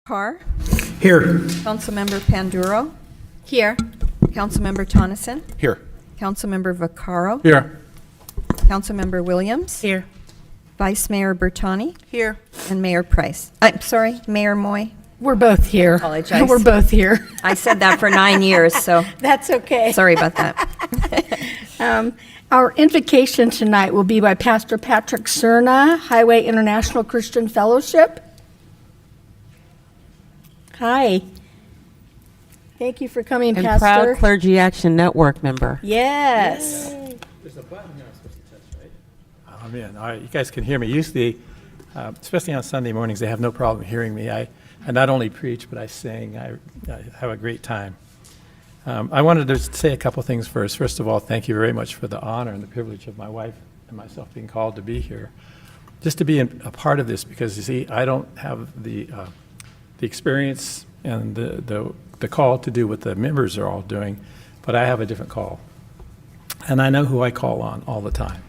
Parr, Here. Councilmember Panduro, Here. Councilmember Tonneson, Here. Councilmember Vaccaro, Here. Councilmember Williams, Here. Vice Mayor Bertani, Here. and Mayor Price. I'm sorry, Mayor Moy. We're both here. Apologize. We're both here. I said that for 9 years, so That's okay. sorry about that. Our invocation tonight will be by Pastor Patrick Cerna, Highway International Christian Fellowship. Hi. Thank you for coming, And Pastor. proud Clergy Action Network member. Yes. There's a button here I'm supposed to touch, right? I'm in. All right, you guys can hear me. Usually, especially on Sunday mornings, they have no problem hearing me. I not only preach, but I sing. I have a great time. I wanted to say a couple things first. First of all, thank you very much for the honor and the privilege of my wife and myself being called to be here. Just to be a part of this, because you see, I don't have the experience and the call to do what the members are all doing, but I have a different call. And I know who I call on all the time.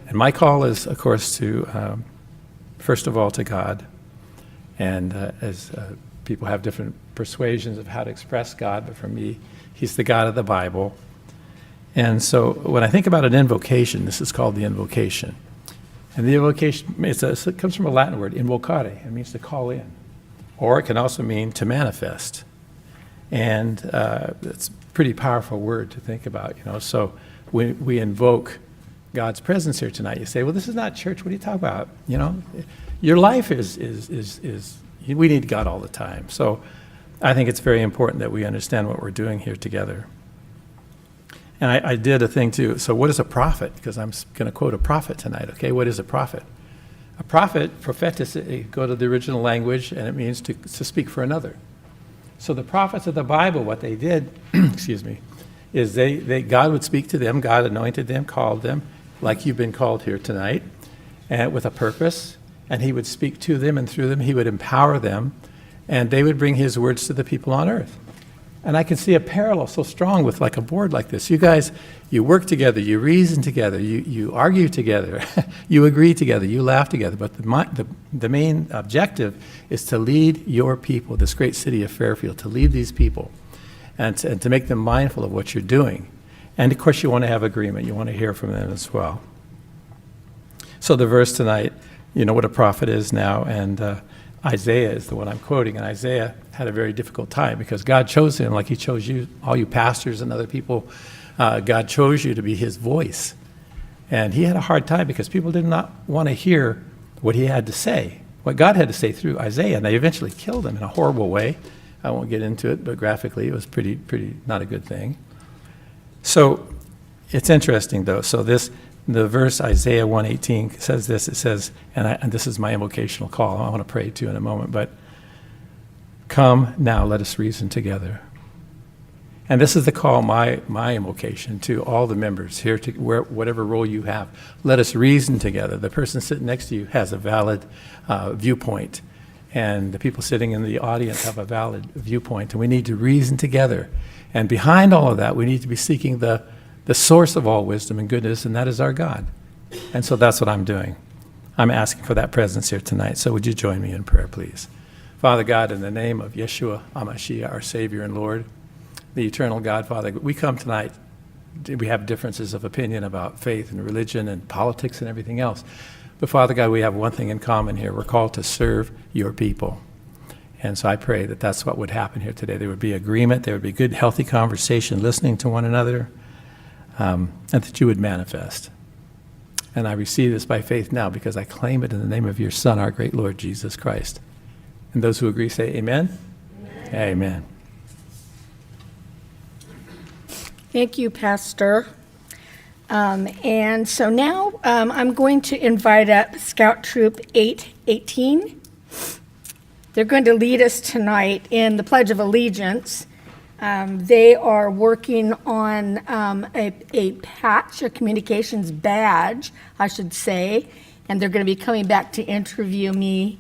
And my call is, of course, to, first of all, to God. And as people have different persuasions of how to express God, but for me, He's the God of the Bible. And so when I think about an invocation, this is called the invocation. And the invocation, it comes from a Latin word, invocare. It means to call in. Or it can also mean to manifest. And it's a pretty powerful word to think about, you know. So we invoke God's presence here tonight. You say, well, this is not church. What are you talking about? You know, your life is we need God all the time. So I think it's very important that we understand what we're doing here together. And I did a thing too. So what is a prophet? Because I'm going to quote a prophet tonight, okay? What is a prophet? A prophet, prophetis, go to the original language, and it means to speak for another. So the prophets of the Bible, what they did, excuse me, is God would speak to them, God anointed them, called them, like you've been called here tonight, and with a purpose, and He would speak to them, and through them He would empower them, and they would bring His words to the people on earth. And I can see a parallel so strong with like a board like this. You guys, you work together, you reason together, you argue together, you agree together, you laugh together. But the main objective is to lead your people, this great city of Fairfield, to lead these people and to make them mindful of what you're doing. And of course, you want to have agreement. You want to hear from them as well. So the verse tonight, you know what a prophet is now, and Isaiah is the one I'm quoting, and Isaiah had a very difficult time because God chose him like He chose you, all you pastors and other people. God chose you to be His voice. And he had a hard time because people did not want to hear what he had to say, what God had to say through Isaiah. And they eventually killed him in a horrible way. I won't get into it, but graphically it was pretty not a good thing. So it's interesting, though. So the verse Isaiah 1:18 says this. It says, and this is my invocational call. I want to pray too in a moment, but come now, let us reason together. And this is the call, my invocation to all the members here, to whatever role you have. Let us reason together. The person sitting next to you has a valid viewpoint, and the people sitting in the audience have a valid viewpoint, and we need to reason together. And behind all of that, we need to be seeking the source of all wisdom and goodness, and that is our God. And so that's what I'm doing. I'm asking for that presence here tonight. So would you join me in prayer, please? Father God, in the name of Yeshua HaMashiach, our Savior and Lord, the eternal God, Father, we come tonight. We have differences of opinion about faith and religion and politics and everything else. But Father God, we have one thing in common here. We're called to serve your people. And so I pray that that's what would happen here today. There would be agreement. There would be good, healthy conversation, listening to one another, and that you would manifest. And I receive this by faith now because I claim it in the name of your Son, our great Lord, Jesus Christ. And those who agree say amen? Amen. Amen. Thank you, Pastor. And so now I'm going to invite up Scout Troop 818. They're going to lead us tonight in the Pledge of Allegiance. They are working on a patch, a communications badge, I should say, and they're going to be coming back to interview me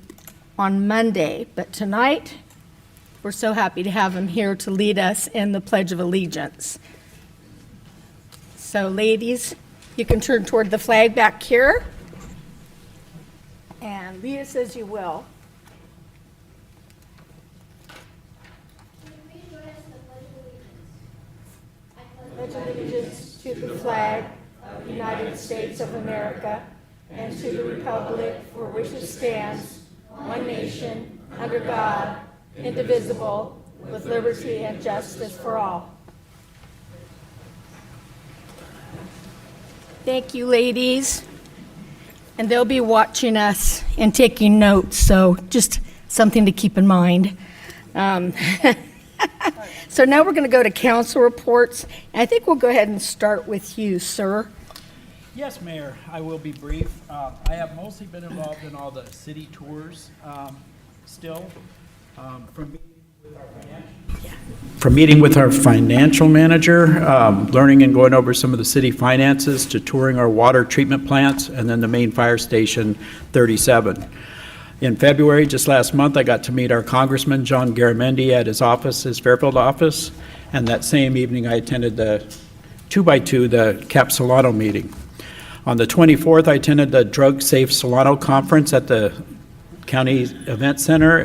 on Monday. But tonight, we're so happy to have them here to lead us in the Pledge of Allegiance. So ladies, you can turn toward the flag back here and lead us as you will. allegiance to the flag of the United States of America and to the republic for which it stands, one nation, under God, indivisible, with liberty and justice for all. Thank you, ladies. And they'll be watching us and taking notes, so just something to keep in mind. So now we're going to go to council reports. And I think we'll go ahead and start with you, sir. Yes, Mayor, I will be brief. I have mostly been involved in all the city tours still, from meeting with our financial manager, learning and going over some of the city finances, to touring our water treatment plants, and then the main fire station 37. In February, just last month, I got to meet our Congressman, John Garamendi, at his office, his Fairfield office, and that same evening I attended the 2x2, the Cap Solano meeting. On the 24th, I attended the Drug Safe Solano Conference at the County Event Center.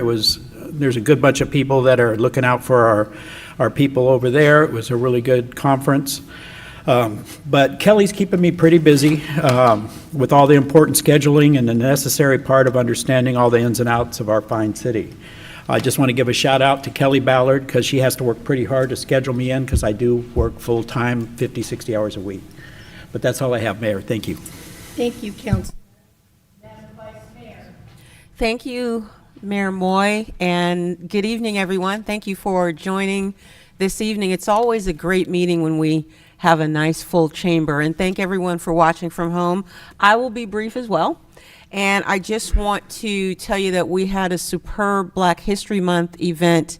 There's a good bunch of people that are looking out for our people over there. It was a really good conference. But Kelly's keeping me pretty busy with all the important scheduling and the necessary part of understanding all the ins and outs of our fine city. I just want to give a shout out to Kelly Ballard, because she has to work pretty hard to schedule me in, because I do work full-time, 50, 60 hours a week. But that's all I have, Mayor. Thank you. Thank you, Council. Thank you, Mayor Moy, and good evening, everyone. Thank you for joining this evening. It's always a great meeting when we have a nice full chamber, and thank everyone for watching from home. I will be brief as well, and I just want to tell you that we had a superb Black History Month event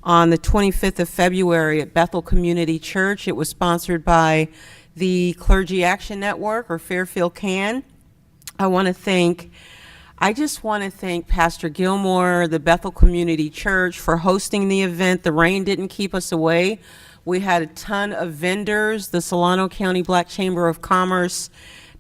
on the 25th of February at Bethel Community Church. It was sponsored by the Clergy Action Network, or Fairfield CAN. I just want to thank Pastor Gilmore, the Bethel Community Church, for hosting the event. The rain didn't keep us away. We had a ton of vendors. The Solano County Black Chamber of Commerce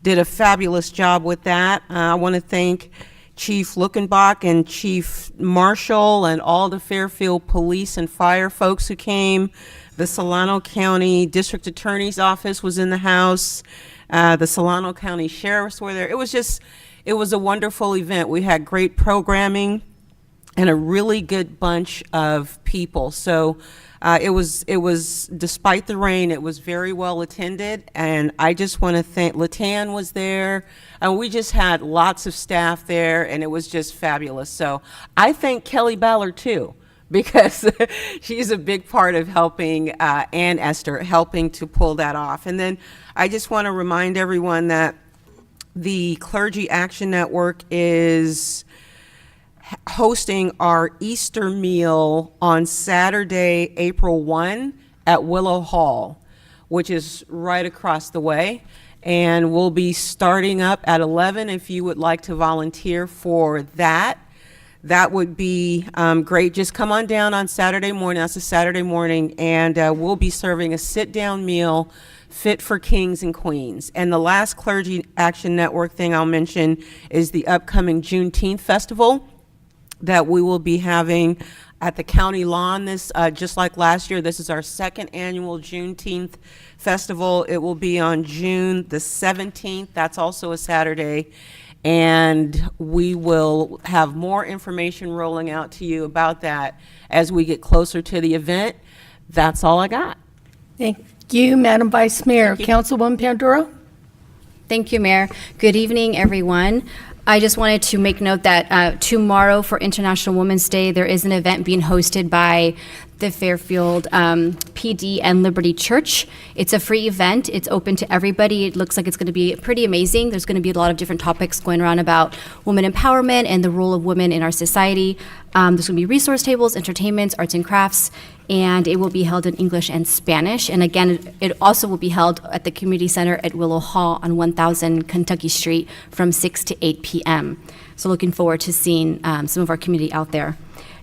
did a fabulous job with that. I want to thank Chief Luckenbach and Chief Marshall and all the Fairfield police and fire folks who came. The Solano County District Attorney's Office was in the house. The Solano County Sheriffs were there. It was a wonderful event. We had great programming and a really good bunch of people. So it was, despite the rain, it was very well attended. And I just want to thank, Latan was there. And we just had lots of staff there, and it was just fabulous. So I thank Kelly Ballard too, because she's a big part of helping, and Esther, helping to pull that off. And then I just want to remind everyone that the Clergy Action Network is hosting our Easter meal on Saturday, April 1 at Willow Hall, which is right across the way. And we'll be starting up at 11 if you would like to volunteer for that. That would be great. Just come on down on Saturday morning. That's a Saturday morning, and we'll be serving a sit-down meal fit for kings and queens. And the last Clergy Action Network thing I'll mention is the upcoming Juneteenth Festival that we will be having at the county lawn. This, just like last year, this is our second annual Juneteenth Festival. It will be on June the 17th. That's also a Saturday. And we will have more information rolling out to you about that as we get closer to the event. That's all I got. Thank you, Madam Vice Mayor. Councilwoman Panduro? Thank you, Mayor. Good evening, everyone. I just wanted to make note that tomorrow for International Women's Day, there is an event being hosted by the Fairfield PD and Liberty Church. It's a free event. It's open to everybody. It looks like it's going to be pretty amazing. There's going to be a lot of different topics going around about women empowerment and the role of women in our society. There's going to be resource tables, entertainments, arts and crafts, and it will be held in English and Spanish. And again, it also will be held at the Community Center at Willow Hall on 1000 Kentucky Street from 6 to 8 p.m. So looking forward to seeing some of our community out there.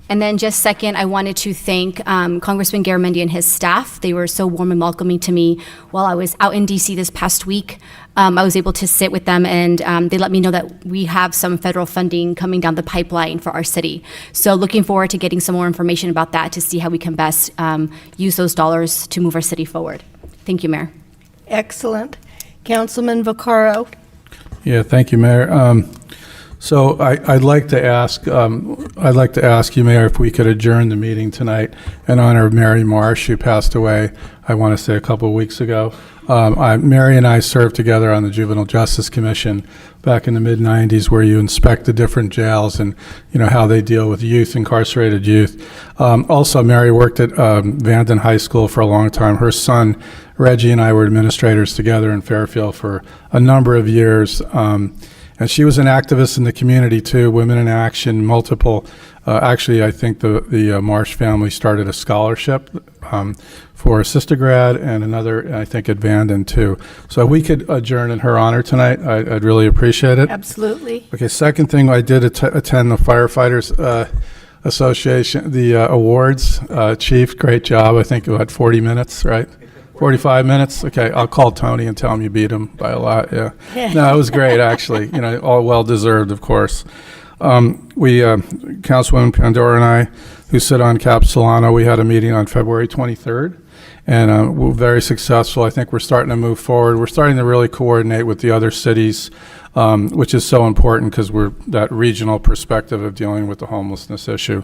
And then just second, I wanted to thank Congressman Garamendi and his staff. They were so warm and welcoming to me while I was out in DC this past week. I was able to sit with them, and they let me know that we have some federal funding coming down the pipeline for our city. So looking forward to getting some more information about that to see how we can best use those dollars to move our city forward. Thank you, Mayor. Excellent. Councilman Vaccaro? Yeah, thank you, Mayor. So I'd like to ask you, Mayor, if we could adjourn the meeting tonight in honor of Mary Marsh, who passed away, I want to say a couple of weeks ago. Mary and I served together on the Juvenile Justice Commission back in the mid-'90s, where you inspect the different jails and, how they deal with youth, incarcerated youth. Also, Mary worked at Vanden High School for a long time. Her son, Reggie, and I were administrators together in Fairfield for a number of years. And she was an activist in the community, too, Women in Action, multiple. Actually, I think the Marsh family started a scholarship for a sister grad and another, I think, at Vanden, too. So if we could adjourn in her honor tonight, I'd really appreciate it. Absolutely. Okay, second thing, I did attend the Firefighters Association, the awards. Chief, great job. I think you had 40 minutes, right? 45 minutes? Okay, I'll call Tony and tell him you beat him by a lot, yeah. No, it was great, actually, all well-deserved, of course. Councilwoman Pandora and I, who sit on Cap Solano, we had a meeting on February 23rd, and we're very successful. I think we're starting to move forward. We're starting to really coordinate with the other cities, which is so important because we're that regional perspective of dealing with the homelessness issue.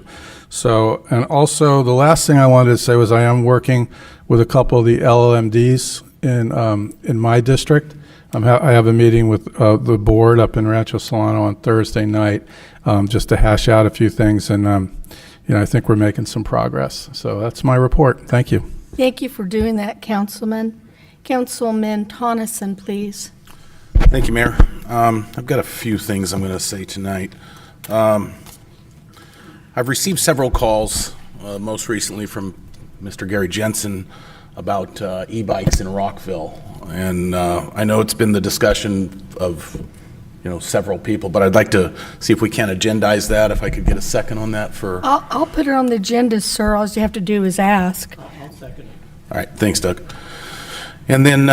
So, and also the last thing I wanted to say was I am working with a couple of the LLMDs in my district. I have a meeting with the board up in Rancho Solano on Thursday night just to hash out a few things, and I think we're making some progress. So that's my report. Thank you. Thank you for doing that, Councilman. Councilman Tonneson, please. Thank you, Mayor. I've got a few things I'm going to say tonight. I've received several calls, most recently from Mr. Gary Jensen, about e-bikes in Rockville. And I know it's been the discussion of, several people, but I'd like to see if we can agendize that, if I could get a second on that for... I'll put it on the agenda, sir. All you have to do is ask. I'll second it. All right, thanks, Doug. And then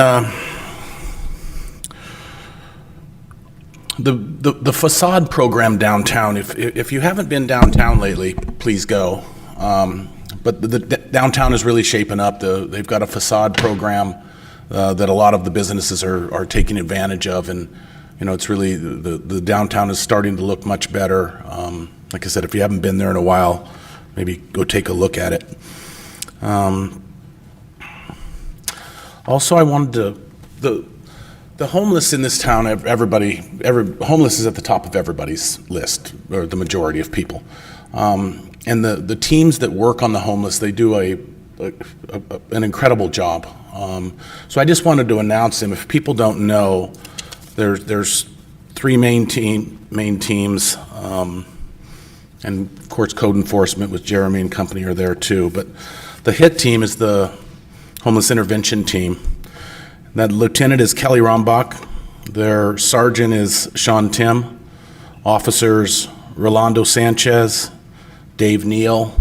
the facade program downtown, if you haven't been downtown lately, please go. But the downtown is really shaping up. They've got a facade program that a lot of the businesses are taking advantage of, and it's really the downtown is starting to look much better. Like I said, if you haven't been there in a while, maybe go take a look at it. Also, I wanted to the homeless in this town. Homeless is at the top of everybody's list, or the majority of people. And the teams that work on the homeless, they do an incredible job. So I just wanted to announce them. If people don't know, there's three main teams, and of course code enforcement with Jeremy and company are there too. But the HIT team is the homeless intervention team. That lieutenant is Kelly Rombach. Their sergeant is Sean Tim. Officers Rolando Sanchez, Dave Neal,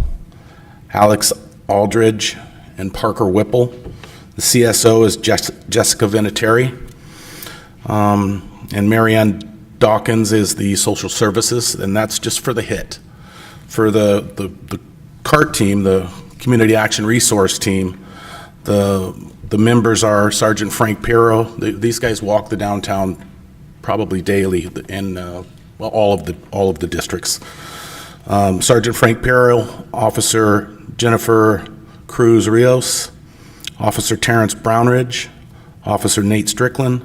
Alex Aldridge, and Parker Whipple. The CSO is Jessica Vinatieri. And Marianne Dawkins is the social services, and that's just for the HIT. For the CART team, the Community Action Resource Team, the members are Sergeant Frank Pirro. These guys walk the downtown probably daily in all of the districts. Sergeant Frank Pirro, Officer Jennifer Cruz Rios, Officer Terrence Brownridge, Officer Nate Strickland,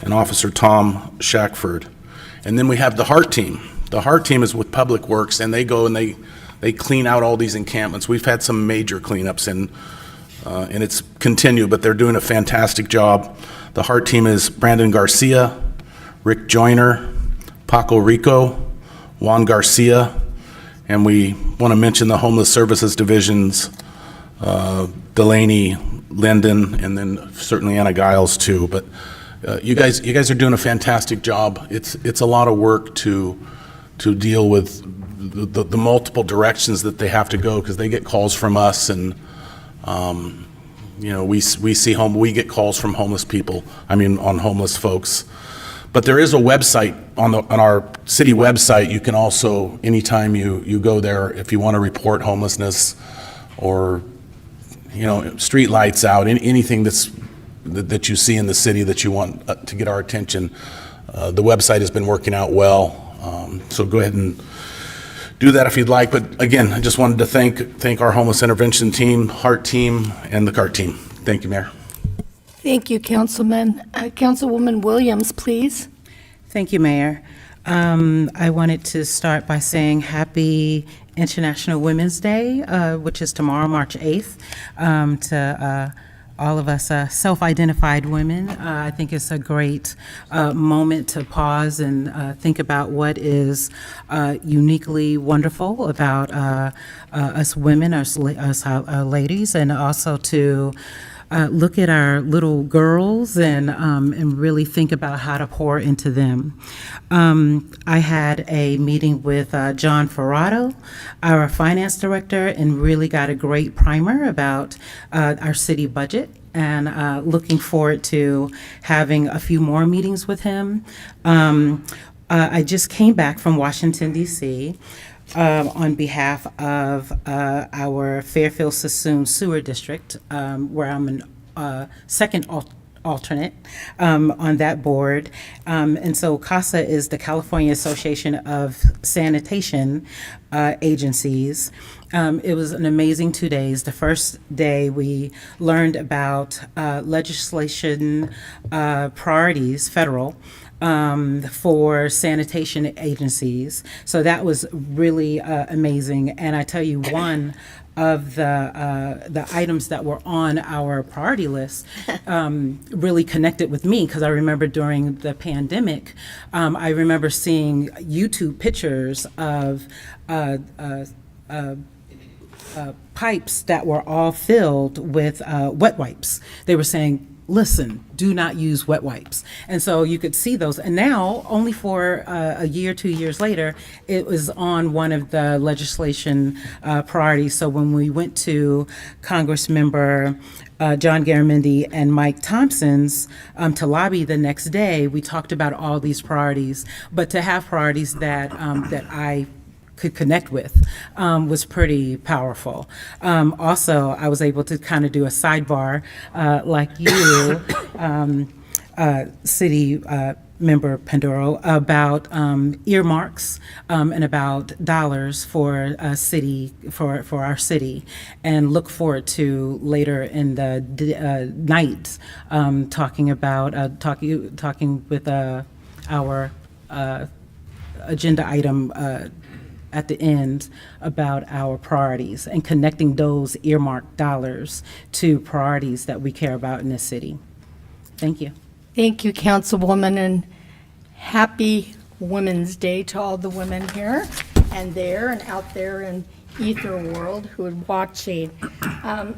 and Officer Tom Shackford. And then we have the HEART team. The HEART team is with Public Works, and they go and they clean out all these encampments. We've had some major cleanups, and it's continued, but they're doing a fantastic job. The HEART team is Brandon Garcia, Rick Joyner, Paco Rico, Juan Garcia, and we want to mention the Homeless Services Divisions, Delaney, Linden, and then certainly Anna Giles too. But you guys are doing a fantastic job. It's a lot of work to deal with the multiple directions that they have to go, because they get calls from us, and we get calls from homeless people. On homeless folks. But there is a website on our city website. You can also, anytime you go there, if you want to report homelessness or street lights out, anything that's that you see in the city that you want to get our attention. The website has been working out well, so go ahead and do that if you'd like. But again, I just wanted to thank our homeless intervention team, HEART team, and the CART team. Thank you, Mayor. Thank you, Councilman. Councilwoman Williams, please. Thank you, Mayor. I wanted to start by saying happy International Women's Day, which is tomorrow, March 8th, to all of us self-identified women. I think it's a great moment to pause and think about what is uniquely wonderful about us women, us ladies, and also to look at our little girls and really think about how to pour into them. I had a meeting with John Ferrato, our finance director, and really got a great primer about our city budget, and looking forward to having a few more meetings with him. I just came back from Washington, D.C., on behalf of our Fairfield Sassoon Sewer District, where I'm an second alternate on that board. And so CASA is the California Association of Sanitation Agencies. It was an amazing 2 days. The first day we learned about legislation priorities, federal, for sanitation agencies. So that was really amazing. And I tell you, one of the items that were on our priority list really connected with me, because I remember during the pandemic, I remember seeing YouTube pictures of pipes that were all filled with wet wipes. They were saying, listen, do not use wet wipes. And so you could see those. And now, only for a year, 2 years later, it was on one of the legislation priorities. So when we went to Congressmember John Garamendi and Mike Thompson's to lobby the next day, we talked about all these priorities. But to have priorities that that I could connect with was pretty powerful. Also, I was able to kind of do a sidebar like you, City Member Panduro, about earmarks and about dollars for for our city, and look forward to later in the night talking about talking with our agenda item at the end about our priorities and connecting those earmarked dollars to priorities that we care about in the city. Thank you. Thank you, Councilwoman, and happy Women's Day to all the women here and there and out there in ether world who are watching.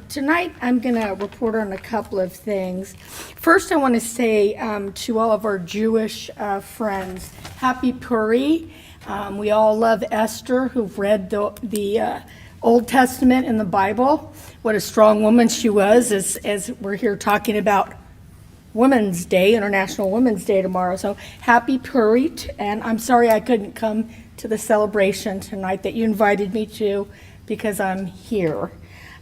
Tonight, I'm going to report on a couple of things. First, I want to say to all of our Jewish friends, Happy Puri. We all love Esther, who've read the Old Testament and the Bible. What a strong woman she was, as we're here talking about Women's Day, International Women's Day tomorrow. So happy Purit, and I'm sorry I couldn't come to the celebration tonight that you invited me to, because I'm here.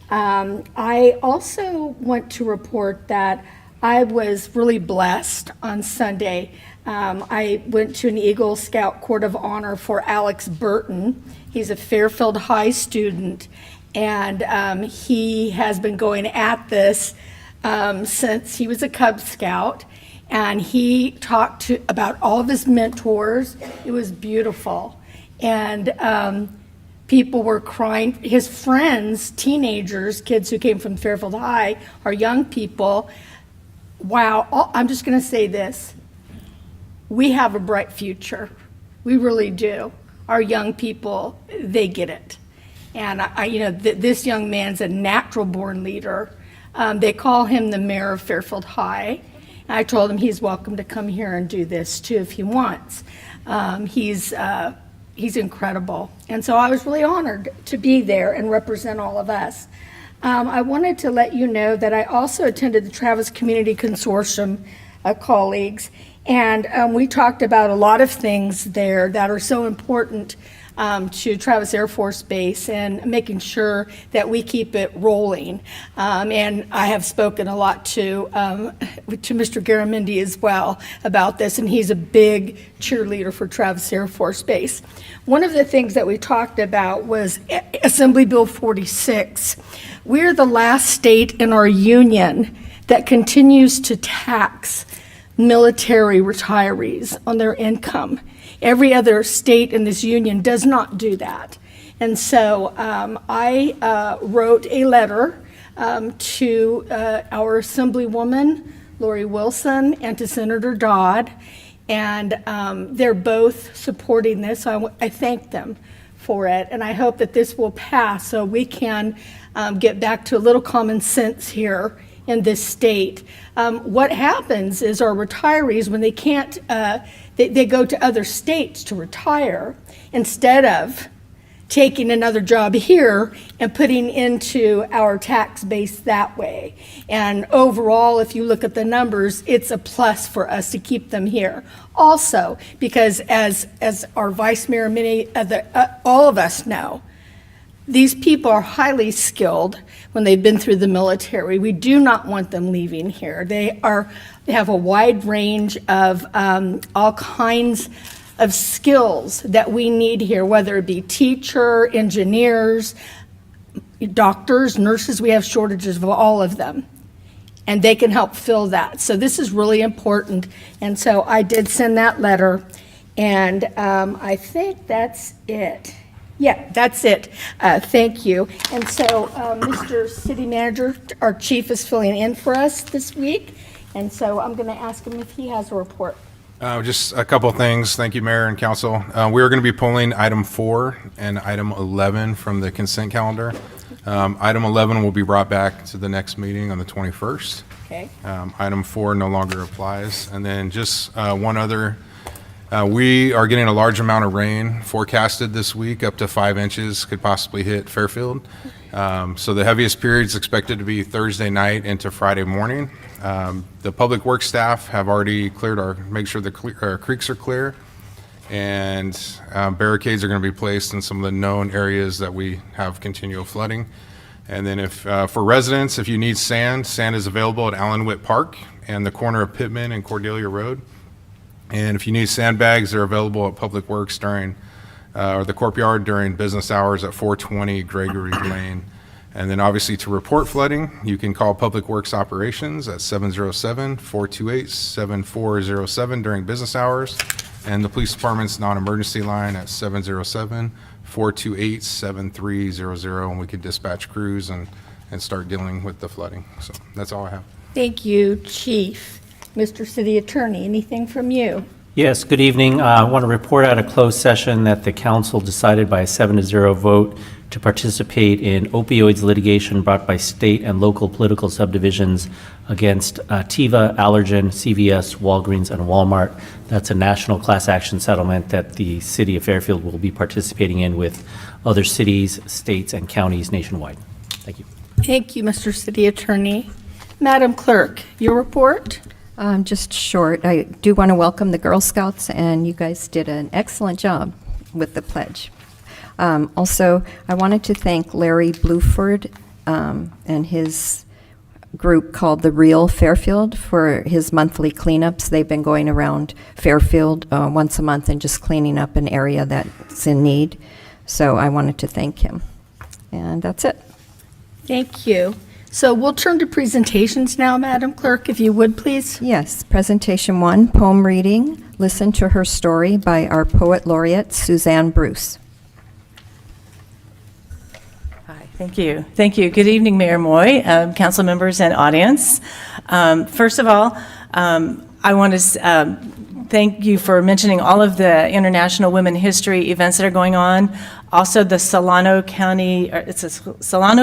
I also want to report that I was really blessed on Sunday. I went to an Eagle Scout Court of Honor for Alex Burton. He's a Fairfield High student, and he has been going at this since he was a Cub Scout, and he talked about all of his mentors. It was beautiful, and people were crying. His friends, teenagers, kids who came from Fairfield High, or young people, wow, I'm just going to say this. We have a bright future. We really do. Our young people, they get it. And this young man's a natural born leader. They call him the mayor of Fairfield High. And I told him he's welcome to come here and do this too if he wants. He's incredible. And so I was really honored to be there and represent all of us. I wanted to let you know that I also attended the Travis Community Consortium colleagues, and we talked about a lot of things there that are so important to Travis Air Force Base and making sure that we keep it rolling. And I have spoken a lot to Mr. Garamendi as well about this, and he's a big cheerleader for Travis Air Force Base. One of the things that we talked about was Assembly Bill 46. We're the last state in our union that continues to tax military retirees on their income. Every other state in this union does not do that. And so I wrote a letter to our Assemblywoman, Lori Wilson, and to Senator Dodd, and they're both supporting this. So I thank them for it, and I hope that this will pass so we can get back to a little common sense here in this state. What happens is our retirees, when they can't, they go to other states to retire instead of taking another job here and putting into our tax base that way. And overall, if you look at the numbers, it's a plus for us to keep them here. Also, because as our Vice Mayor, all of us know, these people are highly skilled when they've been through the military. We do not want them leaving here. They have a wide range of all kinds of skills that we need here, whether it be teacher, engineers, doctors, nurses. We have shortages of all of them, and they can help fill that. So this is really important, and so I did send that letter, and I think that's it. Yeah, that's it. Thank you. And so, Mr. City Manager, our chief, is filling in for us this week, and so I'm going to ask him if he has a report. Just a couple of things. Thank you, Mayor and Council. We are going to be pulling item 4 and item 11 from the consent calendar. Item 11 will be brought back to the next meeting on the 21st. Okay. Item 4 no longer applies. And then just one other, we are getting a large amount of rain forecasted this week, up to 5 inches could possibly hit Fairfield. So the heaviest period is expected to be Thursday night into Friday morning. The public works staff have already make sure the creeks are clear, and barricades are going to be placed in some of the known areas that we have continual flooding. And then for residents, if you need sand is available at Allen Witt Park and the corner of Pittman and Cordelia Road. And if you need sandbags, they're available at Public Works or the Courtyard during business hours at 420 Gregory Lane. And then obviously to report flooding, you can call Public Works Operations at 707-428-7407 during business hours, and the police department's non-emergency line at 707-428-7300, and we could dispatch crews and start dealing with the flooding. So that's all I have. Thank you, Chief. Mr. City Attorney, anything from you? Yes, good evening. I want to report out a closed session that the council decided by a 7-0 vote to participate in opioids litigation brought by state and local political subdivisions against Teva, Allergan, CVS, Walgreens, and Walmart. That's a national class action settlement that the city of Fairfield will be participating in with other cities, states, and counties nationwide. Thank you. Thank you, Mr. City Attorney. Madam Clerk, your report? Just short, I do want to welcome the Girl Scouts, and you guys did an excellent job with the pledge. Also, I wanted to thank Larry Bluford and his group called The Real Fairfield for his monthly cleanups. They've been going around Fairfield once a month and just cleaning up an area that's in need. So I wanted to thank him. And that's it. Thank you. So we'll turn to presentations now, Madam Clerk, if you would, please. Yes, presentation 1, poem reading, Listen to Her Story by our poet laureate, Suzanne Bruce. Hi, thank you. Thank you. Good evening, Mayor Moy, council members and audience. First of all, I want to thank you for mentioning all of the International Women History events that are going on. Also, the Solano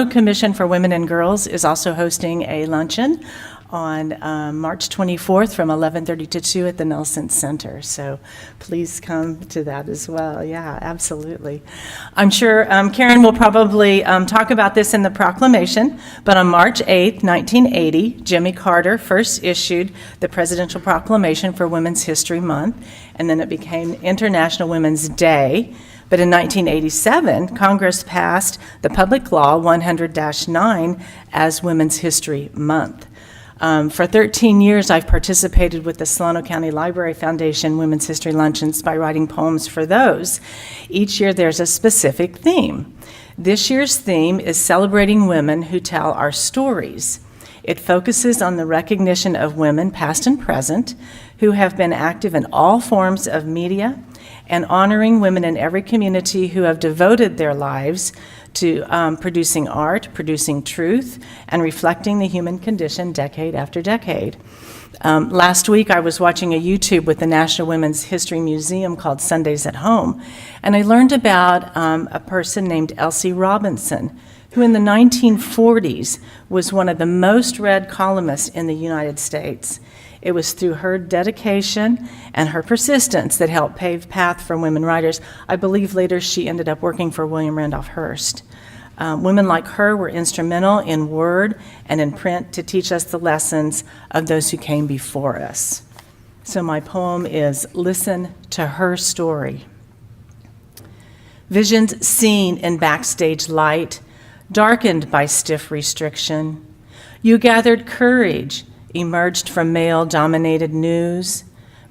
Commission for Women and Girls is also hosting a luncheon on March 24th from 11:30 to 2 at the Nelson Center. So please come to that as well. Yeah, absolutely. I'm sure Karen will probably talk about this in the proclamation, but on March 8th, 1980, Jimmy Carter first issued the Presidential Proclamation for Women's History Month, and then it became International Women's Day But in 1987, Congress passed the Public Law 100-9 as Women's History Month. For 13 years, I've participated with the Solano County Library Foundation Women's History Luncheons by writing poems for those. Each year, there's a specific theme. This year's theme is celebrating women who tell our stories. It focuses on the recognition of women, past and present, who have been active in all forms of media, and honoring women in every community who have devoted their lives to producing art, producing truth, and reflecting the human condition decade after decade. Last week, I was watching a YouTube with the National Women's History Museum called Sundays at Home, and I learned about a person named Elsie Robinson, who in the 1940s was one of the most read columnists in the United States. It was through her dedication and her persistence that helped pave path for women writers. I believe later she ended up working for William Randolph Hearst. Women like her were instrumental in word and in print to teach us the lessons of those who came before us. So my poem is Listen to Her Story. Visions seen in backstage light, darkened by stiff restriction. You gathered courage, emerged from male-dominated news.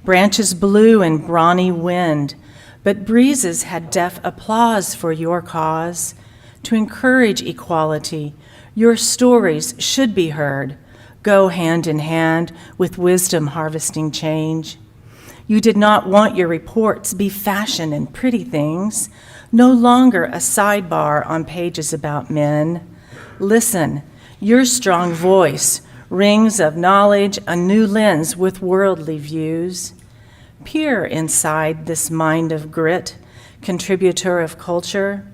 Branches blew in brawny wind, but breezes had deaf applause for your cause. To encourage equality, your stories should be heard. Go hand in hand with wisdom harvesting change. You did not want your reports be fashion and pretty things, no longer a sidebar on pages about men. Listen, your strong voice rings of knowledge, a new lens with worldly views. Peer inside this mind of grit, contributor of culture.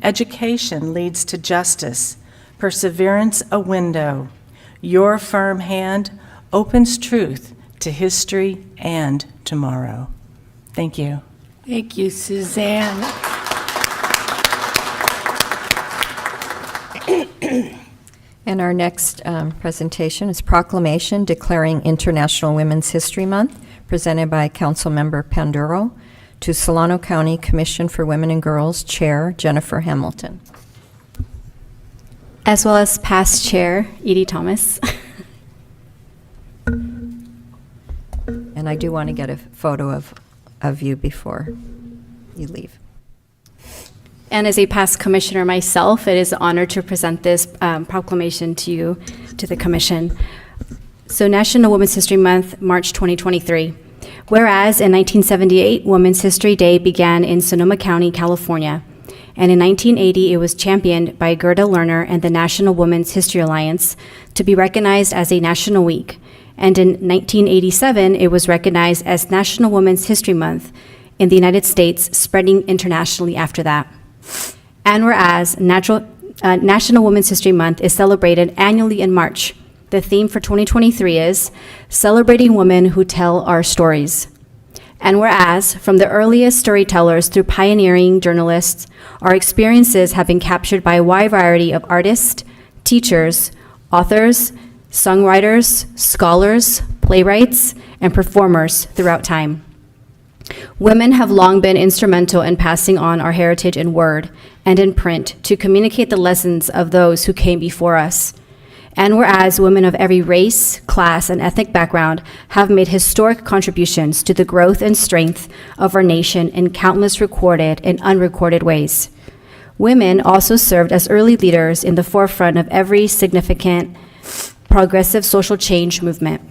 Education leads to justice, perseverance a window. Your firm hand opens truth to history and tomorrow. Thank you. Thank you, Suzanne. And our next presentation is Proclamation Declaring International Women's History Month, presented by Councilmember Panduro to Solano County Commission for Women and Girls Chair Jennifer Hamilton. As well as past chair, Edie Thomas. And I do want to get a photo of you before you leave. And as a past commissioner myself, it is an honor to present this proclamation to you, to the commission. So National Women's History Month, March 2023. Whereas in 1978, Women's History Day began in Sonoma County, California. And in 1980, it was championed by Gerda Lerner and the National Women's History Alliance to be recognized as a national week. And in 1987, it was recognized as National Women's History Month in the United States, spreading internationally after that. And whereas National Women's History Month is celebrated annually in March, the theme for 2023 is Celebrating Women Who Tell Our Stories. And whereas from the earliest storytellers through pioneering journalists, our experiences have been captured by a wide variety of artists, teachers, authors, songwriters, scholars, playwrights, and performers throughout time. Women have long been instrumental in passing on our heritage in word and in print to communicate the lessons of those who came before us. And whereas women of every race, class, and ethnic background have made historic contributions to the growth and strength of our nation in countless recorded and unrecorded ways. Women also served as early leaders in the forefront of every significant progressive social change movement.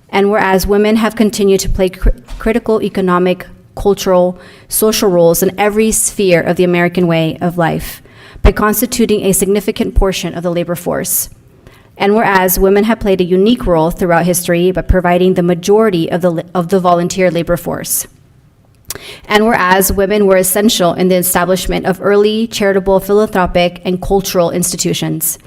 And whereas women have continued to play critical economic, cultural, social roles in every sphere of the American way of life, by constituting a significant portion of the labor force. And whereas women have played a unique role throughout history by providing the majority of the volunteer labor force. And whereas women were essential in the establishment of early charitable, philanthropic, and cultural institutions.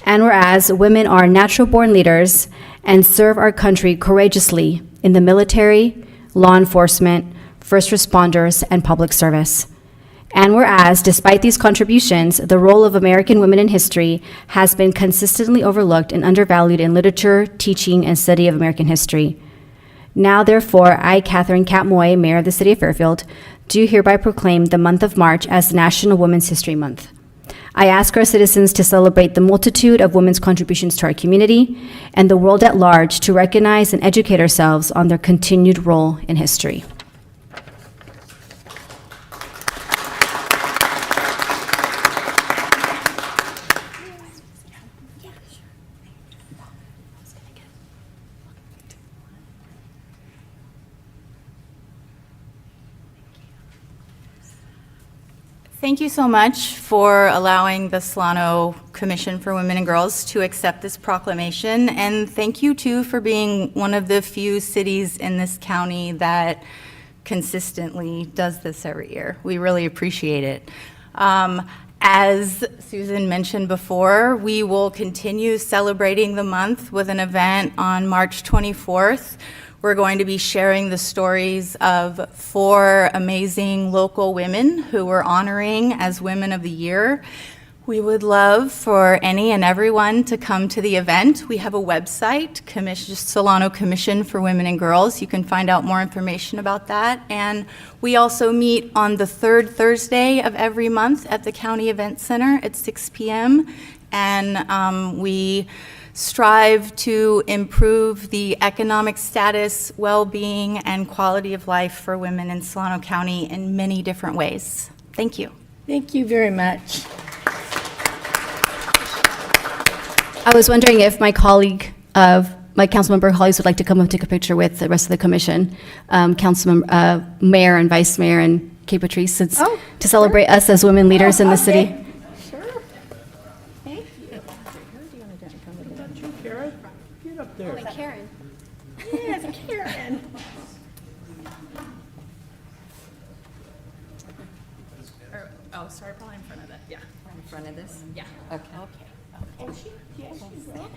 And whereas women are natural-born leaders and serve our country courageously in the military, law enforcement, first responders, and public service. And whereas, despite these contributions, the role of American women in history has been consistently overlooked and undervalued in literature, teaching, and study of American history. Now, therefore, I, Catherine Cat Moy, Mayor of the City of Fairfield, do hereby proclaim the month of March as National Women's History Month. I ask our citizens to celebrate the multitude of women's contributions to our community and the world at large, to recognize and educate ourselves on their continued role in history. Thank you so much for allowing the Solano Commission for Women and Girls to accept this proclamation. And thank you, too, for being one of the few cities in this county that consistently does this every year. We really appreciate it. As Susan mentioned before, we will continue celebrating the month with an event on March 24th. We're going to be sharing the stories of 4 amazing local women who we're honoring as Women of the Year. We would love for any and everyone to come to the event. We have a website, Solano Commission for Women and Girls. You can find out more information about that. And we also meet on the 3rd Thursday of every month at the County Event Center at 6 p.m. And we strive to improve the economic status, well-being, and quality of life for women in Solano County in many different ways. Thank you. Thank you very much. I was wondering if my council member colleagues would like to come up and take a picture with the rest of the commission, Mayor and Vice Mayor and Kate Patrice, to celebrate us as women leaders in the city. Karen. Yes, Karen. Oh, sorry, probably in front of that. Yeah. In front of this? Yeah. Okay. And she will.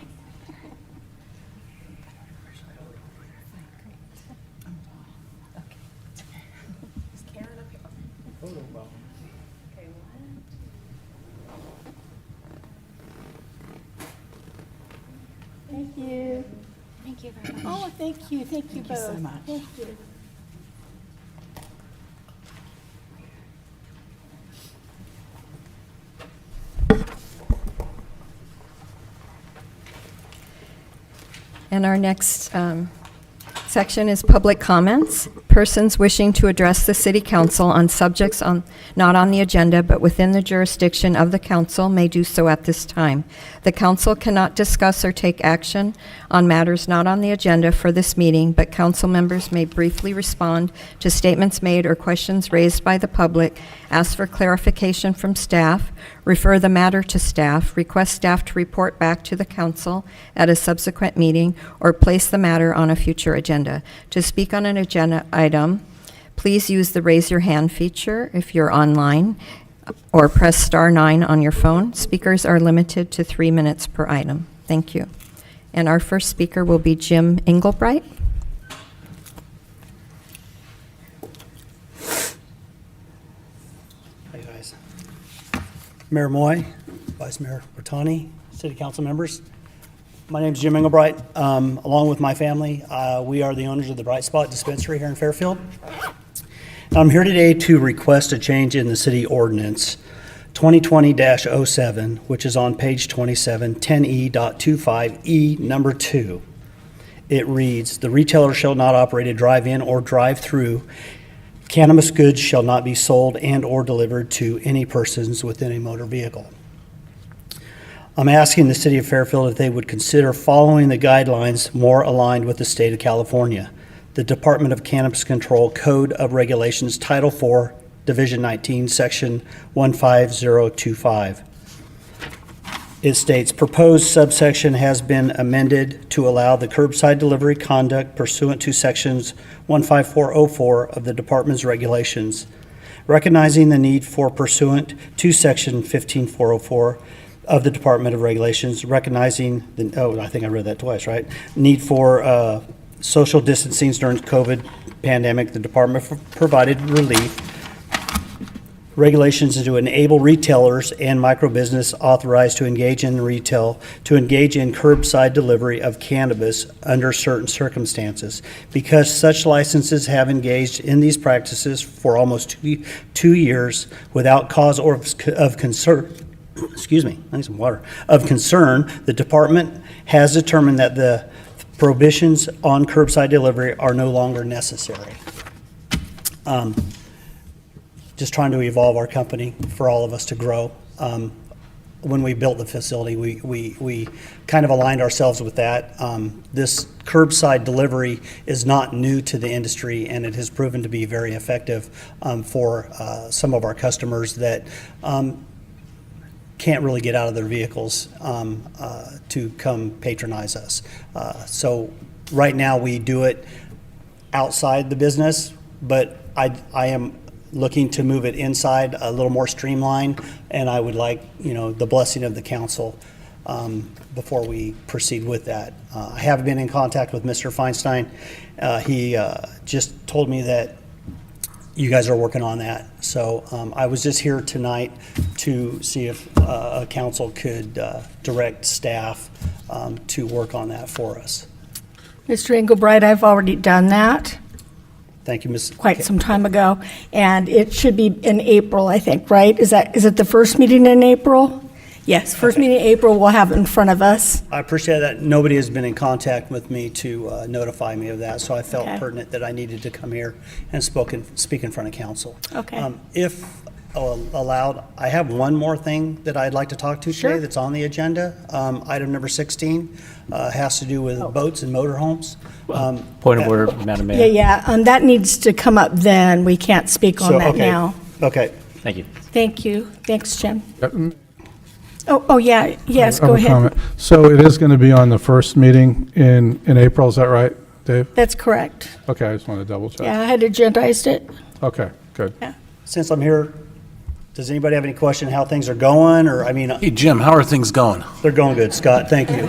Thank you. Thank you very much. Oh, thank you. Thank you both. so much. Thank you. And our next section is public comments. Persons wishing to address the city council on subjects not on the agenda but within the jurisdiction of the council may do so at this time. The council cannot discuss or take action on matters not on the agenda for this meeting, but council members may briefly respond to statements made or questions raised by the public, ask for clarification from staff, refer the matter to staff, request staff to report back to the council at a subsequent meeting, or place the matter on a future agenda. To speak on an agenda item, please use the raise your hand feature if you're online, or press star 9 on your phone. Speakers are limited to 3 minutes per item. Thank you. And our first speaker will be Jim Englebright. Hi, guys. Mayor Moy, Vice Mayor Bertani, City Council members. My name is Jim Englebright. Along with my family, we are the owners of the Bright Spot Dispensary here in Fairfield. I'm here today to request a change in the city ordinance 2020-07, which is on page 27, 10E.25E, number 2. It reads, "The retailer shall not operate a drive-in or drive-through. Cannabis goods shall not be sold and or delivered to any persons within a motor vehicle." I'm asking the city of Fairfield if they would consider following the guidelines more aligned with the state of California. The Department of Cannabis Control Code of Regulations, Title 4, Division 19, Section 15025. It states, proposed subsection has been amended to allow the curbside delivery conduct pursuant to Sections 15404 of the Department's regulations. Recognizing the need for pursuant to Section 15404 of the Department of Regulations, recognizing the, I think I read that twice, right? Need for social distancing during COVID pandemic, the department provided relief regulations to enable retailers and microbusiness authorized to engage in retail to engage in curbside delivery of cannabis under certain circumstances. Because such licenses have engaged in these practices for almost 2 years without cause or of concern, excuse me, I need some water, of concern, the department has determined that the prohibitions on curbside delivery are no longer necessary. Just trying to evolve our company for all of us to grow. When we built the facility, we kind of aligned ourselves with that. This curbside delivery is not new to the industry, and it has proven to be very effective for some of our customers that can't really get out of their vehicles to come patronize us. So right now, we do it outside the business, but I am looking to move it inside, a little more streamlined, and I would like, the blessing of the council before we proceed with that. I have been in contact with Mr. Feinstein. He just told me that you guys are working on that. So I was just here tonight to see if a council could direct staff to work on that for us. Mr. Englebright, I've already done that Thank you, Ms. quite some time ago, and it should be in April, I think, right? Is it the first meeting in April? Yes, first meeting in April, we'll have it in front of us. I appreciate that. Nobody has been in contact with me to notify me of that, so I felt Okay. pertinent that I needed to come here and speak in front of council. Okay. If allowed, I have one more thing that I'd like to talk to today Sure. that's on the agenda. Item number 16 has to do with boats and motorhomes. Point of order, Madam Mayor. Yeah, that needs to come up then. We can't speak on So, that okay. now. Okay. Thank you. Thank you. Thanks, Jim. Yep. Oh, yeah, yes, I have go a ahead. comment. So it is going to be on the first meeting in April, is that right, Dave? That's correct. Okay, I just want to double check. Yeah, I had agendized it. Okay, good. Since I'm here, does anybody have any question how things are going, or, Hey, Jim, how are things going? They're going good, Scott, thank you.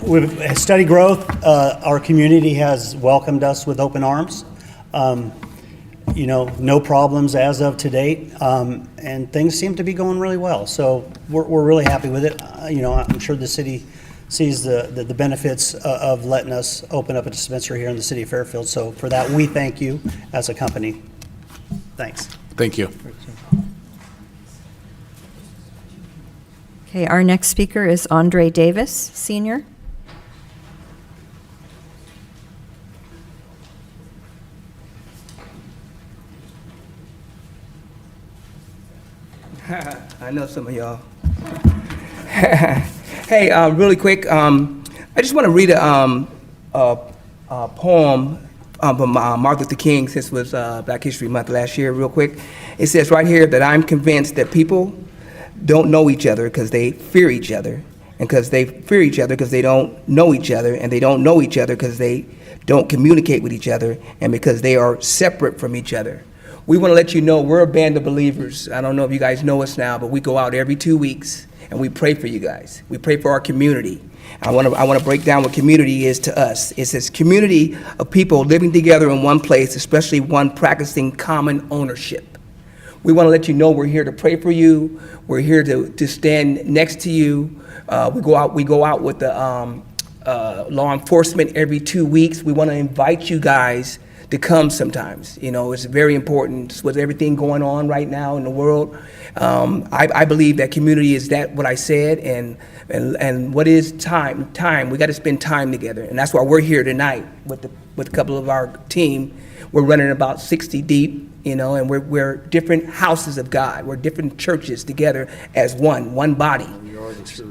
With steady growth, our community has welcomed us with open arms. No problems as of to date, and things seem to be going really well. So we're really happy with it. I'm sure the city sees the benefits of letting us open up a dispensary here in the city of Fairfield. So for that, we thank you as a company. Thanks. Thank you. Okay, our next speaker is Andre Davis, Senior. I know some of y'all. Hey, really quick, I just want to read a poem from Martin Luther King, since it was Black History Month last year, real quick. It says right here that I'm convinced that people don't know each other because they fear each other, and because they fear each other because they don't know each other, and they don't know each other because they don't communicate with each other, and because they are separate from each other. We want to let you know we're a band of believers. I don't know if you guys know us now, but we go out every 2 weeks and we pray for you guys. We pray for our community. I want to break down what community is to us. It's this community of people living together in one place, especially one practicing common ownership. We want to let you know we're here to pray for you. We're here to stand next to you. We go out with the law enforcement every 2 weeks. We want to invite you guys to come sometimes. It's very important with everything going on right now in the world. I believe that community is that what I said, and what is time? Time. We got to spend time together, and that's why we're here tonight with a couple of our team. We're running about 60 deep, and we're different houses of God. We're different churches together as one body.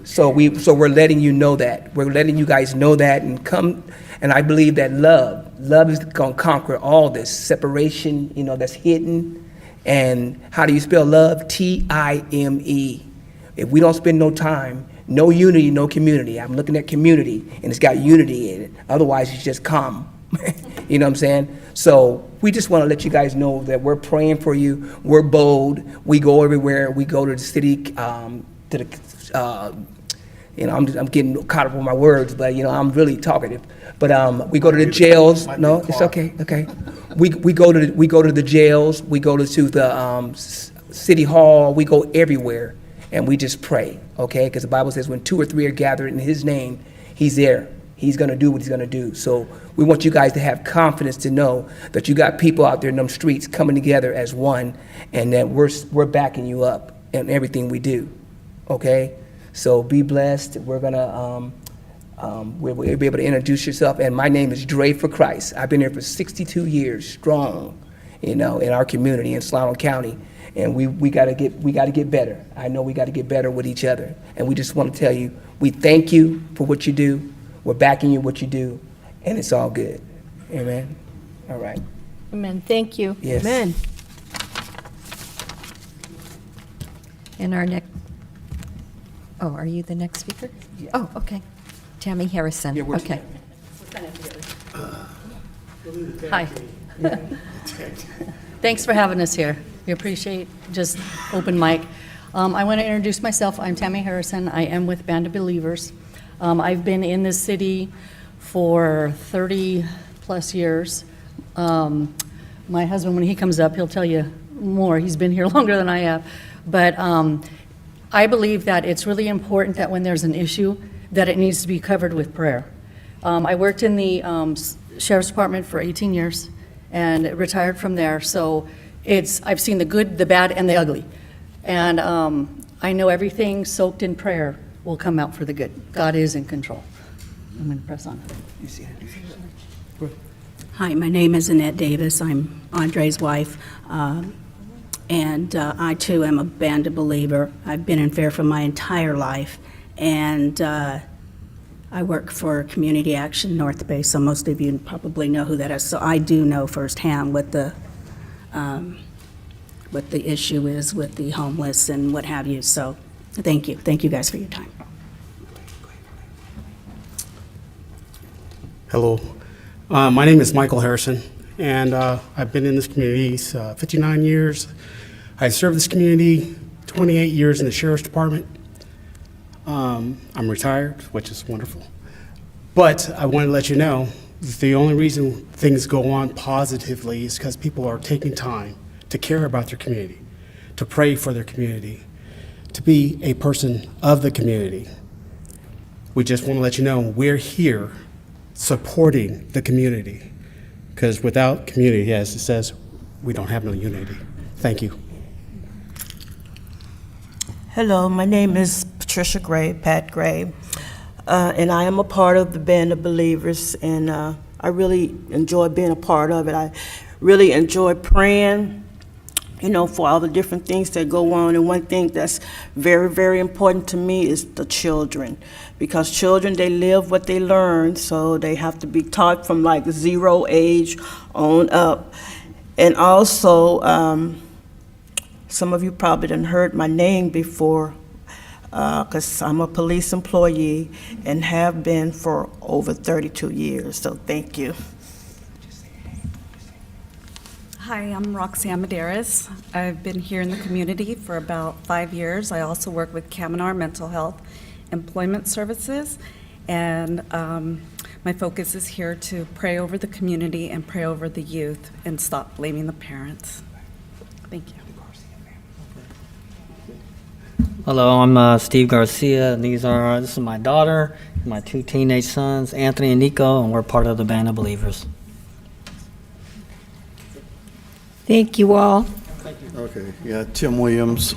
So we're letting you know that. We're letting you guys know that, and come. And I believe that love is going to conquer all this separation, that's hidden. And how do you spell love? T-I-M-E. If we don't spend no time, no unity, no community. I'm looking at community, and it's got unity in it. Otherwise, it's just calm. You know what I'm saying? So we just want to let you guys know that we're praying for you. We're bold. We go everywhere. We go to the city, I'm getting caught up on my words, but I'm really talkative. But we go to the jails. No, it's okay. Okay. We go to the jails. We go to the City Hall, we go everywhere, and we just pray, okay? Because the Bible says when 2 or 3 are gathered in his name, he's there. He's going to do what he's going to do. So we want you guys to have confidence to know that you got people out there in them streets coming together as one, and that we're backing you up in everything we do, okay? So be blessed. We're going to, we'll be able to introduce yourself. And my name is Dre for Christ. I've been here for 62 years strong, you know, in our community in Solano County. And we got to get better. I know we got to get better with each other. And we just want to tell you, we thank you for what you do. We're backing you what you do, and it's all good. Amen. All right. Amen. Thank you. Yes. Amen. And our next, oh, are you the next speaker? Oh, okay. Tammy Harrison. Yeah, we're Okay. Hi. Thanks for having us here. We appreciate just open mic. I want to introduce myself. I'm Tammy Harrison. I am with Band of Believers. I've been in this city for 30-plus years. My husband, when he comes up, he'll tell you more. He's been here longer than I have. But I believe that it's really important that when there's an issue, that it needs to be covered with prayer. I worked in the Sheriff's Department for 18 years and retired from there. So I've seen the good, the bad, and the ugly. And I know everything soaked in prayer will come out for the good. God is in control. I'm going to press on. Hi, my name is Annette Davis. I'm Andre's wife. And I, too, am a Band of Believer. I've been in Fairfield my entire life. And I work for Community Action North Bay, so most of you probably know who that is. So I do know firsthand what the issue is with the homeless and what have you. So thank you. Thank you guys for your time. Hello. My name is Michael Harrison, and I've been in this community 59 years. I served this community 28 years in the Sheriff's Department. I'm retired, which is wonderful. But I want to let you know that the only reason things go on positively is because people are taking time to care about their community, to pray for their community, to be a person of the community. We just want to let you know we're here supporting the community, because without community, as it says, we don't have no unity. Thank you. Hello, my name is Patricia Gray, Pat Gray, and I am a part of the Band of Believers, and I really enjoy being a part of it. I really enjoy praying, you know, for all the different things that go on. And one thing that's very, very important to me is the children, because children, they live what they learn, so they have to be taught from like 0 age on up. And also, some of you probably done heard my name before, because I'm a police employee and have been for over 32 years, so thank you. Hi, I'm Roxanne Medeiros. I've been here in the community for about 5 years. I also work with Kaminar Mental Health Employment Services, and my focus is here to pray over the community and pray over the youth and stop blaming the parents. Thank you. Hello, I'm Steve Garcia. This is my daughter, my 2 teenage sons, Anthony and Nico, and we're part of the Band of Believers. Thank you all. Okay, yeah, Tim Williams.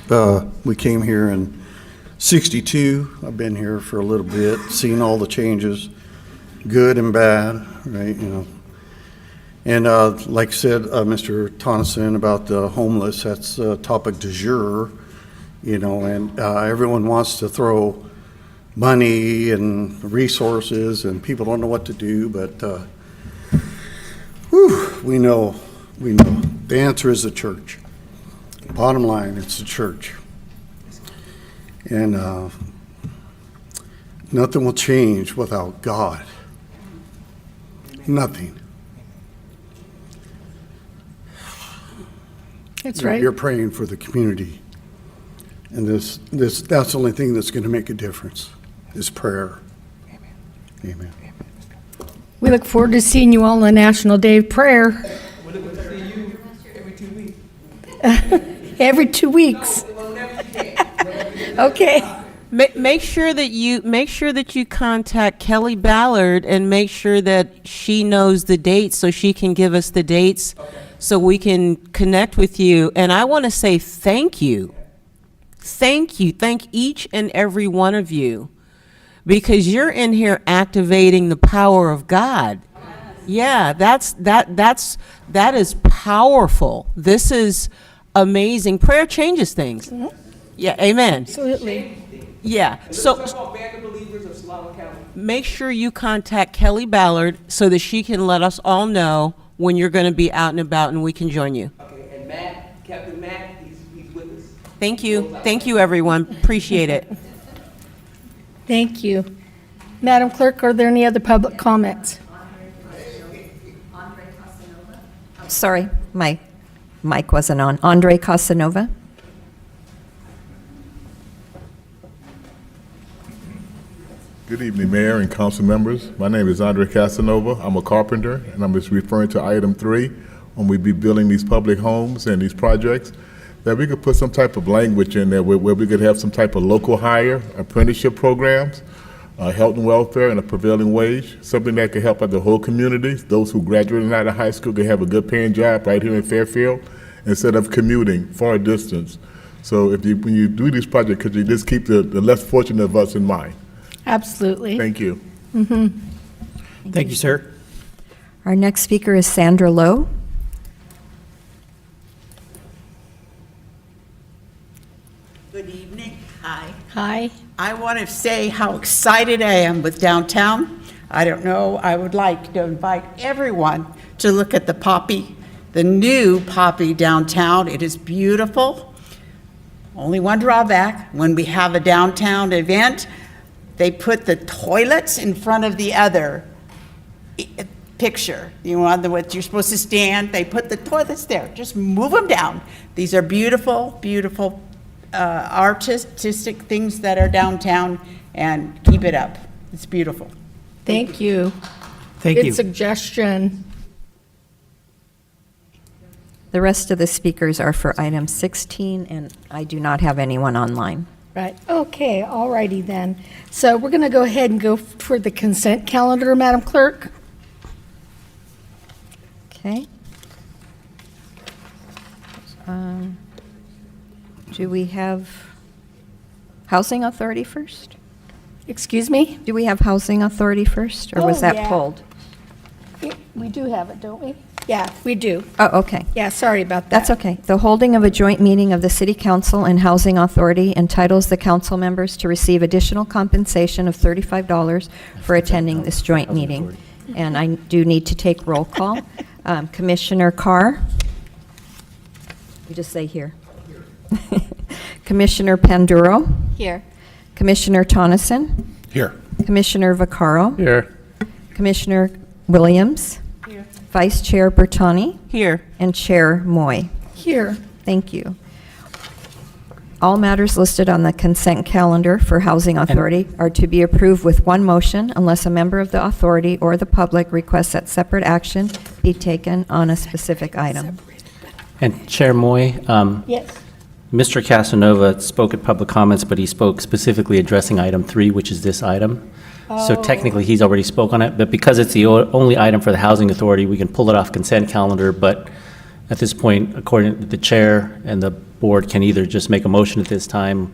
We came here in '62. I've been here for a little bit, seen all the changes, good and bad, right? You know, and like said, Mr. Tonneson about the homeless, that's a topic du jour, you know, and everyone wants to throw money and resources, and people don't know what to do, but we know. The answer is the church. Bottom line, it's the church. And nothing will change without God. Nothing. That's right. You're praying for the community. And that's the only thing that's going to make a difference, is prayer. Amen. We look forward to seeing you all on the National Day of Prayer. Every 2 weeks. Okay. Make sure that you contact Kelly Ballard and make sure that she knows the dates so she can give us the dates so we can connect with you. And I want to say thank you. Thank you. Thank each and every one of you because you're in here activating the power of God. Yeah, that is powerful. This is amazing. Prayer changes things. Mm-hmm. Yeah, amen. Absolutely. Yeah, so make sure you contact Kelly Ballard so that she can let us all know when you're going to be out and about and we can join you. Okay, and Matt, Captain Matt, he's with us. Thank you. Thank you, everyone. Appreciate it. Thank you. Madam Clerk, are there any other public comments? Sorry, my mic wasn't on. Andre Casanova? Good evening, Mayor and council members. My name is Andre Casanova. I'm a carpenter, and I'm just referring to item 3, when we be building these public homes and these projects, that we could put some type of language in there where we could have some type of local hire, apprenticeship programs, health and welfare, and a prevailing wage, something that could help out the whole community. Those who graduated out of high school could have a good paying job right here in Fairfield instead of commuting far distance. So when you do these projects, could you just keep the less fortunate of us in mind? Absolutely. Thank you. Mm-hmm. Thank you, sir. Our next speaker is Sandra Lowe. Good evening. Hi. Hi. I want to say how excited I am with downtown. I don't know, I would like to invite everyone to look at the new Poppy downtown. It is beautiful. Only one drawback, when we have a downtown event, they put the toilets in front of the other picture. You know, what you're supposed to stand, they put the toilets there. Just move them down. These are beautiful, beautiful artistic things that are downtown, and keep it up. It's beautiful. Thank you. Thank Good you. suggestion. The rest of the speakers are for item 16, and I do not have anyone online. Right. Okay, all righty then. So we're going to go ahead and go for the consent calendar, Madam Clerk. Okay. Do we have Housing Authority first? Excuse me? Do we have Housing Authority first, or was Oh, that yeah. pulled? We do have it, don't we? Yeah, we do. Oh, okay. Yeah, sorry about that. That's okay. The holding of a joint meeting of the City Council and Housing Authority entitles the council members to receive additional compensation of $35 for attending this joint meeting. And I do need to take roll call. Commissioner Carr? You just say here. Commissioner Panduro? Here. Commissioner Tonneson? Here. Commissioner Vaccaro? Here. Commissioner Williams? Here. Vice Chair Bertani? Here. And Chair Moy. Here. Thank you. All matters listed on the consent calendar for Housing Authority are to be approved with one motion unless a member of the authority or the public requests that separate action be taken on a specific item. And Chair Moy, Yes. Mr. Casanova spoke at public comments, but he spoke specifically addressing item 3, which is this item. So Oh. technically, he's already spoke on it, but because it's the only item for the Housing Authority, we can pull it off consent calendar, but at this point, according to the chair and the board can either just make a motion at this time,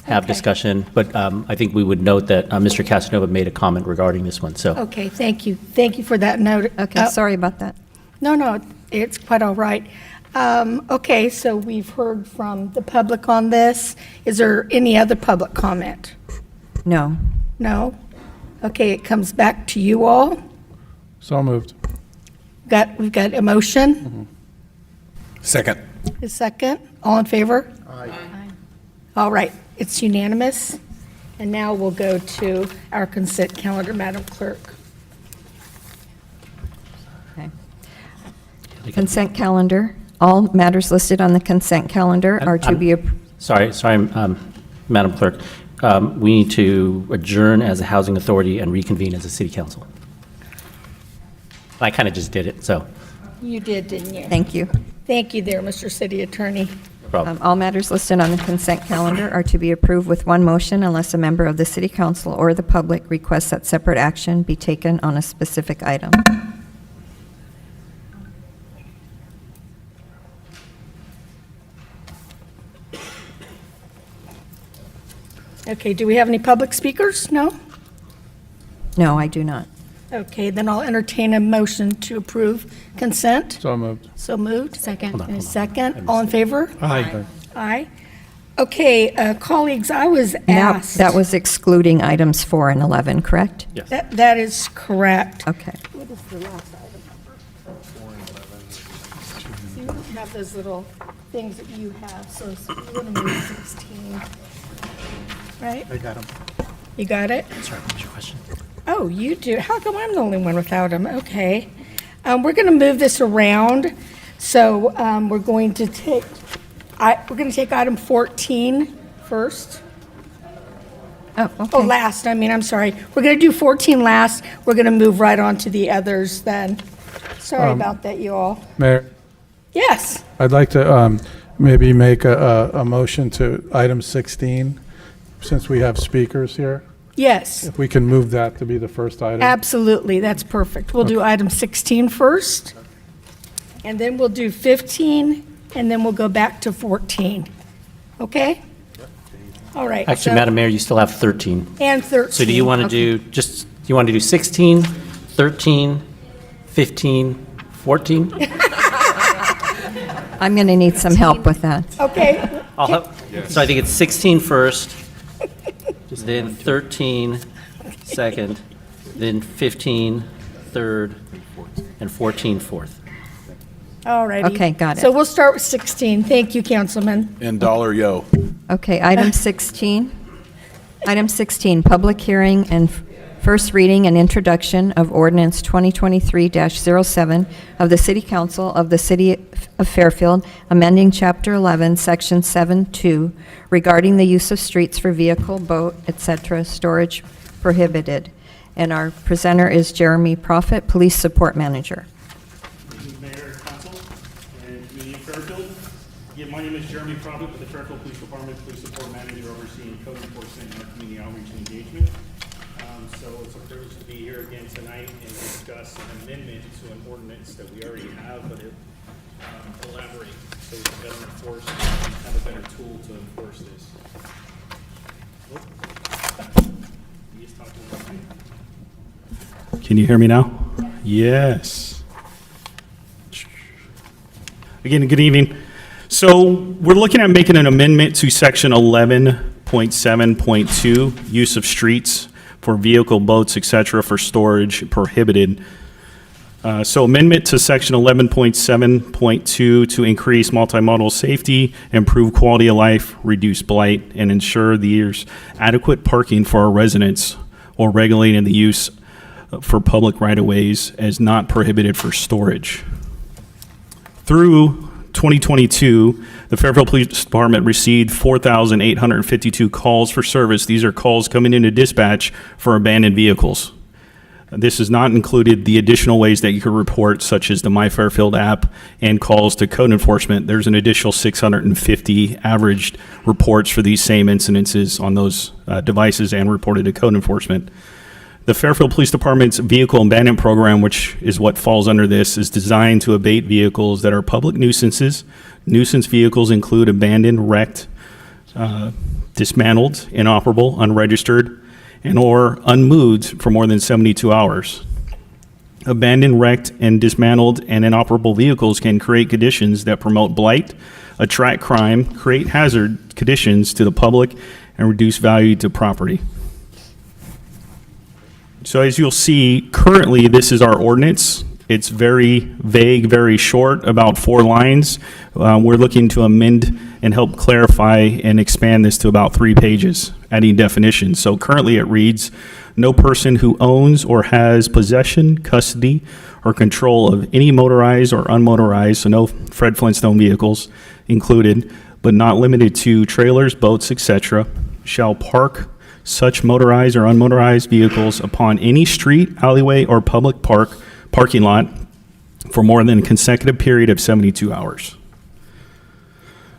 have Okay. discussion, but I think we would note that Mr. Casanova made a comment regarding this one, so. Okay, thank you. Thank you for that note. Okay, sorry about that. No, it's quite all right. Okay, so we've heard from the public on this. Is there any other public comment? No. No? Okay, it comes back to you all. So moved. We've got a motion, Second. a second. All in favor? Aye. All right, it's unanimous. And now we'll go to our consent calendar, Madam Clerk. Okay. Consent calendar. All matters listed on the consent calendar are to be approved. Sorry, Madam Clerk. We need to adjourn as a Housing Authority and reconvene as a City Council. I kind of just did it, so. You did, didn't you? Thank you. Thank you there, Mr. City Attorney. problem. All matters listed on the consent calendar are to be approved with one motion unless a member of the city council or the public requests that separate action be taken on a specific item. Okay, do we have any public speakers? No? No, I do not. Okay, then I'll entertain a motion to approve consent. So moved. So moved. Second. And a second. All in favor? Aye. Aye. Okay, colleagues, I was Now, asked. that was excluding items 4 and 11, correct? Yes. That is correct. Okay. What is the last item number? 4 and 11. See, we don't have those little things that you have, so you want to move 16, right? I got them. You got it? Sorry, what's your question? Oh, you do. How come I'm the only one without them? Okay. We're going to move this around. So we're going to take item 14 first. Oh, okay. Oh, last. I'm sorry. We're going to do 14 last. We're going to move right on to the others then. Sorry about that, you all. Mayor, Yes. I'd like to maybe make a motion to item 16, since we have speakers here. Yes. If we can move that to be the first item. Absolutely. That's perfect. We'll do item 16 first, and then we'll do 15, and then we'll go back to 14. Okay? All right. Actually, so- Madam Mayor, you still have 13. And 13. So do you want to do do you want to do 16, 13, 15, 14? I'm going to need some help with that. Okay. So I think it's 16 first, then 13 second, then 15 third, and 14 fourth. All righty. Okay, got it. So we'll start with 16. Thank you, Councilman. And dollar yo. Okay, item 16. Item 16, public hearing and first reading and introduction of ordinance 2023-07 of the City Council of the City of Fairfield, amending Chapter 11, Section 7-2, regarding the use of streets for vehicle, boat, etc., storage prohibited. And our presenter is Jeremy Prophet, Police Support Manager. Mayor, Council, and Community of Fairfield. Yeah, my name is Jeremy Prophet with the Fairfield Police Department, Police Support Manager overseeing code enforcement and community outreach and engagement. So it's a privilege to be here again tonight and discuss an amendment to an ordinance that we already have, but it elaborate so we can better enforce and have a better tool to enforce this. Can you hear me now? Yes. Again, good evening. So we're looking at making an amendment to section 11.7.2, use of streets for vehicle, boats, etc., for storage prohibited. So amendment to section 11.7.2 to increase multimodal safety, improve quality of life, reduce blight, and ensure there's adequate parking for our residents, or regulating the use for public right-of-ways as not prohibited for storage. Through 2022, the Fairfield Police Department received 4,852 calls for service. These are calls coming into dispatch for abandoned vehicles. This has not included the additional ways that you can report, such as the My Fairfield app and calls to code enforcement. There's an additional 650 averaged reports for these same incidences on those devices and reported to code enforcement. The Fairfield Police Department's Vehicle Abandonment Program, which is what falls under this, is designed to abate vehicles that are public nuisances. Nuisance vehicles include abandoned, wrecked, dismantled, inoperable, unregistered, and or unmoved for more than 72 hours. Abandoned, wrecked, and dismantled and inoperable vehicles can create conditions that promote blight, attract crime, create hazard conditions to the public, and reduce value to property. So as you'll see, currently this is our ordinance. It's very vague, very short, about 4 lines. We're looking to amend and help clarify and expand this to about 3 pages, adding definitions. So currently it reads, no person who owns or has possession, custody, or control of any motorized or unmotorized, so no Fred Flintstone vehicles included, but not limited to trailers, boats, etc., shall park such motorized or unmotorized vehicles upon any street, alleyway, or public parking lot for more than a consecutive period of 72 hours.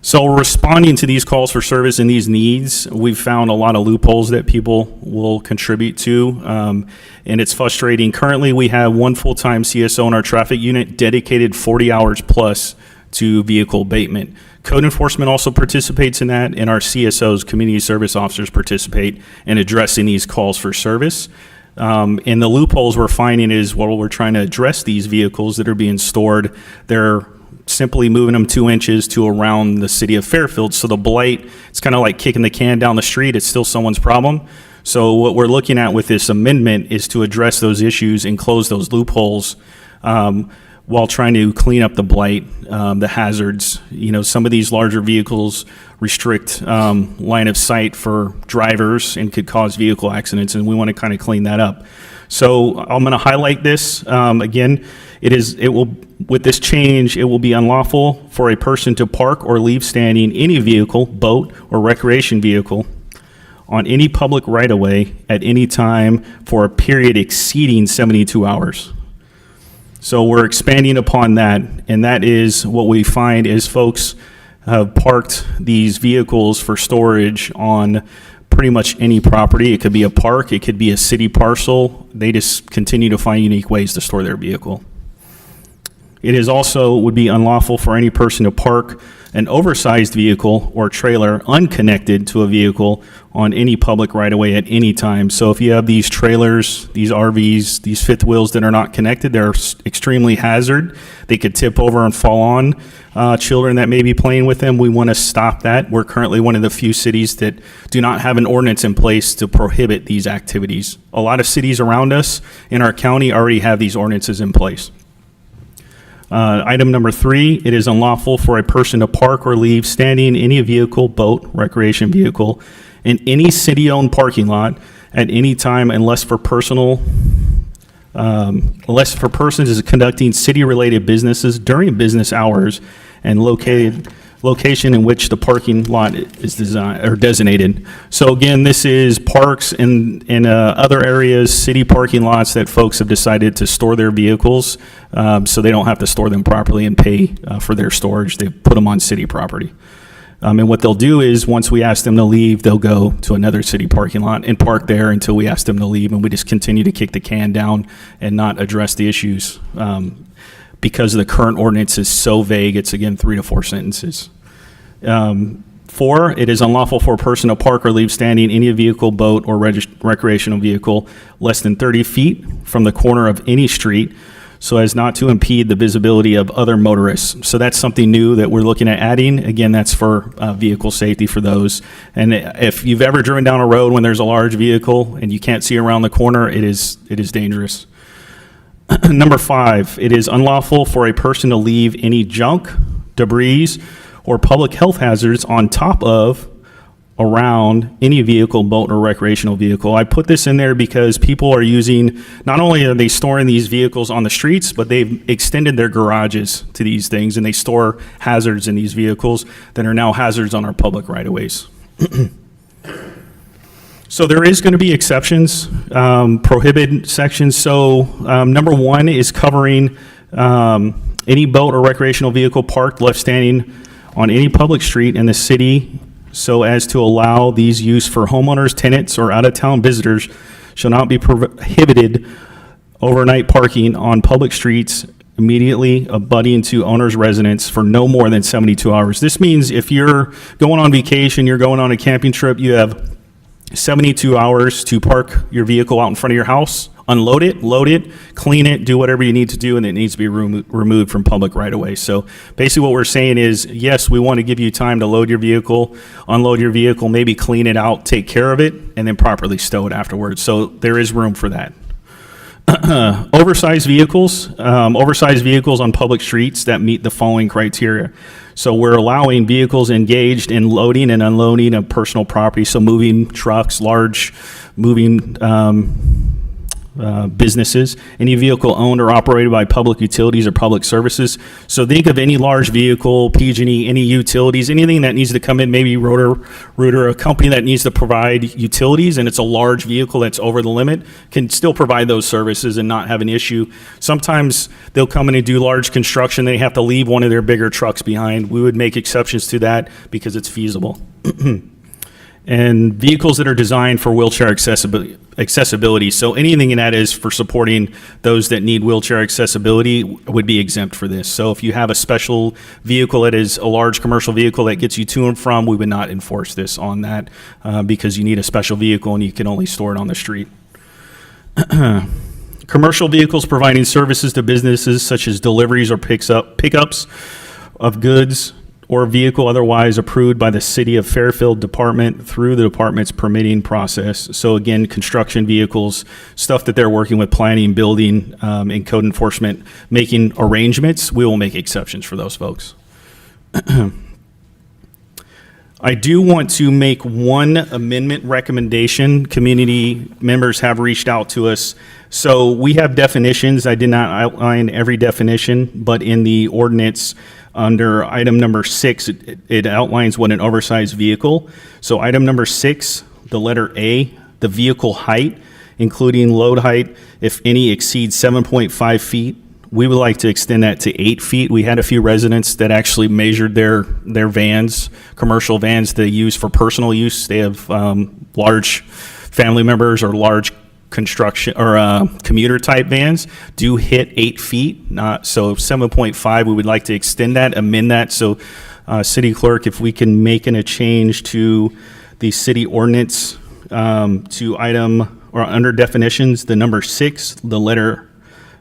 So responding to these calls for service and these needs, we've found a lot of loopholes that people will contribute to, and it's frustrating. Currently, we have one full-time CSO in our traffic unit dedicated 40 hours plus to vehicle abatement. Code enforcement also participates in that, and our CSOs, community service officers, participate in addressing these calls for service. And the loopholes we're finding is, while we're trying to address these vehicles that are being stored, they're simply moving them 2 inches to around the city of Fairfield. So the blight, it's kind of like kicking the can down the street. It's still someone's problem. So what we're looking at with this amendment is to address those issues and close those loopholes while trying to clean up the blight, the hazards. You know, some of these larger vehicles restrict line of sight for drivers and could cause vehicle accidents, and we want to kind of clean that up. So I'm going to highlight this. Again, with this change, it will be unlawful for a person to park or leave standing any vehicle, boat, or recreation vehicle on any public right-of-way at any time for a period exceeding 72 hours. So we're expanding upon that, and that is what we find is folks have parked these vehicles for storage on pretty much any property. It could be a park, it could be a city parcel. They just continue to find unique ways to store their vehicle. It is also would be unlawful for any person to park an oversized vehicle or trailer unconnected to a vehicle on any public right-of-way at any time. So if you have these trailers, these RVs, these fifth wheels that are not connected, they're extremely hazard. They could tip over and fall on children that may be playing with them. We want to stop that. We're currently one of the few cities that do not have an ordinance in place to prohibit these activities. A lot of cities around us in our county already have these ordinances in place. Item number 3, it is unlawful for a person to park or leave standing any vehicle, boat, recreation vehicle in any city-owned parking lot at any time unless for persons conducting city-related businesses during business hours and location in which the parking lot is designed or designated. So again, this is parks in other areas, city parking lots that folks have decided to store their vehicles, so they don't have to store them properly and pay for their storage. They put them on city property. And what they'll do is, once we ask them to leave, they'll go to another city parking lot and park there until we ask them to leave, and we just continue to kick the can down and not address the issues. Because the current ordinance is so vague, it's again 3 to 4 sentences. 4, it is unlawful for a person to park or leave standing any vehicle, boat, or recreational vehicle less than 30 feet from the corner of any street so as not to impede the visibility of other motorists. So that's something new that we're looking at adding. Again, that's for vehicle safety for those. And if you've ever driven down a road when there's a large vehicle and you can't see around the corner, it is dangerous. Number 5, it is unlawful for a person to leave any junk, debris, or public health hazards on top of, around any vehicle, boat, or recreational vehicle. I put this in there because people are using, not only are they storing these vehicles on the streets, but they've extended their garages to these things, and they store hazards in these vehicles that are now hazards on our public right-of-ways. So there is going to be exceptions, prohibited sections. So number 1 is covering any boat or recreational vehicle parked left standing on any public street in the city so as to allow these use for homeowners, tenants, or out-of-town visitors shall not be prohibited overnight parking on public streets immediately abutting to owner's residence for no more than 72 hours. This means if you're going on vacation, you're going on a camping trip, you have 72 hours to park your vehicle out in front of your house, unload it, load it, clean it, do whatever you need to do, and it needs to be removed from public right-of-way. So basically what we're saying is, yes, we want to give you time to load your vehicle, unload your vehicle, maybe clean it out, take care of it, and then properly stow it afterwards. So there is room for that. Oversized vehicles on public streets that meet the following criteria. So we're allowing vehicles engaged in loading and unloading of personal property, so moving trucks, large moving businesses, any vehicle owned or operated by public utilities or public services. So think of any large vehicle, PG&E, any utilities, anything that needs to come in, maybe Rooter, a company that needs to provide utilities, and it's a large vehicle that's over the limit, can still provide those services and not have an issue. Sometimes they'll come in and do large construction, they have to leave one of their bigger trucks behind. We would make exceptions to that because it's feasible. And vehicles that are designed for wheelchair accessibility. So anything that is for supporting those that need wheelchair accessibility would be exempt for this. So if you have a special vehicle that is a large commercial vehicle that gets you to and from, we would not enforce this on that because you need a special vehicle and you can only store it on the street. Commercial vehicles providing services to businesses such as deliveries or pickups of goods or vehicle otherwise approved by the City of Fairfield Department through the department's permitting process. So again, construction vehicles, stuff that they're working with planning, building, and code enforcement, making arrangements, we will make exceptions for those folks. I do want to make one amendment recommendation. Community members have reached out to us. So we have definitions. I did not outline every definition, but in the ordinance, under item number 6, it outlines what an oversized vehicle. So item number 6, the letter A, the vehicle height, including load height, if any exceeds 7.5 feet, we would like to extend that to 8 feet. We had a few residents that actually measured their vans, commercial vans they use for personal use. They have large family members or large construction or commuter type vans do hit 8 feet. So 7.5, we would like to extend that, amend that. So city clerk, if we can make a change to the city ordinance to item or under definitions, the number 6, the letter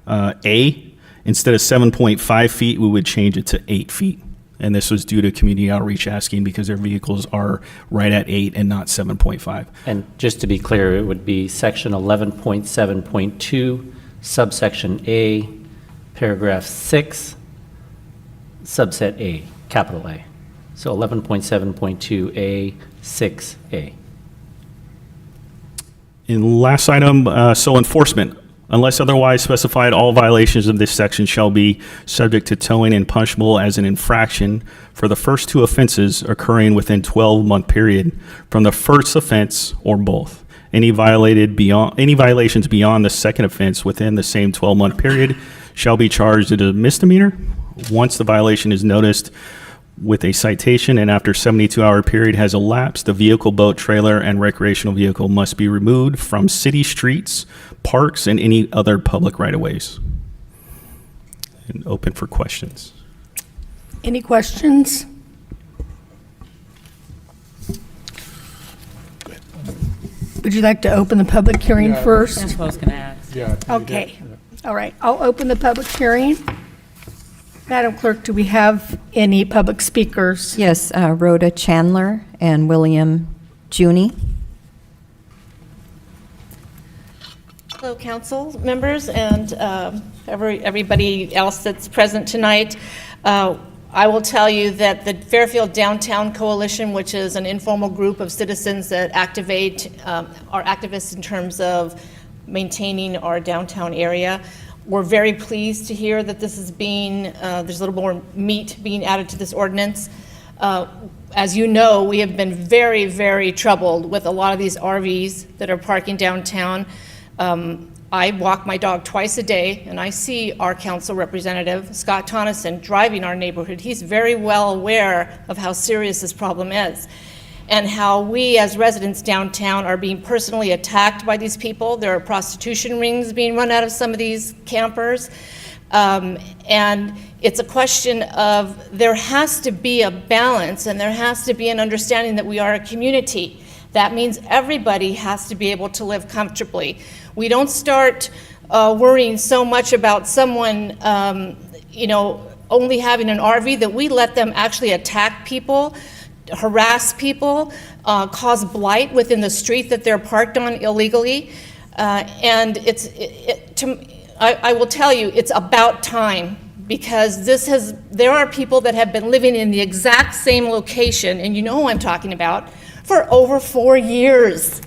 A, instead of 7.5 feet, we would change it to 8 feet. And this was due to community outreach asking because their vehicles are right at 8 and not 7.5. And just to be clear, it would be section 11.7.2, subsection A, paragraph 6, subset A, capital A. So 11.7.2A, 6A. And last item, so enforcement. Unless otherwise specified, all violations of this section shall be subject to towing and punishable as an infraction for the first 2 offenses occurring within 12-month period from the first offense or both. Any violations beyond the second offense within the same 12-month period shall be charged as a misdemeanor once the violation is noticed with a citation, and after 72-hour period has elapsed, the vehicle, boat, trailer, and recreational vehicle must be removed from city streets, parks, and any other public right-of-ways. And open for questions. Any questions? Would you like to open the public hearing first? That's what I was going to ask. Yeah. Okay, all right, I'll open the public hearing. Madam Clerk, do we have any public speakers? Yes, Rhoda Chandler and William Juney. Hello, council members and everybody else that's present tonight. I will tell you that the Fairfield Downtown Coalition, which is an informal group of citizens that are activists in terms of maintaining our downtown area, we're very pleased to hear that this is there's a little more meat being added to this ordinance. As you know, we have been very, very troubled with a lot of these RVs that are parking downtown. I walk my dog twice a day, and I see our council representative, Scott Tonneson, driving our neighborhood. He's very well aware of how serious this problem is and how we as residents downtown are being personally attacked by these people. There are prostitution rings being run out of some of these campers. And it's a question of there has to be a balance and there has to be an understanding that we are a community. That means everybody has to be able to live comfortably. We don't start worrying so much about someone, only having an RV that we let them actually attack people, harass people, cause blight within the street that they're parked on illegally. And I will tell you, it's about time, because there are people that have been living in the exact same location, and you know who I'm talking about, for over 4 years.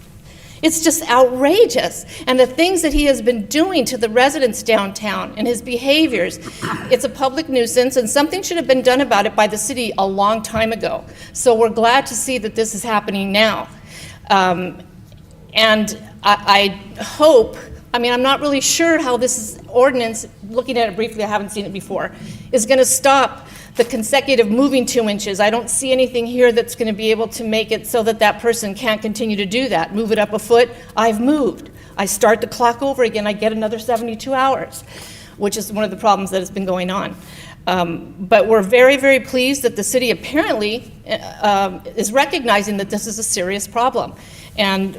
It's just outrageous. And the things that he has been doing to the residents downtown and his behaviors, it's a public nuisance, and something should have been done about it by the city a long time ago. So we're glad to see that this is happening now. And I hope, I mean, I'm not really sure how this ordinance, looking at it briefly, I haven't seen it before, is going to stop the consecutive moving 2 inches. I don't see anything here that's going to be able to make it so that that person can't continue to do that. Move it up a foot, I've moved. I start the clock over again, I get another 72 hours, which is one of the problems that has been going on. But we're very, very pleased that the city apparently is recognizing that this is a serious problem. And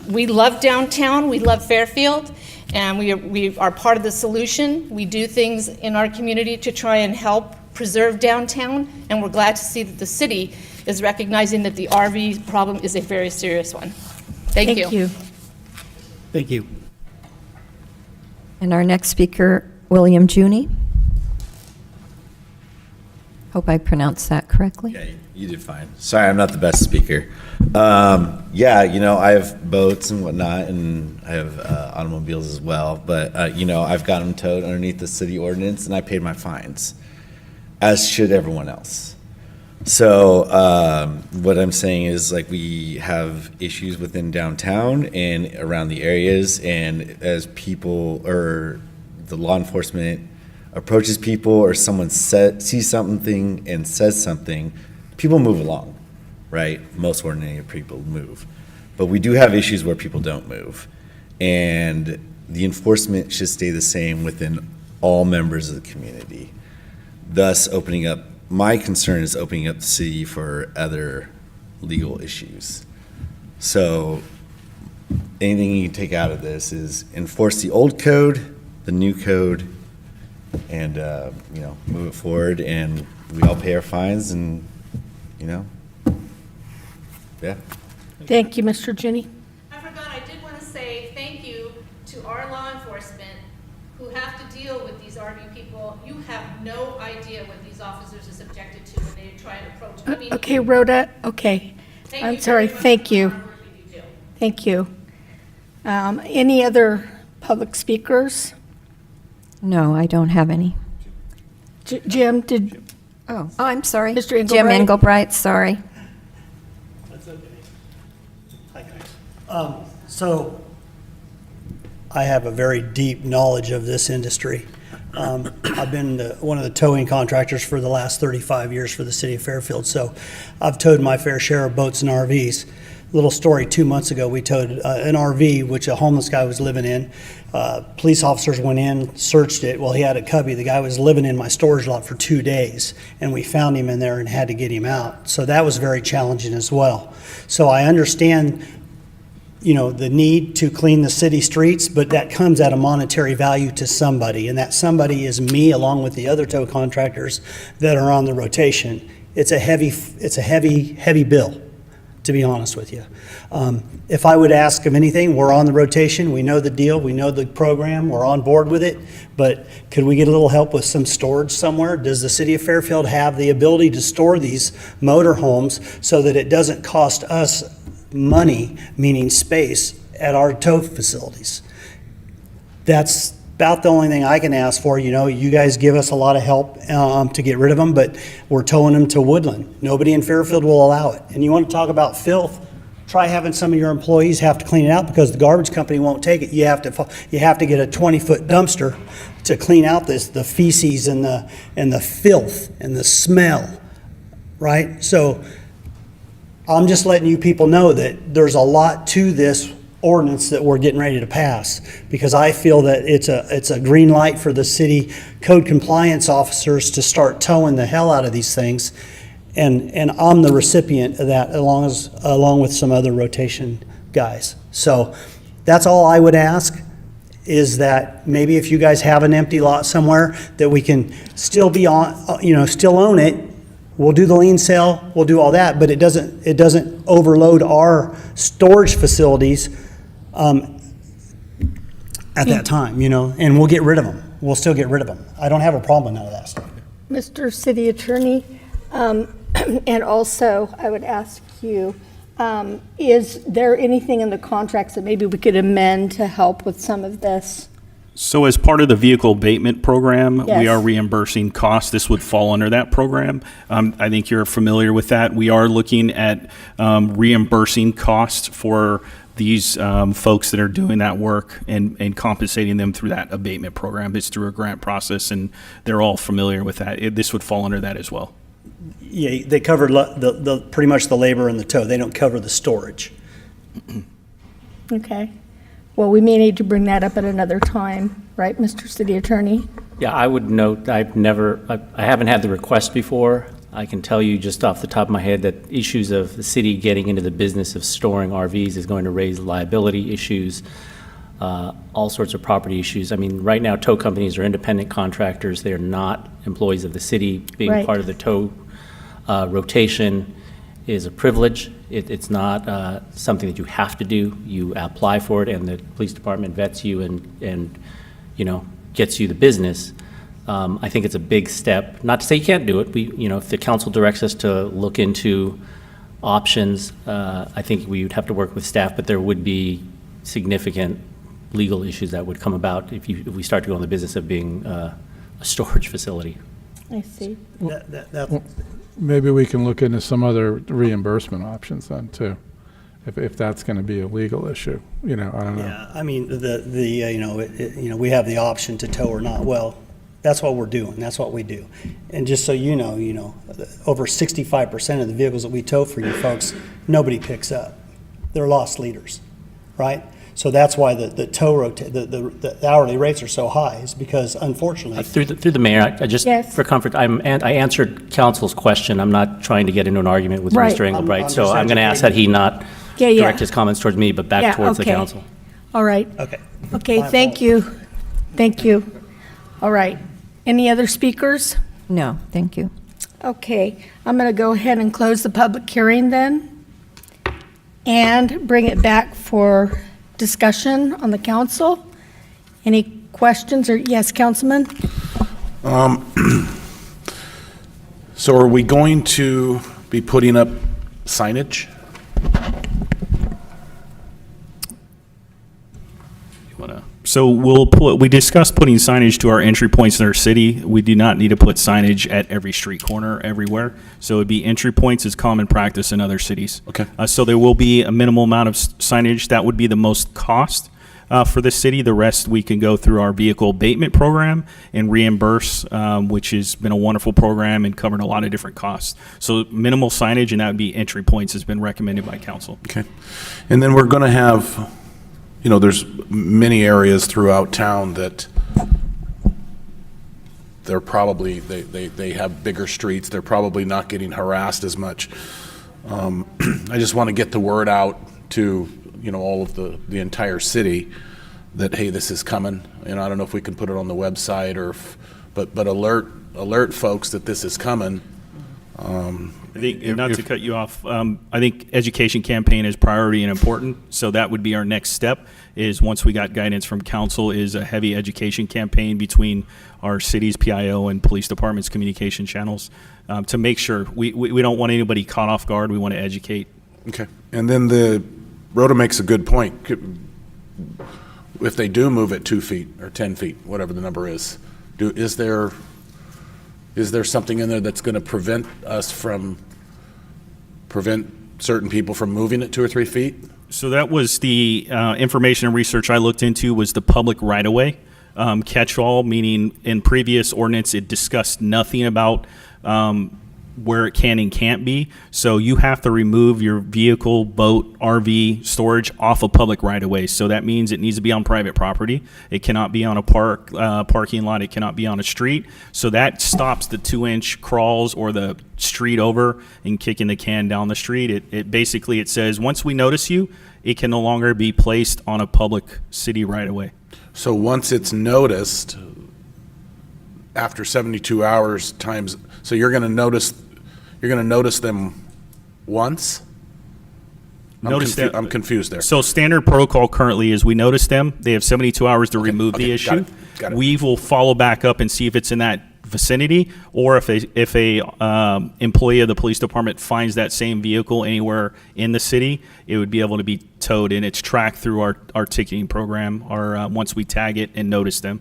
we love downtown, we love Fairfield, and we are part of the solution. We do things in our community to try and help preserve downtown, and we're glad to see that the city is recognizing that the RV problem is a very serious one. Thank you. Thank you. And our next speaker, William Juni. Hope I pronounced that correctly. Yeah, you did fine. Sorry, I'm not the best speaker. Yeah, you know, I have boats and whatnot, and I have automobiles as well. But, you know, I've got them towed underneath the city ordinance, and I paid my fines, as should everyone else. So what I'm saying is, like, we have issues within downtown and around the areas, and as people or the law enforcement approaches people or someone sees something and says something, people move along, right? Most ordinary people move. But we do have issues where people don't move. And the enforcement should stay the same within all members of the community. Thus opening up, my concern is opening up the city for other legal issues. So anything you can take out of this is enforce the old code, the new code, and you know, move it forward, and we all pay our fines, and you know, yeah. Thank you, Mr. Ginny. I forgot, I did want to say thank you to our law enforcement who have to deal with these RV people. You have no idea what these officers are subjected to when they try and approach. I mean, Okay, Rhoda, okay. Thank I'm you sorry, very much thank for the you. hard work that you do. Thank you. Any other public speakers? No, I don't have any. Jim, did, Oh, I'm sorry. Mr. Engelbright? Jim Engelbright, sorry. That's okay. Hi, guys. So I have a very deep knowledge of this industry. I've been one of the towing contractors for the last 35 years for the city of Fairfield, so I've towed my fair share of boats and RVs. Little story, 2 months ago, we towed an RV, which a homeless guy was living in. Police officers went in, searched it. Well, he had a cubby. The guy was living in my storage lot for 2 days, and we found him in there and had to get him out. So that was very challenging as well. So I understand, you know, the need to clean the city streets, but that comes at a monetary value to somebody, and that somebody is me along with the other tow contractors that are on the rotation. It's a heavy bill, to be honest with you. If I would ask of anything, we're on the rotation, we know the deal, we know the program, we're on board with it, but could we get a little help with some storage somewhere? Does the city of Fairfield have the ability to store these motor homes so that it doesn't cost us money, meaning space, at our tow facilities? That's about the only thing I can ask for. You know, you guys give us a lot of help to get rid of them, but we're towing them to Woodland. Nobody in Fairfield will allow it. And you want to talk about filth? Try having some of your employees have to clean it out because the garbage company won't take it. You have to get a 20-foot dumpster to clean out the feces and the filth and the smell, right? So I'm just letting you people know that there's a lot to this ordinance that we're getting ready to pass, because I feel that it's a green light for the city code compliance officers to start towing the hell out of these things, and I'm the recipient of that along with some other rotation guys. So that's all I would ask, is that maybe if you guys have an empty lot somewhere that we can still be on, you know, still own it. We'll do the lien sale, we'll do all that, but it doesn't overload our storage facilities at that time, you know, and we'll get rid of them. We'll still get rid of them. I don't have a problem with none of that stuff. Mr. City Attorney, and also I would ask you, Is there anything in the contracts that maybe we could amend to help with some of this? So as part of the vehicle abatement program, we Yes. are reimbursing costs. This would fall under that program. I think you're familiar with that. We are looking at reimbursing costs for these folks that are doing that work and compensating them through that abatement program. It's through a grant process, and they're all familiar with that. This would fall under that as well. Yeah, they cover pretty much the labor and the tow. They don't cover the storage. Okay. Well, we may need to bring that up at another time, right, Mr. City Attorney? Yeah, I would note, I haven't had the request before. I can tell you just off the top of my head that issues of the city getting into the business of storing RVs is going to raise liability issues, all sorts of property issues. I mean, right now, tow companies are independent contractors. They are not employees of the city. Being Right. part of the tow rotation is a privilege. It's not something that you have to do. You apply for it, and the police department vets you and gets you the business. I think it's a big step. Not to say you can't do it. If the council directs us to look into options, I think we would have to work with staff, but there would be significant legal issues that would come about if we start to go in the business of being a storage facility. I see. Maybe we can look into some other reimbursement options then too, if that's going to be a legal issue. I don't know. Yeah, I mean, we have the option to tow or not. Well, that's what we're doing. That's what we do. And just so you know, over 65% of the vehicles that we tow for you folks, nobody picks up. They're lost leaders, right? So that's why the tow the hourly rates are so high, is because unfortunately. Through the mayor, I just, Yes. for comfort, I answered council's question. I'm not trying to get into an argument with Right. Mr. Engelbright, I'm so just I'm going to ask that he not Yeah, yeah. direct his comments towards me, but back Yeah, towards the okay. council. All right. Okay. Okay, My thank you. Thank you. All right. Any other speakers? No, thank you. Okay, I'm going to go ahead and close the public hearing then, and bring it back for discussion on the council. Any questions, or, yes, Councilman? So are we going to be putting up signage? So we discussed putting signage to our entry points in our city. We do not need to put signage at every street corner everywhere. So it'd be entry points is common practice in other cities. Okay. So there will be a minimal amount of signage. That would be the most cost for the city. The rest we can go through our vehicle abatement program and reimburse, which has been a wonderful program and covered a lot of different costs. So minimal signage, and that would be entry points, has been recommended by council. Okay. And then we're going to have, there's many areas throughout town that they're probably, they have bigger streets. They're probably not getting harassed as much. I just want to get the word out to, all of the entire city that, hey, this is coming. And I don't know if we can put it on the website but alert folks that this is coming. I think, not to cut you off, I think education campaign is priority and important, so that would be our next step, is once we got guidance from council, is a heavy education campaign between our city's PIO and police department's communication channels, to make sure, we don't want anybody caught off guard, we want to educate. Okay. And then Rhoda makes a good point. If they do move it 2 feet or 10 feet, whatever the number is, is there something in there that's going to prevent certain people from moving it 2 or 3 feet? So that was the information and research I looked into, was the public right-of-way catch-all, meaning in previous ordinance it discussed nothing about where it can and can't be. So you have to remove your vehicle, boat, RV storage off of public right-of-way. So that means it needs to be on private property. It cannot be on a parking lot. It cannot be on a street. So that stops the 2-inch crawls or the street over and kicking the can down the street. It basically, it says, once we notice you, it can no longer be placed on a public city right-of-way. So once it's noticed, after 72 hours times, so you're going to notice them once? I'm confused there. So standard protocol currently is we notice them, they have 72 hours to remove the issue. Got it. We will follow back up and see if it's in that vicinity, or if a employee of the police department finds that same vehicle anywhere in the city, it would be able to be towed, and it's tracked through our ticketing program, or once we tag it and notice them.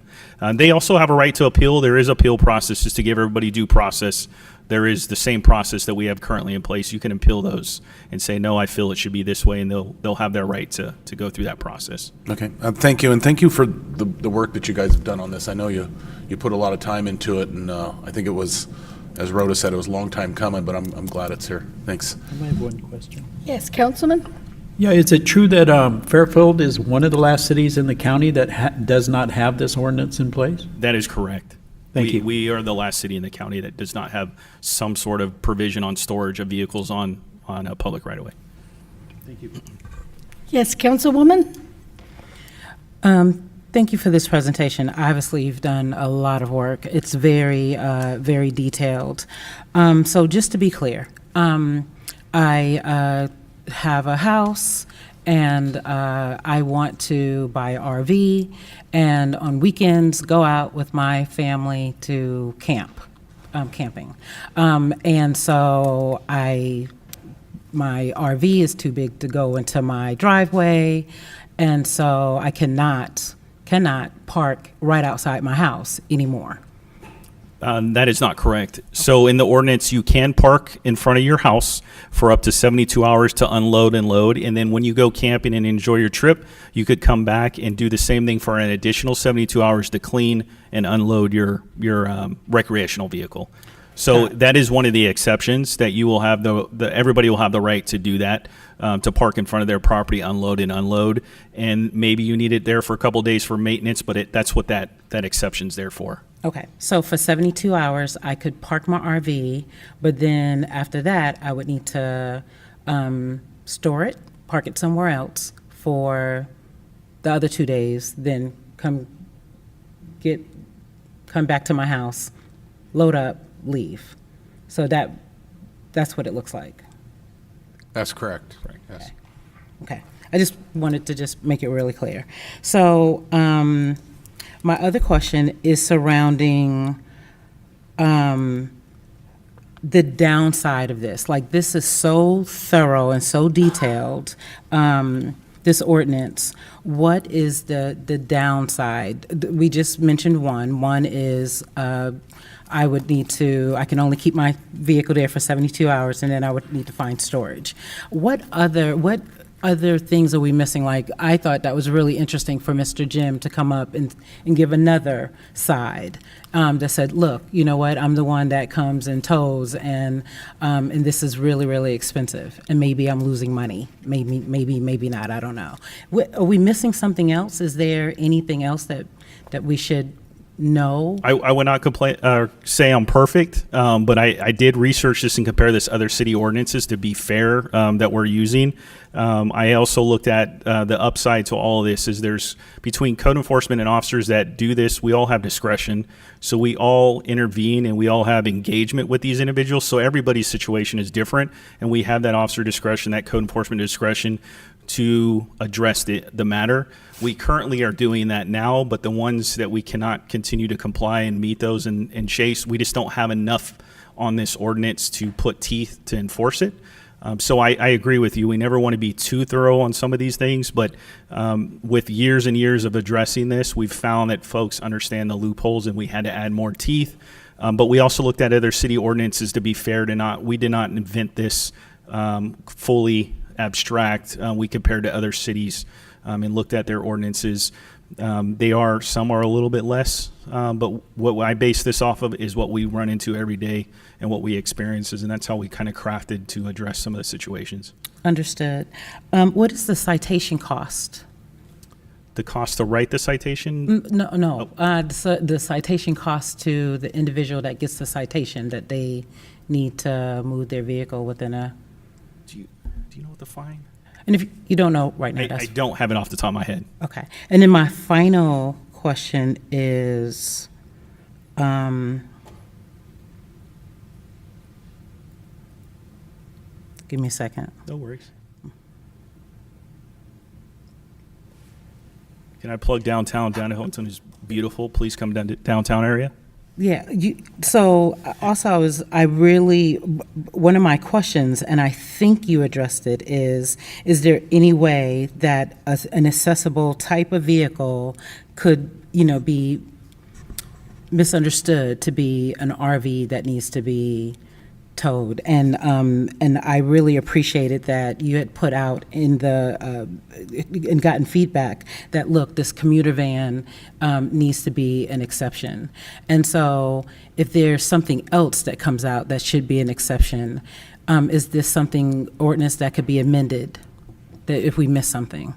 They also have a right to appeal. There is appeal process, just to give everybody due process. There is the same process that we have currently in place. You can appeal those and say, no, I feel it should be this way, and they'll have their right to go through that process. Okay, thank you, and thank you for the work that you guys have done on this. I know you put a lot of time into it, and I think it was, as Rhoda said, it was a long time coming, but I'm glad it's here. Thanks. I have one question. Yes, Councilman? Yeah, is it true that Fairfield is one of the last cities in the county that does not have this ordinance in place? That is correct. Thank you. We are the last city in the county that does not have some sort of provision on storage of vehicles on a public right-of-way. Thank you. Yes, Councilwoman? Thank you for this presentation. Obviously, you've done a lot of work. It's very, very detailed. So just to be clear, I have a house and I want to buy an RV, and on weekends go out with my family to camping. And so my RV is too big to go into my driveway, and so I cannot park right outside my house anymore. That is not correct. So in the ordinance, you can park in front of your house for up to 72 hours to unload and load. And then when you go camping and enjoy your trip, you could come back and do the same thing for an additional 72 hours to clean and unload your recreational vehicle. So that is one of the exceptions that you will have everybody will have the right to do that, to park in front of their property, unload and unload. And maybe you need it there for a couple of days for maintenance, but that's what that exception's there for. Okay, so for 72 hours, I could park my RV, but then after that, I would need to store it, park it somewhere else for the other 2 days, then come back to my house, load up, leave. So that's what it looks like. That's correct. Yes. Okay, I just wanted to just make it really clear. So, my other question is surrounding the downside of this. Like, this is so thorough and so detailed, this ordinance. What is the downside? We just mentioned one. One is I can only keep my vehicle there for 72 hours, and then I would need to find storage. What other things are we missing? Like, I thought that was really interesting for Mr. Jim to come up and give another side that said, look, you know what, I'm the one that comes and tows, and this is really, really expensive, and maybe I'm losing money. Maybe not, I don't know. Are we missing something else? Is there anything else that we should know? I would not say I'm perfect, but I did research this and compare this to other city ordinances to be fair that we're using. I also looked at the upside to all of this is there's between code enforcement and officers that do this, we all have discretion. So we all intervene and we all have engagement with these individuals. So everybody's situation is different, and we have that officer discretion, that code enforcement discretion to address the matter. We currently are doing that now, but the ones that we cannot continue to comply and meet those and chase, we just don't have enough on this ordinance to put teeth to enforce it. So I agree with you. We never want to be too thorough on some of these things, but with years and years of addressing this, we've found that folks understand the loopholes, and we had to add more teeth. But we also looked at other city ordinances to be fair we did not invent this fully abstract. We compared to other cities and looked at their ordinances. Some are a little bit less, but what I base this off of is what we run into every day and what we experience, and that's how we kind of crafted to address some of the situations. Understood. What is the citation cost? The cost to write the citation? No. The citation cost to the individual that gets the citation, that they need to move their vehicle within a... Do you know what the fine? And if you don't know right now, I don't have it off the top of my head. Okay. And then my final question is, give me a second. No worries. Can I plug downtown? Downtown is beautiful. Please come down to downtown area. Yeah, so also one of my questions, and I think you addressed it, is there any way that an accessible type of vehicle could, be misunderstood to be an RV that needs to be towed? And I really appreciated that you had put out and gotten feedback that, look, this commuter van needs to be an exception. And so if there's something else that comes out that should be an exception, is this something, ordinance, that could be amended, that if we miss something?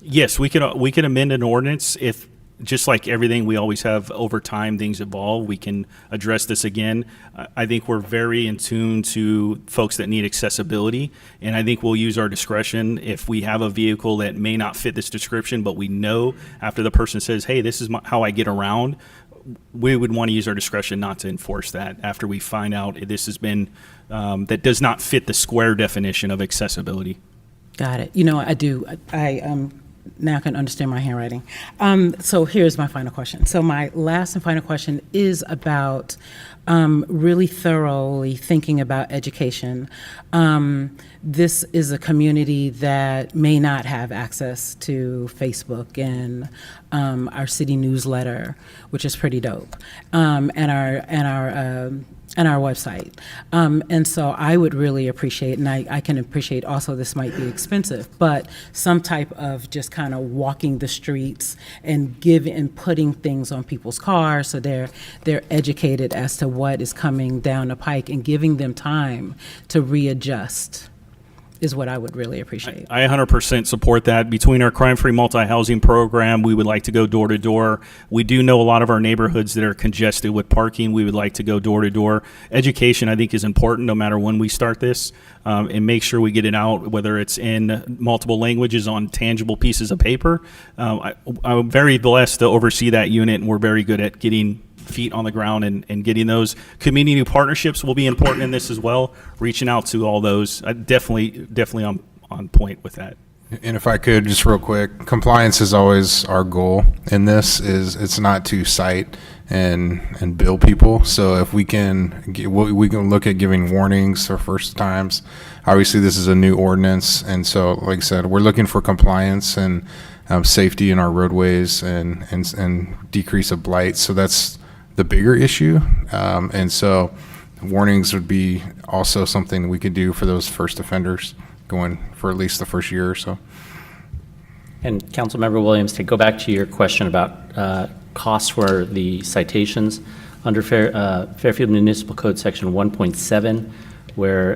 Yes, we can amend an ordinance if, just like everything we always have over time, things evolve. We can address this again. I think we're very in tune to folks that need accessibility, and I think we'll use our discretion if we have a vehicle that may not fit this description, but we know after the person says, hey, this is how I get around, we would want to use our discretion not to enforce that after we find out this has been, that does not fit the square definition of accessibility. Got it. I do. I now can understand my handwriting. So here's my final question. So my last and final question is about really thoroughly thinking about education. This is a community that may not have access to Facebook and our city newsletter, which is pretty dope, and our website. And so I would really appreciate, and I can appreciate also this might be expensive, but some type of just kind of walking the streets and putting things on people's cars so they're educated as to what is coming down the pike and giving them time to readjust is what I would really appreciate. I 100% support that. Between our crime-free multi-housing program, we would like to go door to door. We do know a lot of our neighborhoods that are congested with parking. We would like to go door to door. Education, I think, is important no matter when we start this, and make sure we get it out, whether it's in multiple languages on tangible pieces of paper. I'm very blessed to oversee that unit, and we're very good at getting feet on the ground and getting those. Community partnerships will be important in this as well, reaching out to all those. Definitely on point with that. And if I could, just real quick, compliance is always our goal in this. It's not to cite and bill people. So if we can look at giving warnings for first times. Obviously, this is a new ordinance, and so like I said, we're looking for compliance and safety in our roadways and decrease of blight. So that's the bigger issue, and so warnings would be also something we could do for those first offenders going for at least the first year or so. And Councilmember Williams, to go back to your question about costs for the citations, under Fairfield Municipal Code Section 1.7, where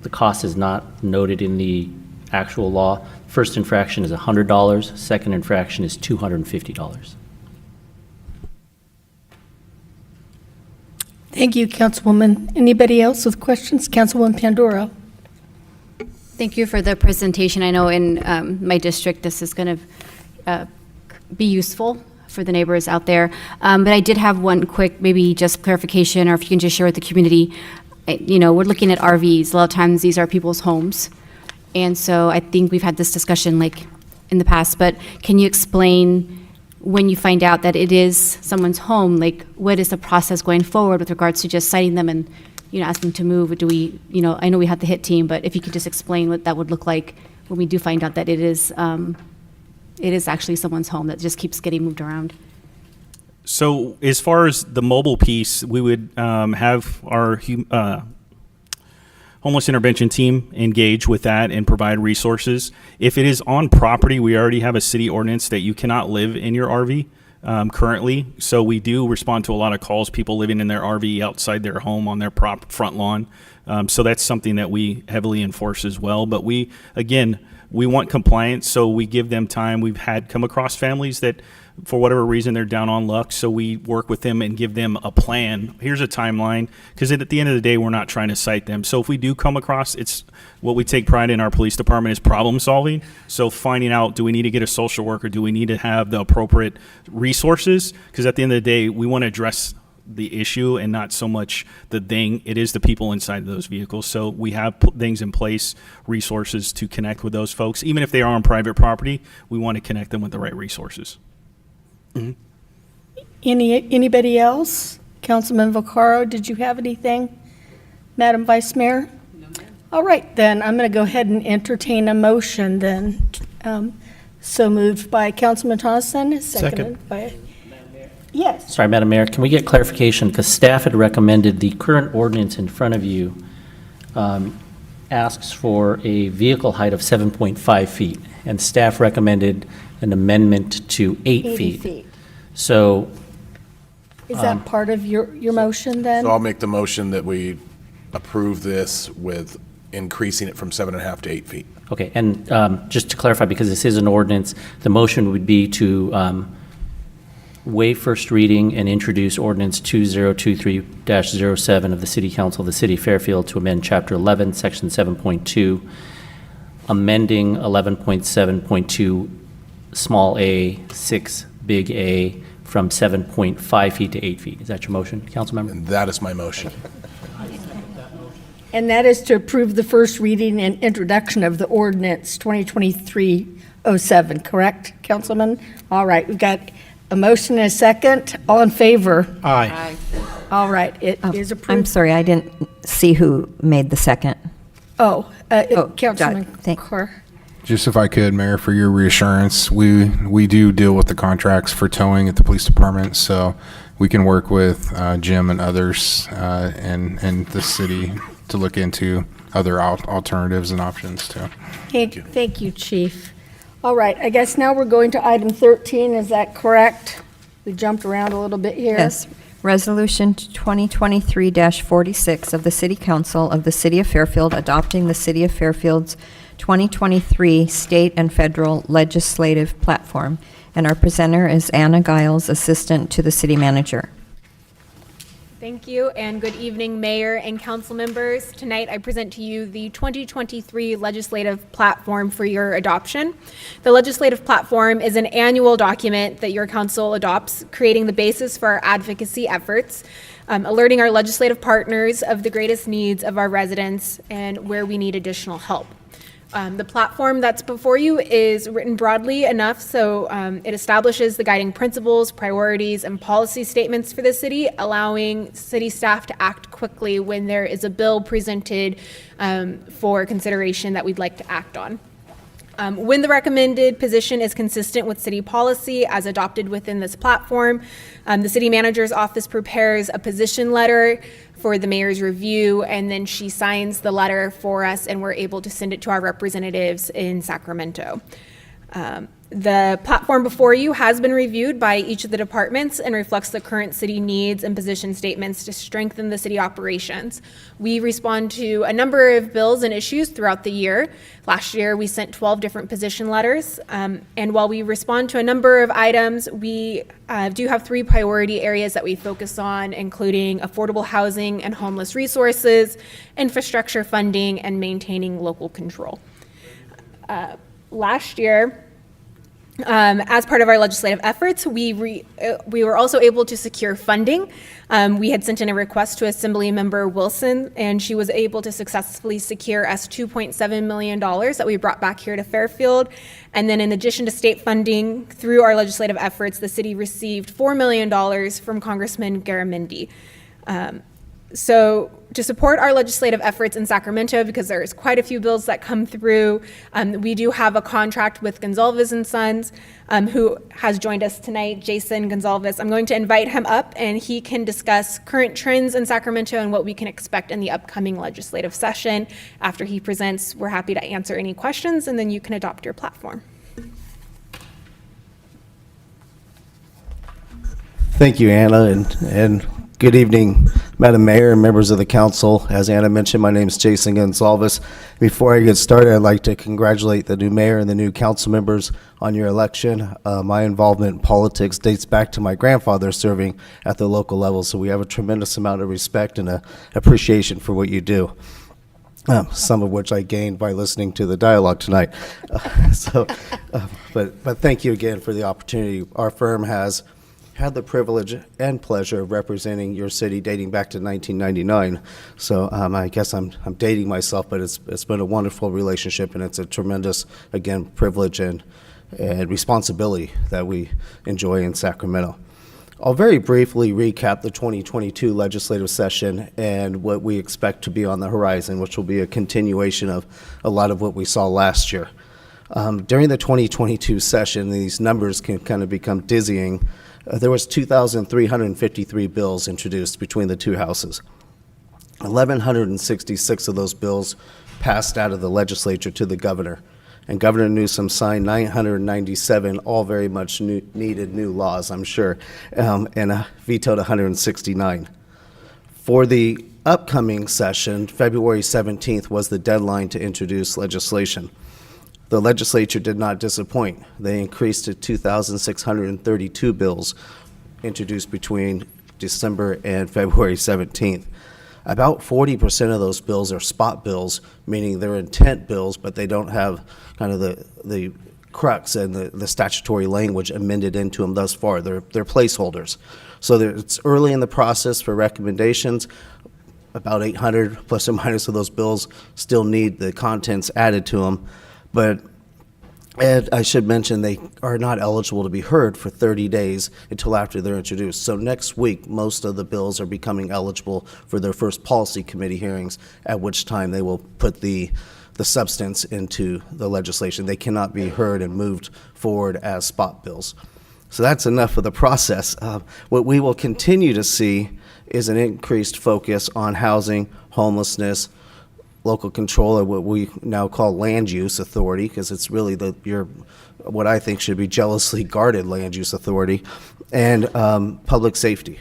the cost is not noted in the actual law, first infraction is $100, second infraction is $250. Thank you, Councilwoman. Anybody else with questions? Councilwoman Pandora. Thank you for the presentation. I know in my district this is going to be useful for the neighbors out there. But I did have one quick, maybe just clarification, or if you can just share with the community. We're looking at RVs. A lot of times these are people's homes. And so I think we've had this discussion like in the past, but can you explain when you find out that it is someone's home, like what is the process going forward with regards to just citing them and, asking to move? Or do we, I know we have the HIT team, but if you could just explain what that would look like when we do find out that it is actually someone's home that just keeps getting moved around. So as far as the mobile piece, we would have our homeless intervention team engage with that and provide resources. If it is on property, we already have a city ordinance that you cannot live in your RV currently. So we do respond to a lot of calls, people living in their RV outside their home on their front lawn. So that's something that we heavily enforce as well. But we want compliance, so we give them time. We've come across families that, for whatever reason, they're down on luck, so we work with them and give them a plan. Here's a timeline, because at the end of the day, we're not trying to cite them. So if we do come across, it's what we take pride in our police department is problem solving. So finding out, do we need to get a social worker? Do we need to have the appropriate resources? Because at the end of the day, we want to address the issue and not so much the thing. It is the people inside those vehicles. So we have things in place, resources to connect with those folks. Even if they are on private property, we want to connect them with the right resources. Mm-hmm. Anybody else? Councilman Vaccaro, did you have anything? Madam Vice Mayor? No, ma'am. All right, then, I'm going to go ahead and entertain a motion then. So moved by Councilman Thompson, seconded by... Yes. Sorry, Madam Mayor, can we get clarification? Because staff had recommended the current ordinance in front of you asks for a vehicle height of 7.5 feet, and staff recommended an amendment to 8 feet. So... Is that part of your motion then? So I'll make the motion that we approve this with increasing it from 7.5 to 8 feet. Okay, and just to clarify, because this is an ordinance, the motion would be to waive first reading and introduce ordinance 2023-07 of the City Council of the City of Fairfield to amend Chapter 11, Section 7.2, amending 11.7.2 small a, 6 big A, from 7.5 feet to 8 feet. Is that your motion, Councilmember? And that is my motion. And that is to approve the first reading and introduction of the ordinance 2023-07, correct, Councilman? All right, we've got a motion and a second. All in favor? Aye. All right, it is approved. I'm sorry, I didn't see who made the second. Councilman thank- Carr. Just if I could, Mayor, for your reassurance, we do deal with the contracts for towing at the police department, so we can work with Jim and others and the city to look into other alternatives and options too. Thank you, Chief. All right, I guess now we're going to item 13, is that correct? We jumped around a little bit here. Yes. Resolution 2023-46 of the City Council of the City of Fairfield adopting the City of Fairfield's 2023 state and federal legislative platform. And our presenter is Anna Giles, Assistant to the City Manager. Thank you, and good evening, Mayor and council members. Tonight, I present to you the 2023 legislative platform for your adoption. The legislative platform is an annual document that your council adopts, creating the basis for our advocacy efforts, alerting our legislative partners of the greatest needs of our residents and where we need additional help. The platform that's before you is written broadly enough so it establishes the guiding principles, priorities, and policy statements for the city, allowing city staff to act quickly when there is a bill presented for consideration that we'd like to act on. When the recommended position is consistent with city policy as adopted within this platform, the city manager's office prepares a position letter for the mayor's review, and then she signs the letter for us, and we're able to send it to our representatives in Sacramento. The platform before you has been reviewed by each of the departments and reflects the current city needs and position statements to strengthen the city operations. We respond to a number of bills and issues throughout the year. Last year, we sent 12 different position letters. And while we respond to a number of items, we do have 3 priority areas that we focus on, including affordable housing and homeless resources, infrastructure funding, and maintaining local control. Last year, as part of our legislative efforts, we were also able to secure funding. We had sent in a request to Assemblymember Wilson, and she was able to successfully secure us $2.7 million that we brought back here to Fairfield. And then in addition to state funding, through our legislative efforts, the city received $4 million from Congressman Garamendi. So to support our legislative efforts in Sacramento, because there's quite a few bills that come through, we do have a contract with Gonzalez and Sons, who has joined us tonight, Jason Gonzalez. I'm going to invite him up, and he can discuss current trends in Sacramento and what we can expect in the upcoming legislative session. After he presents, we're happy to answer any questions, and then you can adopt your platform. Thank you, Anna, and good evening, Madam Mayor and members of the council. As Anna mentioned, my name is Jason Gonzalez. Before I get started, I'd like to congratulate the new mayor and the new council members on your election. My involvement in politics dates back to my grandfather serving at the local level, so we have a tremendous amount of respect and appreciation for what you do. Some of which I gained by listening to the dialogue tonight. But thank you again for the opportunity. Our firm has had the privilege and pleasure of representing your city dating back to 1999. So I guess I'm dating myself, but it's been a wonderful relationship, and it's a tremendous, again, privilege and responsibility that we enjoy in Sacramento. I'll very briefly recap the 2022 legislative session and what we expect to be on the horizon, which will be a continuation of a lot of what we saw last year. During the 2022 session, these numbers can kind of become dizzying. There was 2,353 bills introduced between the two houses. 1,166 of those bills passed out of the legislature to the governor. And Governor Newsom signed 997, all very much needed new laws, I'm sure, and vetoed 169. For the upcoming session, February 17th was the deadline to introduce legislation. The legislature did not disappoint. They increased to 2,632 bills introduced between December and February 17th. About 40% of those bills are spot bills, meaning they're intent bills, but they don't have kind of the crux and the statutory language amended into them thus far. They're placeholders. So it's early in the process for recommendations. About 800 plus or minus of those bills still need the contents added to them. But I should mention they are not eligible to be heard for 30 days until after they're introduced. So next week, most of the bills are becoming eligible for their first policy committee hearings, at which time they will put the substance into the legislation. They cannot be heard and moved forward as spot bills. So that's enough of the process. What we will continue to see is an increased focus on housing, homelessness, local control, or what we now call land use authority, because it's really what I think should be jealously guarded land use authority, and public safety.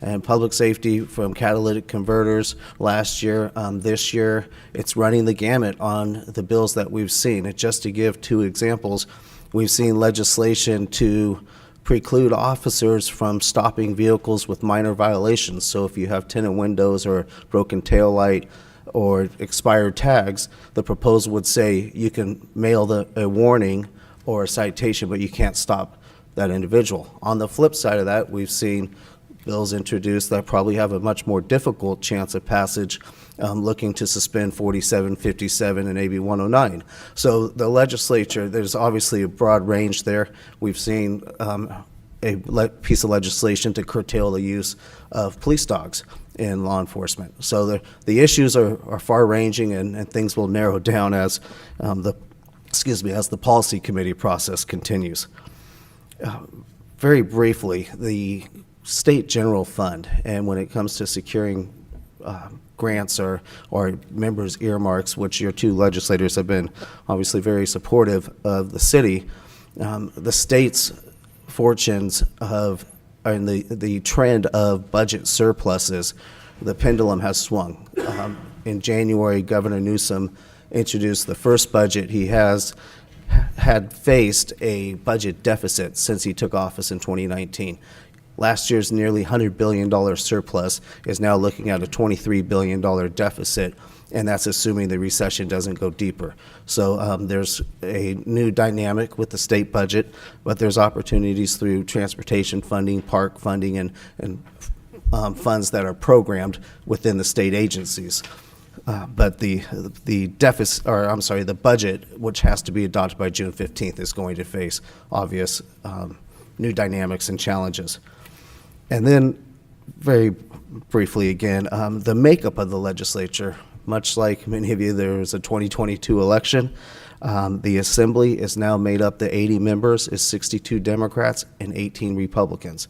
And public safety from catalytic converters last year, this year, it's running the gamut on the bills that we've seen. And just to give two examples, we've seen legislation to preclude officers from stopping vehicles with minor violations. So if you have tinted windows or broken taillight or expired tags, the proposal would say you can mail a warning or a citation, but you can't stop that individual. On the flip side of that, we've seen bills introduced that probably have a much more difficult chance of passage, looking to suspend 4757 and AB 109. So the legislature, there's obviously a broad range there. We've seen a piece of legislation to curtail the use of police dogs in law enforcement. So the issues are far-ranging, and things will narrow down as the policy committee process continues. Very briefly, the state general fund, and when it comes to securing grants or members' earmarks, which your two legislators have been obviously very supportive of the city, the state's fortunes and the trend of budget surpluses, the pendulum has swung. In January, Governor Newsom introduced the first budget. He had faced a budget deficit since he took office in 2019. Last year's nearly $100 billion surplus is now looking at a $23 billion deficit, and that's assuming the recession doesn't go deeper. So there's a new dynamic with the state budget, but there's opportunities through transportation funding, park funding, and funds that are programmed within the state agencies. But the budget, which has to be adopted by June 15th, is going to face obvious new dynamics and challenges. And then, very briefly again, the makeup of the legislature, much like many of you, there was a 2022 election. The Assembly is now made up, the 80 members is 62 Democrats and 18 Republicans,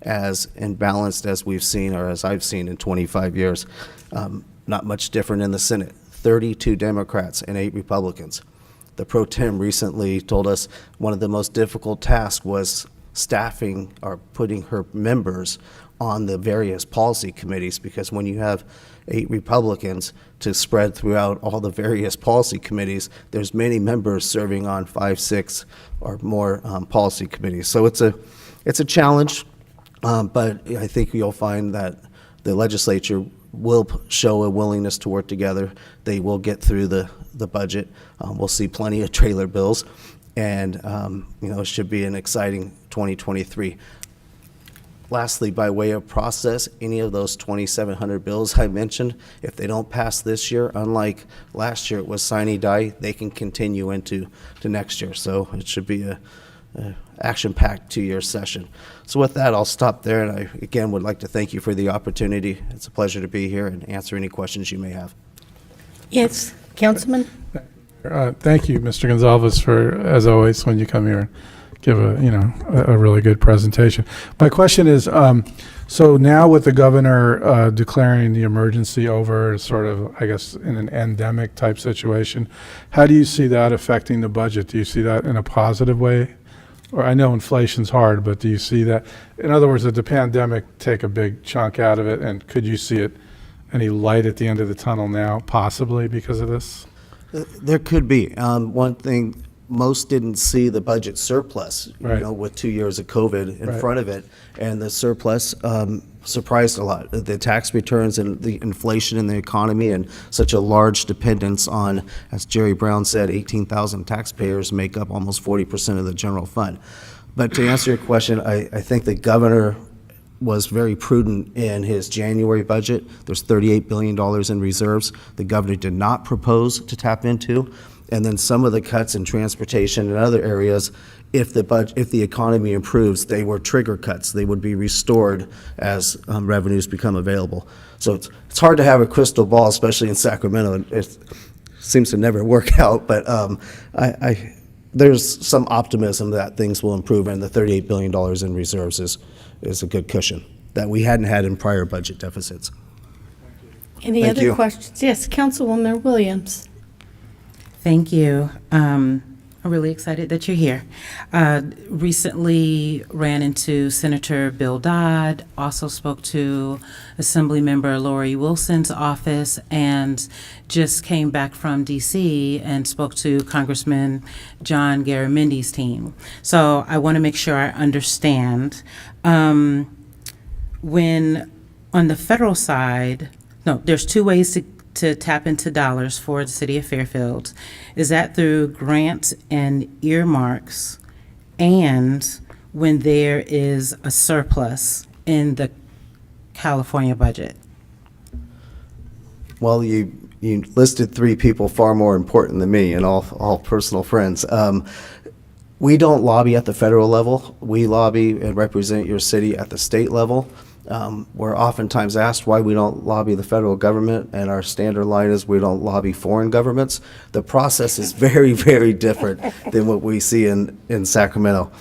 as imbalanced as we've seen, or as I've seen in 25 years. Not much different in the Senate, 32 Democrats and 8 Republicans. The pro tem recently told us one of the most difficult tasks was staffing or putting her members on the various policy committees, because when you have 8 Republicans to spread throughout all the various policy committees, there's many members serving on 5, 6 or more policy committees. So it's a challenge, but I think you'll find that the legislature will show a willingness to work together. They will get through the budget. We'll see plenty of trailer bills, and it should be an exciting 2023. Lastly, by way of process, any of those 2,700 bills I mentioned, if they don't pass this year, unlike last year it was sine die, they can continue into next year. So it should be action-packed 2-year session. So with that, I'll stop there, and I, again, would like to thank you for the opportunity. It's a pleasure to be here and answer any questions you may have. Yes, Councilman? Thank you, Mr. Gonzalez, for, as always, when you come here, give a really good presentation. My question is, so now with the governor declaring the emergency over, sort of, I guess, in an endemic type situation, how do you see that affecting the budget? Do you see that in a positive way? Or I know inflation's hard, but do you see that? In other words, did the pandemic take a big chunk out of it, and could you see it, any light at the end of the tunnel now, possibly because of this? There could be. One thing, most didn't see the budget surplus, Right. with 2 years of COVID in Right. front of it, and the surplus surprised a lot. The tax returns and the inflation in the economy and such a large dependence on, as Jerry Brown said, 18,000 taxpayers make up almost 40% of the general fund. But to answer your question, I think the governor was very prudent in his January budget. There's $38 billion in reserves the governor did not propose to tap into. And then some of the cuts in transportation and other areas, if the economy improves, they were trigger cuts. They would be restored as revenues become available. So it's hard to have a crystal ball, especially in Sacramento. It seems to never work out, but there's some optimism that things will improve, and the $38 billion in reserves is a good cushion that we hadn't had in prior budget deficits. Any Thank other you. questions? Yes, Councilwoman Williams. Thank you. I'm really excited that you're here. Recently ran into Senator Bill Dodd, also spoke to Assemblymember Lori Wilson's office, and just came back from DC and spoke to Congressman John Garamendi's team. So I want to make sure I understand. When on the federal side, no, there's two ways to tap into dollars for the city of Fairfield. Is that through grants and earmarks, and when there is a surplus in the California budget? Well, you listed three people far more important than me and all personal friends. We don't lobby at the federal level. We lobby and represent your city at the state level. We're oftentimes asked why we don't lobby the federal government, and our standard line is we don't lobby foreign governments. The process is very, very different than what we see in Sacramento.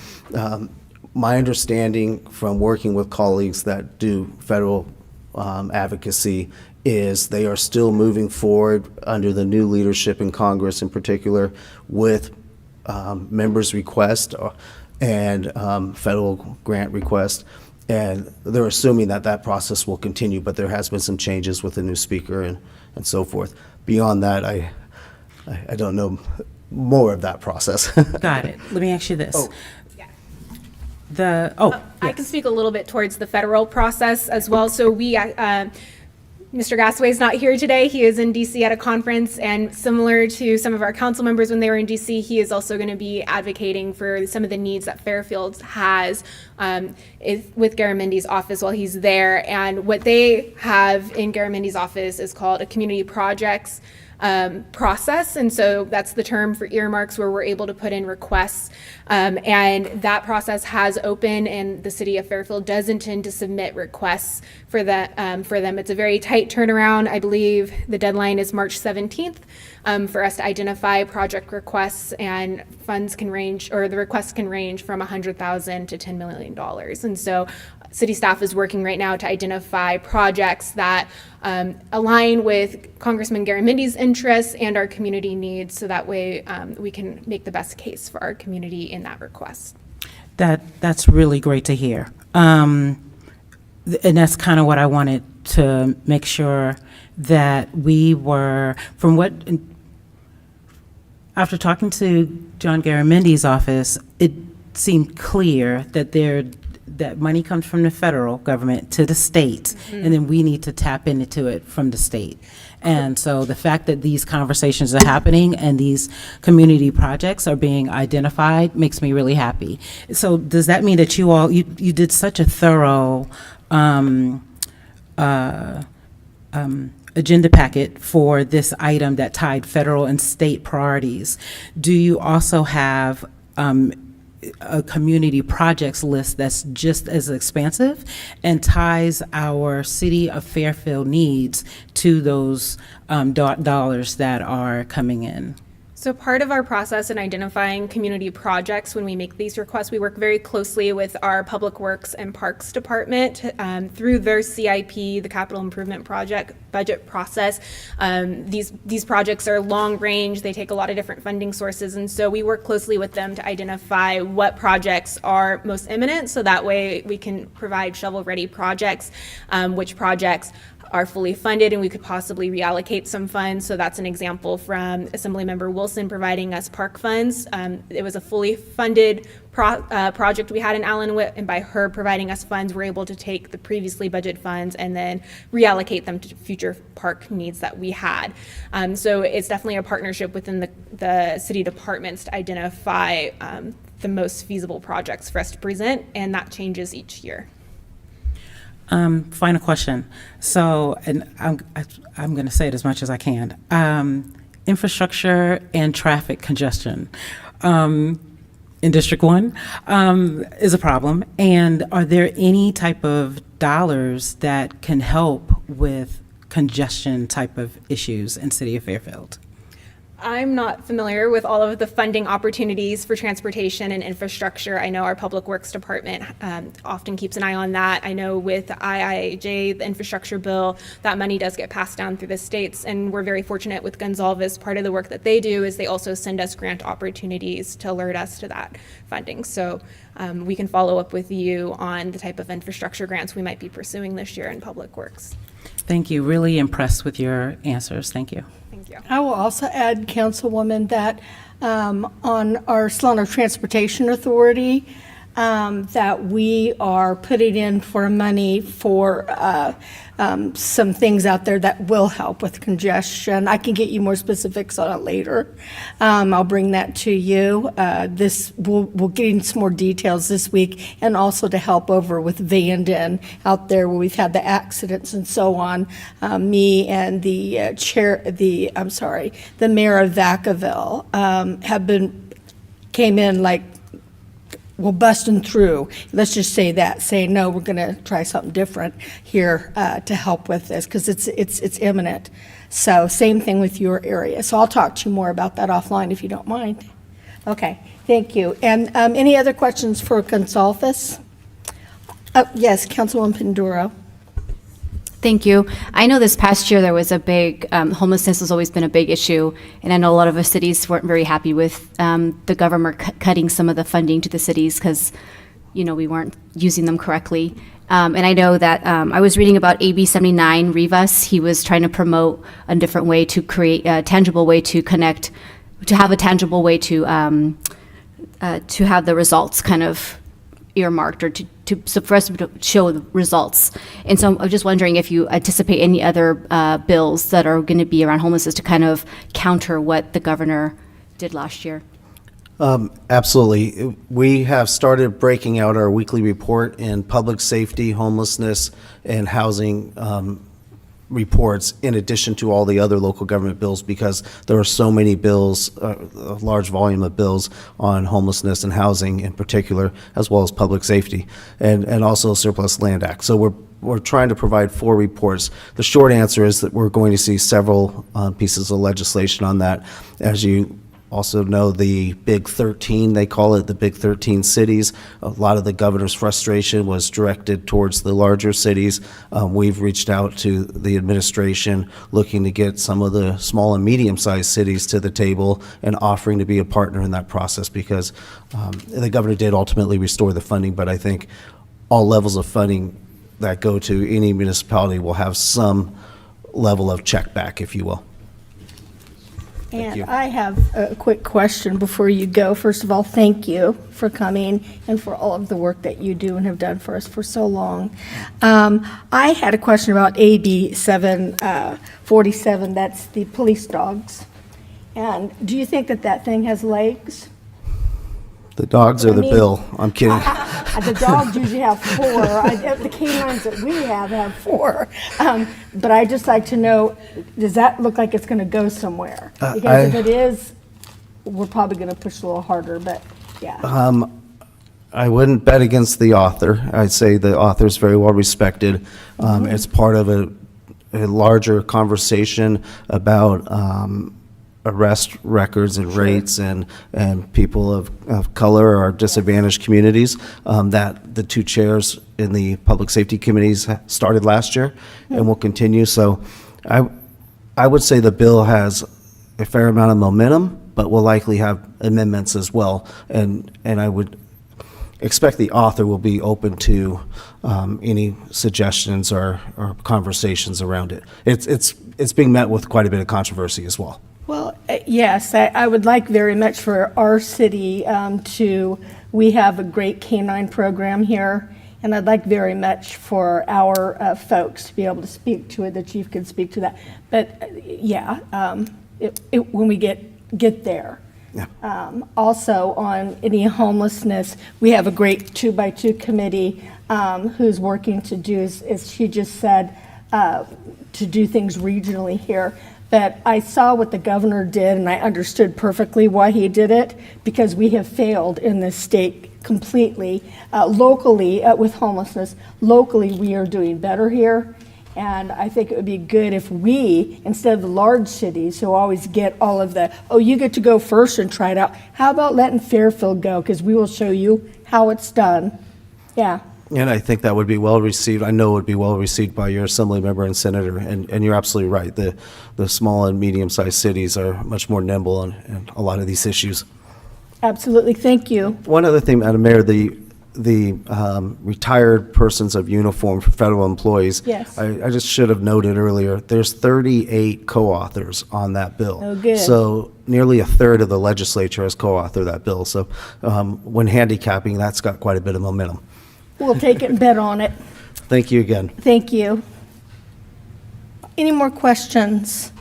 My understanding from working with colleagues that do federal advocacy is they are still moving forward under the new leadership in Congress in particular with members' request and federal grant request. And they're assuming that process will continue, but there has been some changes with the new speaker and so forth. Beyond that, I don't know more of that process. Got it. Let me ask you this. I can speak a little bit towards the federal process as well. So Mr. Gasaway is not here today. He is in DC at a conference, and similar to some of our council members when they were in DC, he is also going to be advocating for some of the needs that Fairfield has with Garamendi's office while he's there. And what they have in Garamendi's office is called a community projects process, and so that's the term for earmarks, where we're able to put in requests, and that process has opened, and the city of Fairfield does intend to submit requests for that for them. It's a very tight turnaround. I believe the deadline is March 17th for us to identify project requests, and funds can range, or the requests can range from $100,000 to $10 million. And so city staff is working right now to identify projects that align with Congressman Garamendi's interests and our community needs, so that way we can make the best case for our community in that request. That's really great to hear. And that's kind of what I wanted to make sure that we were, from what, after talking to John Garamendi's office, it seemed clear that that money comes from the federal government to the state, and then we need to tap into it from the state. And so the fact that these conversations are happening and these community projects are being identified makes me really happy. So does that mean that you all, you did such a thorough agenda packet for this item that tied federal and state priorities? Do you also have a community projects list that's just as expansive and ties our city of Fairfield needs to those dollars that are coming in. So part of our process in identifying community projects when we make these requests, we work very closely with our Public Works and Parks Department through their CIP, the Capital Improvement Project budget process. These projects are long range, they take a lot of different funding sources, and so we work closely with them to identify what projects are most imminent, so that way we can provide shovel-ready projects, which projects are fully funded and we could possibly reallocate some funds. So that's an example from Assemblymember Wilson providing us park funds. It was a fully funded project we had in Allenwood, and by her providing us funds, we're able to take the previously budgeted funds and then reallocate them to future park needs that we had. So it's definitely a partnership within the city departments to identify the most feasible projects for us to present, and that changes each year. Final question. So, and I'm going to say it as much as I can. Infrastructure and traffic congestion in District 1 is a problem. And are there any type of dollars that can help with congestion type of issues in City of Fairfield? I'm not familiar with all of the funding opportunities for transportation and infrastructure. I know our Public Works Department often keeps an eye on that. I know with the IIJ, the infrastructure bill, that money does get passed down through the states, and we're very fortunate with Gonzalez. Part of the work that they do is they also send us grant opportunities to alert us to that funding. So we can follow up with you on the type of infrastructure grants we might be pursuing this year in Public Works. Thank you. Really impressed with your answers. Thank you. Thank you. I will also add, Councilwoman, that on our Solano Transportation Authority, that we are putting in for money for some things out there that will help with congestion. I can get you more specifics on it later. I'll bring that to you. We'll get some more details this week, and also to help over with Vanden out there where we've had the accidents and so on. Me and the mayor of Vacaville came in like, well, busting through, let's just say that, saying, no, we're going to try something different here to help with this, because it's imminent. So same thing with your area. So I'll talk to you more about that offline if you don't mind. Okay, thank you. And any other questions for Gonsalves? Yes, Councilwoman Panduro. Thank you. I know this past year there was a big, homelessness has always been a big issue, and I know a lot of the cities weren't very happy with the government cutting some of the funding to the cities because, we weren't using them correctly. And I know that I was reading about AB 79, Rivas. He was trying to promote a different way to create a tangible way to connect, to have a tangible way to have the results kind of earmarked, or so for us to show the results. And so I'm just wondering if you anticipate any other bills that are going to be around homelessness to kind of counter what the governor did last year. Absolutely. We have started breaking out our weekly report in public safety, homelessness, and housing reports, in addition to all the other local government bills, because there are so many bills, a large volume of bills on homelessness and housing in particular, as well as public safety, and also Surplus Land Act. So we're trying to provide 4 reports. The short answer is that we're going to see several pieces of legislation on that. As you also know, the Big 13, they call it, the Big 13 cities. A lot of the governor's frustration was directed towards the larger cities. We've reached out to the administration looking to get some of the small and medium-sized cities to the table and offering to be a partner in that process, because the governor did ultimately restore the funding, but I think all levels of funding that go to any municipality will have some level of check back, if you will. And I have a quick question before you go. First of all, thank you for coming and for all of the work that you do and have done for us for so long. I had a question about AB 747, that's the police dogs. And do you think that thing has legs? The dogs or the bill? I'm kidding. The dogs usually have 4. The canines that we have 4. But I'd just like to know, does that look like it's going to go somewhere? Because if it is, we're probably going to push a little harder, but yeah. I wouldn't bet against the author. I'd say the author is very well respected. It's part of a larger conversation about arrest records and rates and people of color or disadvantaged communities that the two chairs in the public safety committees started last year and will continue. So I would say the bill has a fair amount of momentum, but will likely have amendments as well. And I would expect the author will be open to any suggestions or conversations around it. It's being met with quite a bit of controversy as well. Well, yes, I would like very much for our city we have a great canine program here, and I'd like very much for our folks to be able to speak to it, the chief could speak to that. But when we get there. Yeah. Also on any homelessness, we have a great 2x2 committee who's working to do, as she just said, to do things regionally here. But I saw what the governor did, and I understood perfectly why he did it, because we have failed in this state completely. Locally, with homelessness, locally we are doing better here. And I think it would be good if we, instead of the large cities who always get all of the, oh, you get to go first and try it out, how about letting Fairfield go? Because we will show you how it's done. Yeah. And I think that would be well received. I know it would be well received by your assembly member and senator. And you're absolutely right. The small and medium-sized cities are much more nimble on a lot of these issues. Absolutely. Thank you. One other thing, Madam Mayor, the retired persons of uniform for federal employees. Yes. I just should have noted earlier, there's 38 co-authors on that bill. Oh, good. So nearly a third of the legislature has co-authored that bill. So when handicapping, that's got quite a bit of momentum. We'll take it and bet on it. Thank you again. Thank you. Any more questions?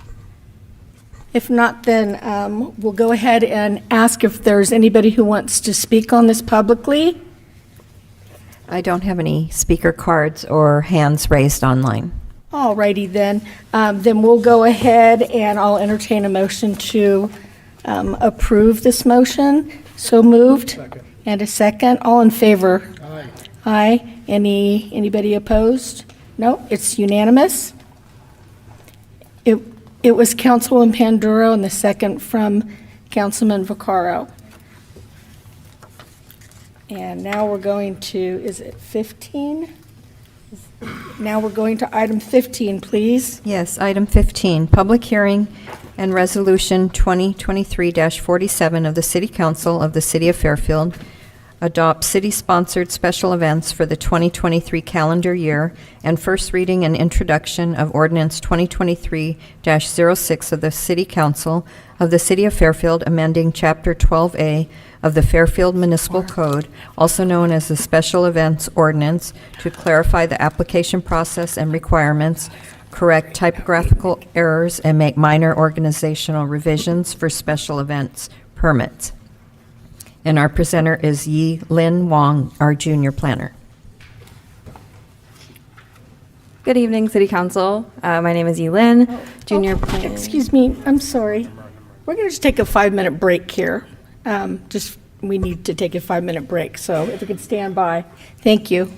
If not, then we'll go ahead and ask if there's anybody who wants to speak on this publicly. I don't have any speaker cards or hands raised online. All righty then. Then we'll go ahead and I'll entertain a motion to approve this motion. So moved. Second. And a second. All in favor? Aye. Aye. Anybody opposed? No, it's unanimous. It was Councilwoman Panduro and the second from Councilman Vaccaro. And now we're going to, is it 15? Now we're going to item 15, please. Yes, item 15, public hearing and resolution 2023-47 of the City Council of the City of Fairfield adopt city-sponsored special events for the 2023 calendar year and first reading and introduction of Ordinance 2023-06 of the City Council of the City of Fairfield, amending Chapter 12A of the Fairfield Municipal Code, also known as the Special Events Ordinance, to clarify the application process and requirements, correct typographical errors, and make minor organizational revisions for special events permits. And our presenter is Yi Lin Wong, our junior planner. Good evening, City Council. My name is Yi Lin, junior planner. Excuse me, I'm sorry. We're going to just take a 5-minute break here. We need to take a 5-minute break, so if you could stand by. Thank you.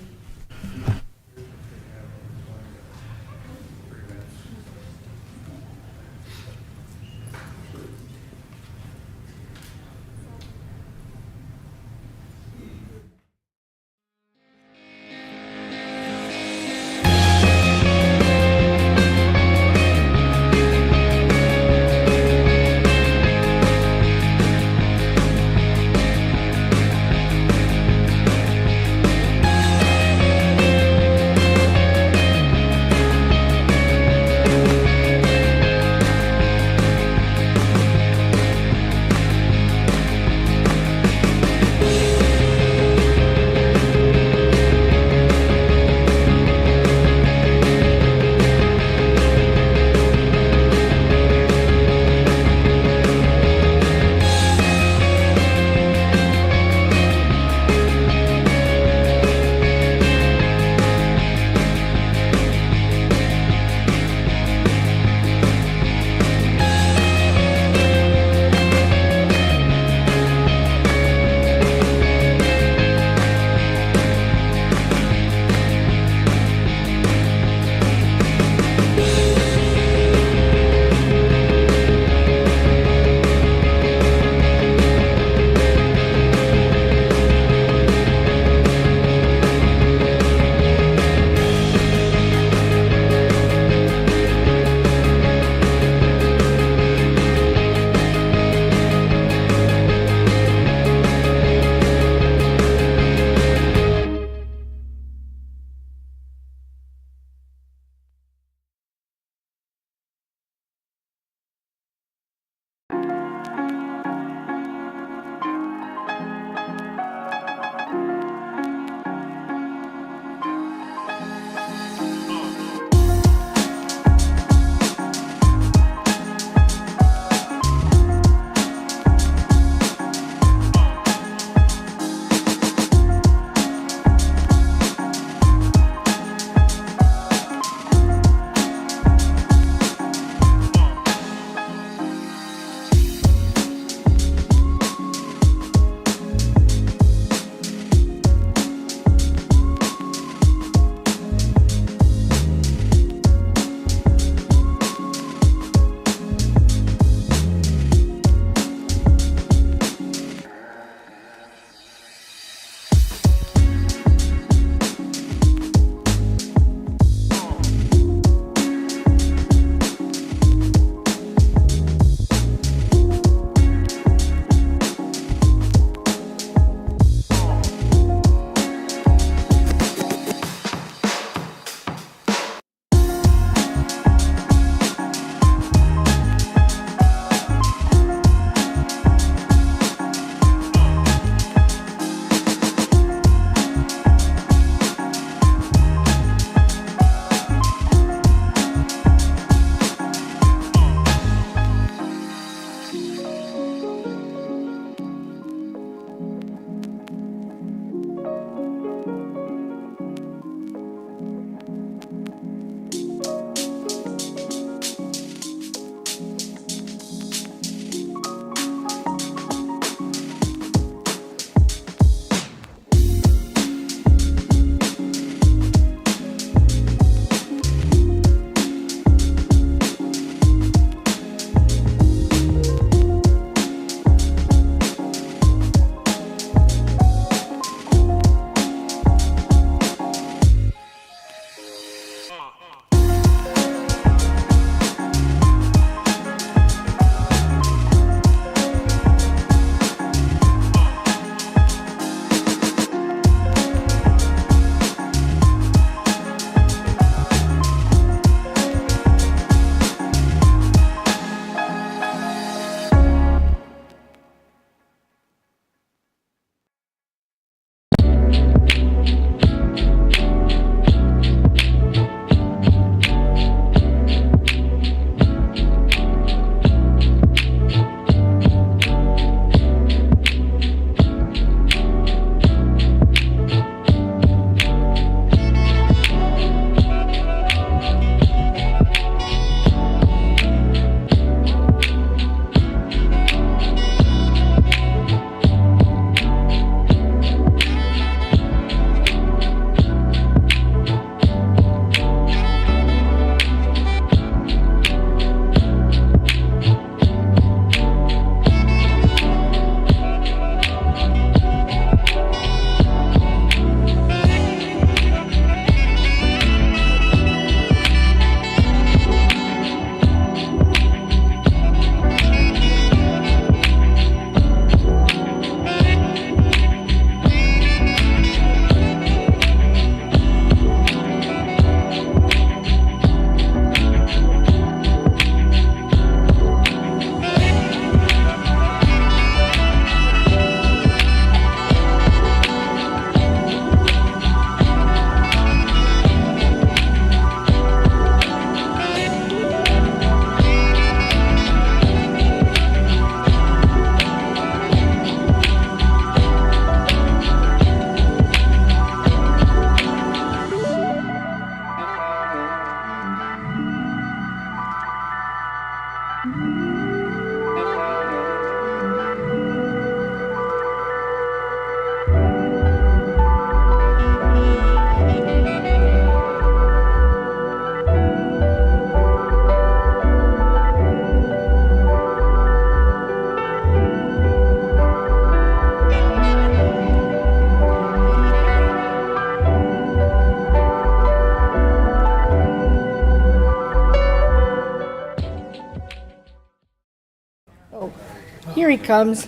Here he comes.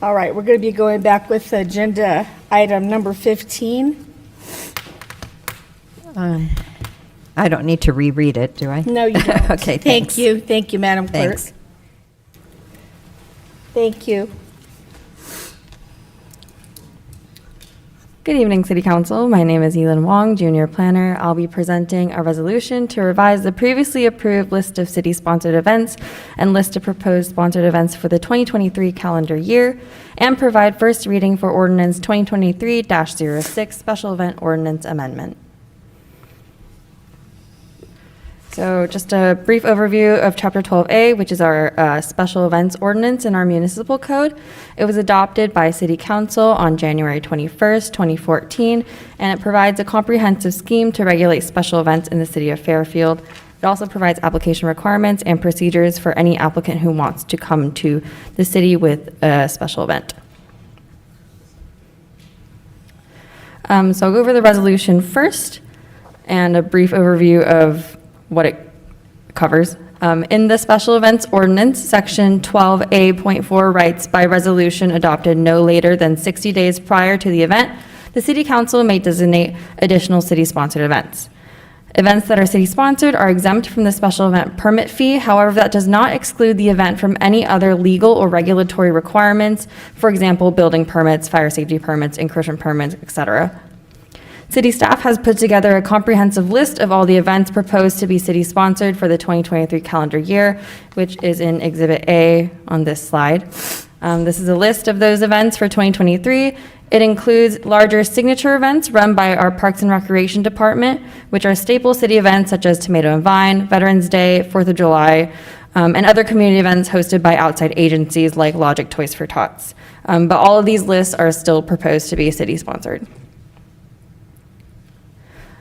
All right, we're going to be going back with agenda item number 15. I don't need to reread it, do I? No, you don't. Okay, Thank thanks. you. Thank you, Madam Clerk. Thanks. Thank you. Good evening, City Council. My name is Elin Wong, Junior Planner. I'll be presenting a resolution to revise the previously approved list of city-sponsored events and list of proposed sponsored events for the 2023 calendar year and provide first reading for Ordinance 2023-06 Special Event Ordinance Amendment. So just a brief overview of Chapter 12A, which is our special events ordinance in our municipal code. It was adopted by City Council on January 21st, 2014, and it provides a comprehensive scheme to regulate special events in the city of Fairfield. It also provides application requirements and procedures for any applicant who wants to come to the city with a special event. So I'll go over the resolution first and a brief overview of what it covers. In the special events ordinance, section 12A.4 writes, by resolution adopted no later than 60 days prior to the event, the city council may designate additional city-sponsored events. Events that are city-sponsored are exempt from the special event permit fee. However, that does not exclude the event from any other legal or regulatory requirements, for example, building permits, fire safety permits, encroachment permits, etc. City staff has put together a comprehensive list of all the events proposed to be city-sponsored for the 2023 calendar year, which is in Exhibit A on this slide. This is a list of those events for 2023. It includes larger signature events run by our Parks and Recreation Department, which are staple city events such as Tomato and Vine, Veterans Day, 4th of July, and other community events hosted by outside agencies like Logic Toys for Tots. But all of these lists are still proposed to be city-sponsored.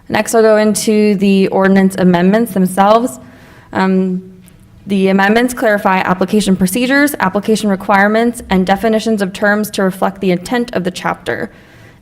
Next, I'll go into the ordinance amendments themselves. The amendments clarify application procedures, application requirements, and definitions of terms to reflect the intent of the chapter.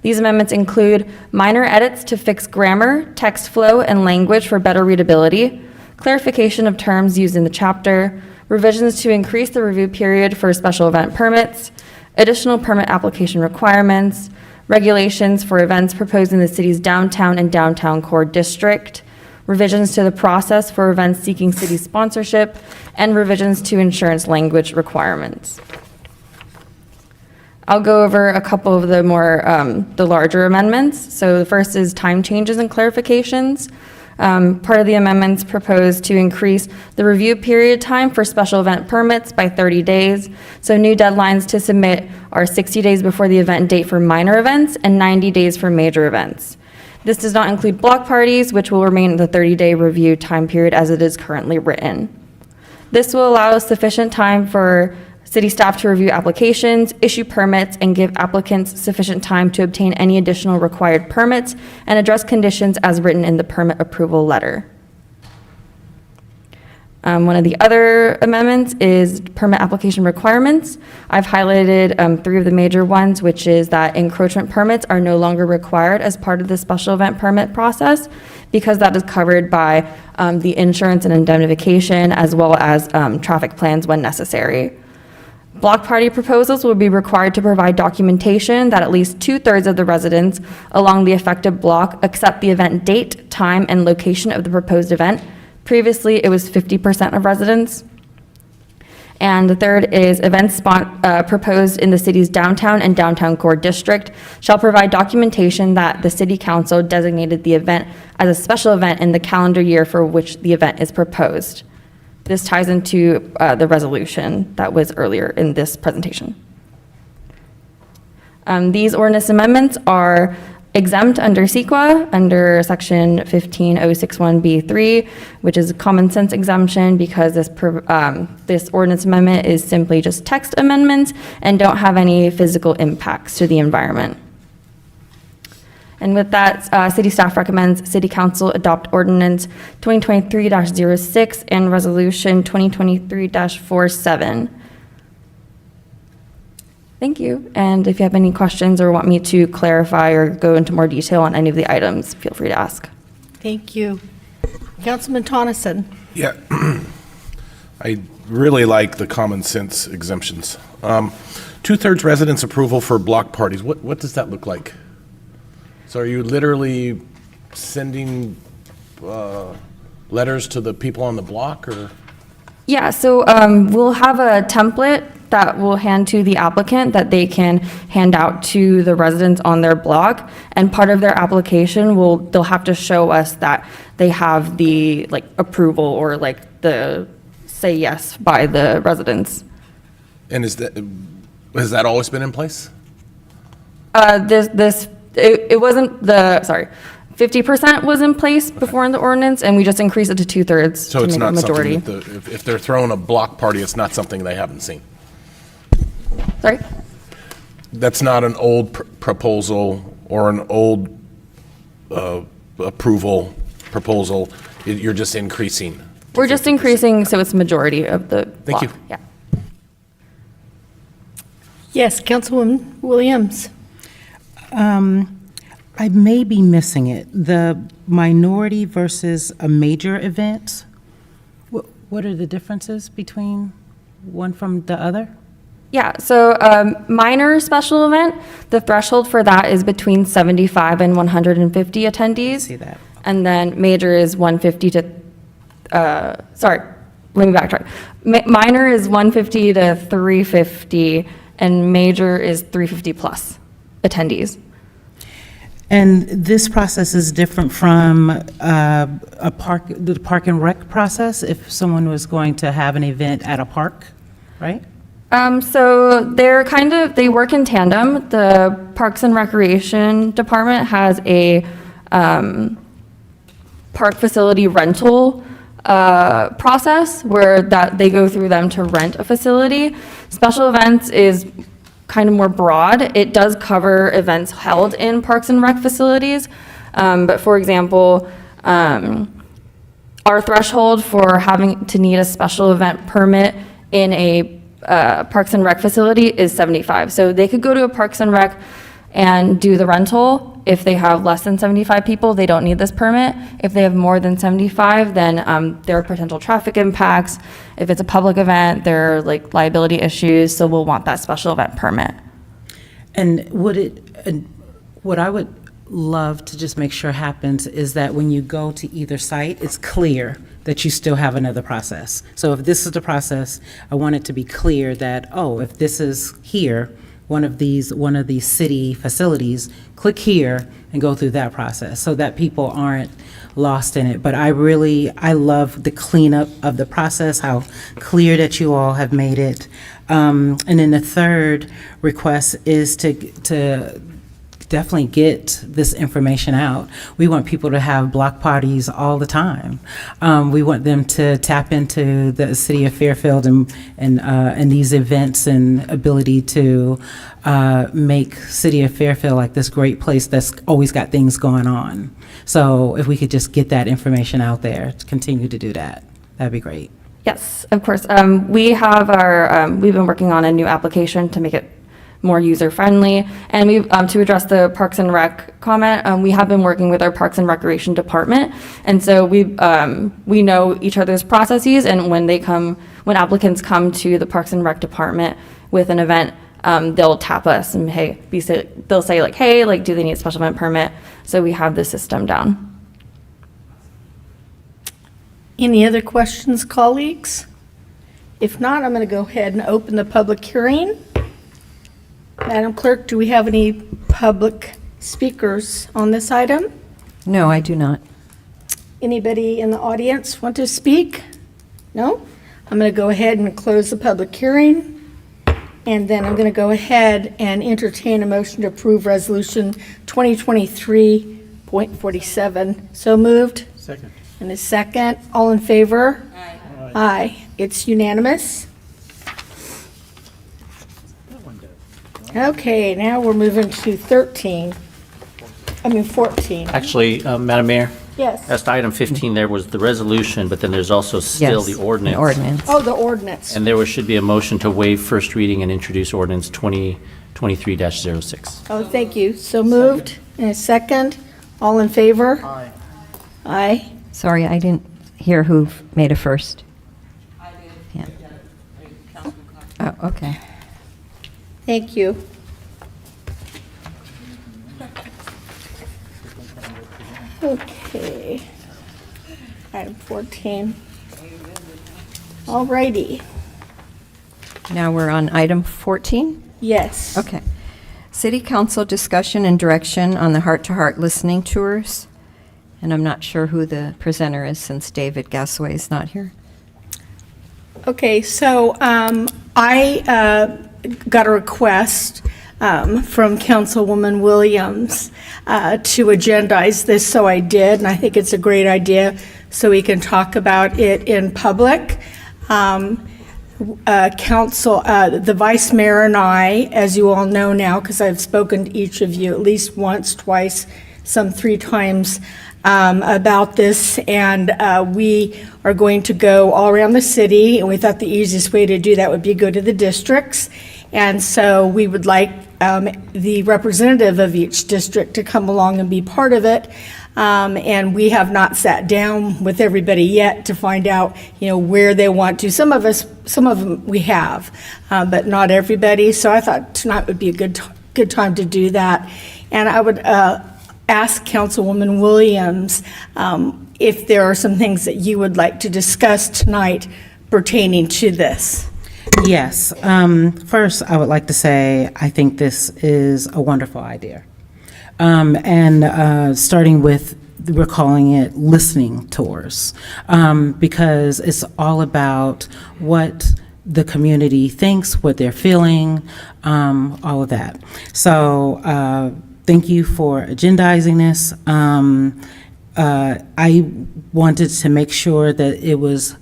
These amendments include minor edits to fix grammar, text flow, and language for better readability, clarification of terms used in the chapter, revisions to increase the review period for special event permits, additional permit application requirements, regulations for events proposed in the city's downtown and downtown core district, revisions to the process for events seeking city sponsorship, and revisions to insurance language requirements. I'll go over a couple of the more, the larger amendments. So the first is time changes and clarifications. Part of the amendments proposed to increase the review period time for special event permits by 30 days. So new deadlines to submit are 60 days before the event date for minor events and 90 days for major events. This does not include block parties, which will remain the 30-day review time period as it is currently written. This will allow sufficient time for city staff to review applications, issue permits, and give applicants sufficient time to obtain any additional required permits and address conditions as written in the permit approval letter. One of the other amendments is permit application requirements. I've highlighted 3 of the major ones, which is that encroachment permits are no longer required as part of the special event permit process because that is covered by the insurance and indemnification as well as traffic plans when necessary. Block party proposals will be required to provide documentation that at least 2/3 of the residents along the affected block accept the event date, time, and location of the proposed event. Previously, it was 50% of residents. And the third is events proposed in the city's downtown and downtown core district shall provide documentation that the city council designated the event as a special event in the calendar year for which the event is proposed. This ties into the resolution that was earlier in this presentation. These ordinance amendments are exempt under CEQA, under section 15061B3, which is a common sense exemption because this ordinance amendment is simply just text amendments and don't have any physical impacts to the environment. And with that, city staff recommends City Council adopt Ordinance 2023-06 and Resolution 2023-47. Thank you. And if you have any questions or want me to clarify or go into more detail on any of the items, feel free to ask. Thank you. Councilman Tonneson. Yeah. I really like the common sense exemptions. Two-thirds residents approval for block parties. What does that look like? So are you literally sending letters to the people on the block, or? Yeah, so we'll have a template that we'll hand to the applicant that they can hand out to the residents on their block. And part of their application they'll have to show us that they have the like approval or like the say yes by the residents. And has that always been in place? It wasn't 50% was in place before in the ordinance, and we just increased it to 2/3 So to it's make it not majority. something that if they're throwing a block party, it's not something they haven't seen. Sorry? That's not an old proposal or an old approval proposal. You're just increasing. We're just increasing, so it's majority of the Thank block. you. Yeah. Yes, Councilwoman Williams. I may be missing it. The minority versus a major event, what are the differences between one from the other? Yeah, so minor special event, the threshold for that is between 75 and 150 attendees. See that. And then major is 150 to, sorry, let me backtrack. Minor is 150 to 350, and major is 350 plus attendees. And this process is different from the park and rec process, if someone was going to have an event at a park, right? So they work in tandem. The Parks and Recreation Department has a park facility rental process where they go through them to rent a facility. Special events is kind of more broad. It does cover events held in Parks and Rec facilities. But for example, our threshold for having to need a special event permit in a Parks and Rec facility is 75. So they could go to a Parks and Rec and do the rental. If they have less than 75 people, they don't need this permit. If they have more than 75, then there are potential traffic impacts. If it's a public event, there are like liability issues, so we'll want that special event permit. And what I would love to just make sure happens is that when you go to either site, it's clear that you still have another process. So if this is the process, I want it to be clear that, oh, if this is here, one of these city facilities, click here and go through that process so that people aren't lost in it. But I love the cleanup of the process, how clear that you all have made it. And then the third request is to definitely get this information out. We want people to have block parties all the time. We want them to tap into the city of Fairfield and these events and ability to make city of Fairfield like this great place that's always got things going on. So if we could just get that information out there, to continue to do that, that'd be great. Yes, of course. We've been working on a new application to make it more user-friendly. And to address the Parks and Rec comment, we have been working with our Parks and Recreation Department. And so we know each other's processes, and when applicants come to the Parks and Rec Department with an event, they'll tap us and they'll say like, hey, like, do they need a special event permit? So we have the system down. Any other questions, colleagues? If not, I'm going to go ahead and open the public hearing. Madam Clerk, do we have any public speakers on this item? No, I do not. Anybody in the audience want to speak? No? I'm going to go ahead and close the public hearing. And then I'm going to go ahead and entertain a motion to approve Resolution 2023.47. So moved? Second. And a second. All in favor? Aye. Aye. It's unanimous. Okay, now we're moving to 14. Actually, Madam Mayor? Yes. As to item 15, there was the resolution, but then there's also still Yes, the ordinance. the ordinance. Oh, the ordinance. And there should be a motion to waive first reading and introduce ordinance 2023-06. Oh, thank you. So moved. And a second. All in favor? Aye. Aye. Sorry, I didn't hear who made a first. I did. Yeah. Oh, okay. Thank you. Okay. Item 14. All righty. Now we're on item 14? Yes. Okay. City Council discussion and direction on the heart-to-heart listening tours. And I'm not sure who the presenter is since David Gasaway is not here. Okay, so I got a request from Councilwoman Williams to agendize this, so I did, and I think it's a great idea, so we can talk about it in public. The vice mayor and I, as you all know now, because I've spoken to each of you at least once, twice, some 3 times, about this, and we are going to go all around the city, and we thought the easiest way to do that would be go to the districts, and so we would like the representative of each district to come along and be part of it, and we have not sat down with everybody yet to find out, where they want to. Some of them we have, but not everybody, so I thought tonight would be a good time to do that, and I would ask Councilwoman Williams if there are some things that you would like to discuss tonight pertaining to this. Yes. First, I would like to say I think this is a wonderful idea. Starting with, we're calling it listening tours, because it's all about what the community thinks, what they're feeling, all of that. So thank you for agendizing this. I wanted to make sure that it was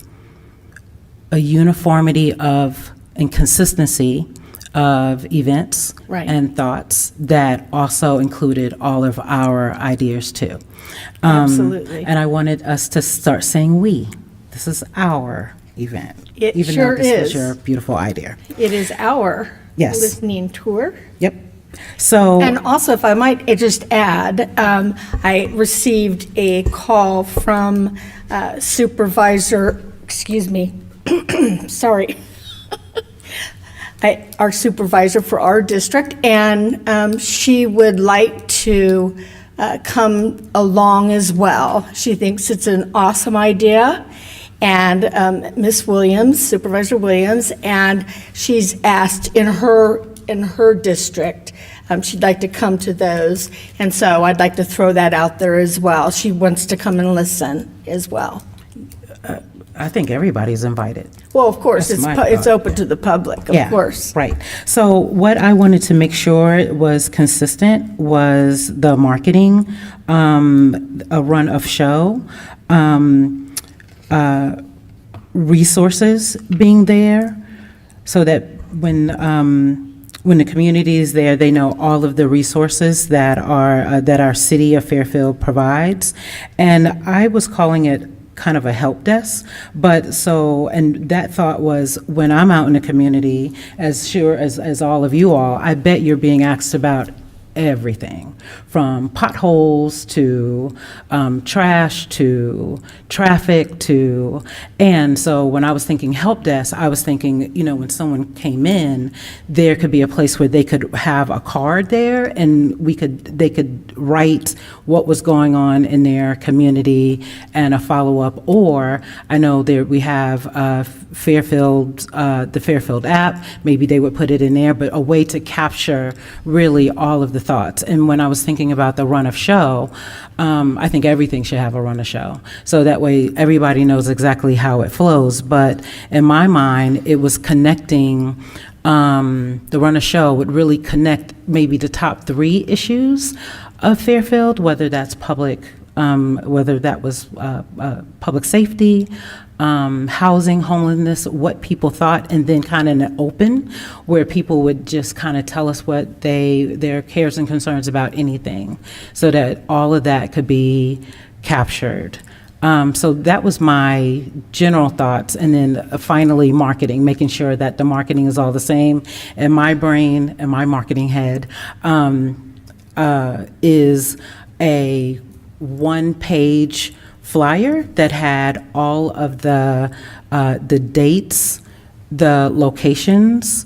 a uniformity of and consistency of events Right. and thoughts that also included all of our ideas too. Absolutely. And I wanted us to start saying we. This is our event. It even sure though this is. was your beautiful idea. It is our Yes. listening tour. Yep. So. And also, if I might just add, I received a call from Supervisor, sorry, our supervisor for our district, and she would like to come along as well. She thinks it's an awesome idea. And Ms. Williams, Supervisor Williams, and she's asked in her district, she'd like to come to those. And so I'd like to throw that out there as well. She wants to come and listen as well. I think everybody's invited. Well, of course, That's my it's thought. open to the public, of course. Right. So what I wanted to make sure was consistent was the marketing, a run of show, resources being there, so that when the community is there, they know all of the resources that our city of Fairfield provides. And I was calling it kind of a help desk, and that thought was, when I'm out in the community, as sure as all of you all, I bet you're being asked about everything from potholes to trash to traffic to, and so when I was thinking help desk, I was thinking, when someone came in, there could be a place where they could have a card there, and they could write what was going on in their community and a follow-up. Or I know there we have Fairfield, the Fairfield app, maybe they would put it in there, but a way to capture really all of the thoughts. And when I was thinking about the run of show, I think everything should have a run of show. So that way everybody knows exactly how it flows. But in my mind, it was connecting, the run of show would really connect maybe the top 3 issues of Fairfield, whether that's public, whether that was public safety, housing, homelessness, what people thought, and then kind of in an open where people would just kind of tell us what their cares and concerns about anything, so that all of that could be captured. So that was my general thoughts. And then finally, marketing, making sure that the marketing is all the same. In my brain and my marketing head is a 1-page flyer that had all of the dates the locations.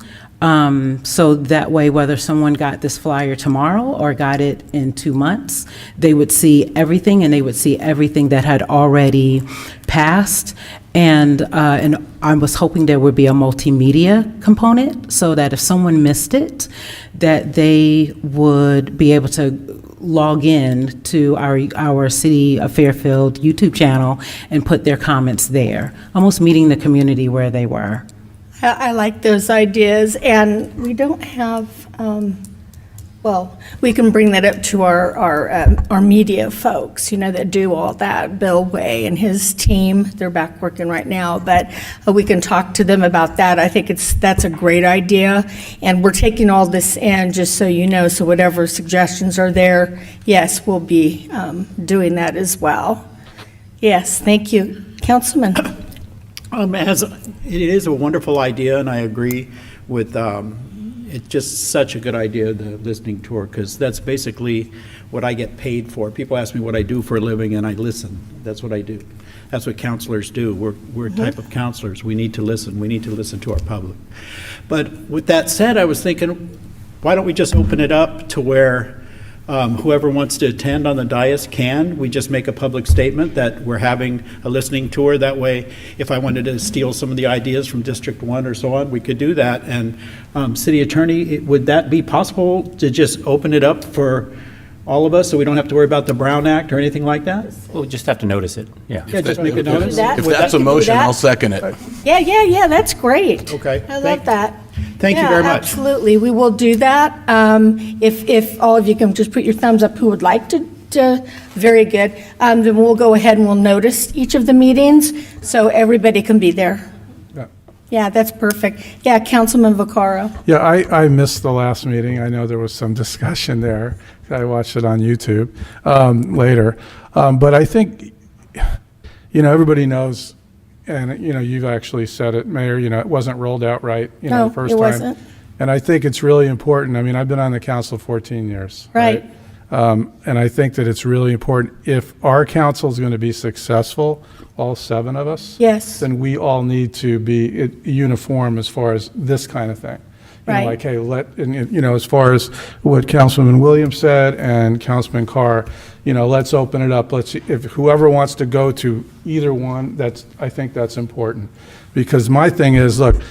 So that way, whether someone got this flyer tomorrow or got it in 2 months, they would see everything, and they would see everything that had already passed. And I was hoping there would be a multimedia component, so that if someone missed it, that they would be able to log in to our City of Fairfield YouTube channel and put their comments there, almost meeting the community where they were. I like those ideas, and we don't have, well, we can bring that up to our media folks, that do all that. Bill Way and his team, they're back working right now, but we can talk to them about that. I think that's a great idea, and we're taking all this in, just so you know, so whatever suggestions are there, yes, we'll be doing that as well. Yes, thank you. Councilman? As it is a wonderful idea, and I agree with, it's just such a good idea, the listening tour, because that's basically what I get paid for. People ask me what I do for a living, and I listen. That's what I do. That's what counselors do. We're a type of counselors. We need to listen. We need to listen to our public. But with that said, I was thinking, why don't we just open it up to where whoever wants to attend on the dais can. We just make a public statement that we're having a listening tour. That way, if I wanted to steal some of the ideas from District 1 or so on, we could do that. And City Attorney, would that be possible to just open it up for all of us, so we don't have to worry about the Brown Act or anything like that? We'll just have to notice it, yeah. Yeah, just make a notice. If that's a motion, I'll second it. Yeah, that's great. Okay. I love that. Thank you very much. Absolutely, we will do that. If all of you can just put your thumbs up who would like to, very good. Then we'll go ahead and we'll notice each of the meetings, so everybody can be there. Yeah, that's perfect. Yeah, Councilman Vaccaro. Yeah, I missed the last meeting. I know there was some discussion there. I watched it on YouTube later. But I think, everybody knows, and, you've actually said it, Mayor, it wasn't rolled out right, No, the first it time. wasn't. And I think it's really important. I mean, I've been on the council 14 years. Right. And I think that it's really important. If our council is going to be successful, all 7 of us, Yes. then we all need to be uniform as far as this kind of thing. Right. Like, hey, as far as what Councilman Williams said and Councilman Carr, let's open it up. Let's see, if whoever wants to go to either one, I think that's important. Because my thing is, look,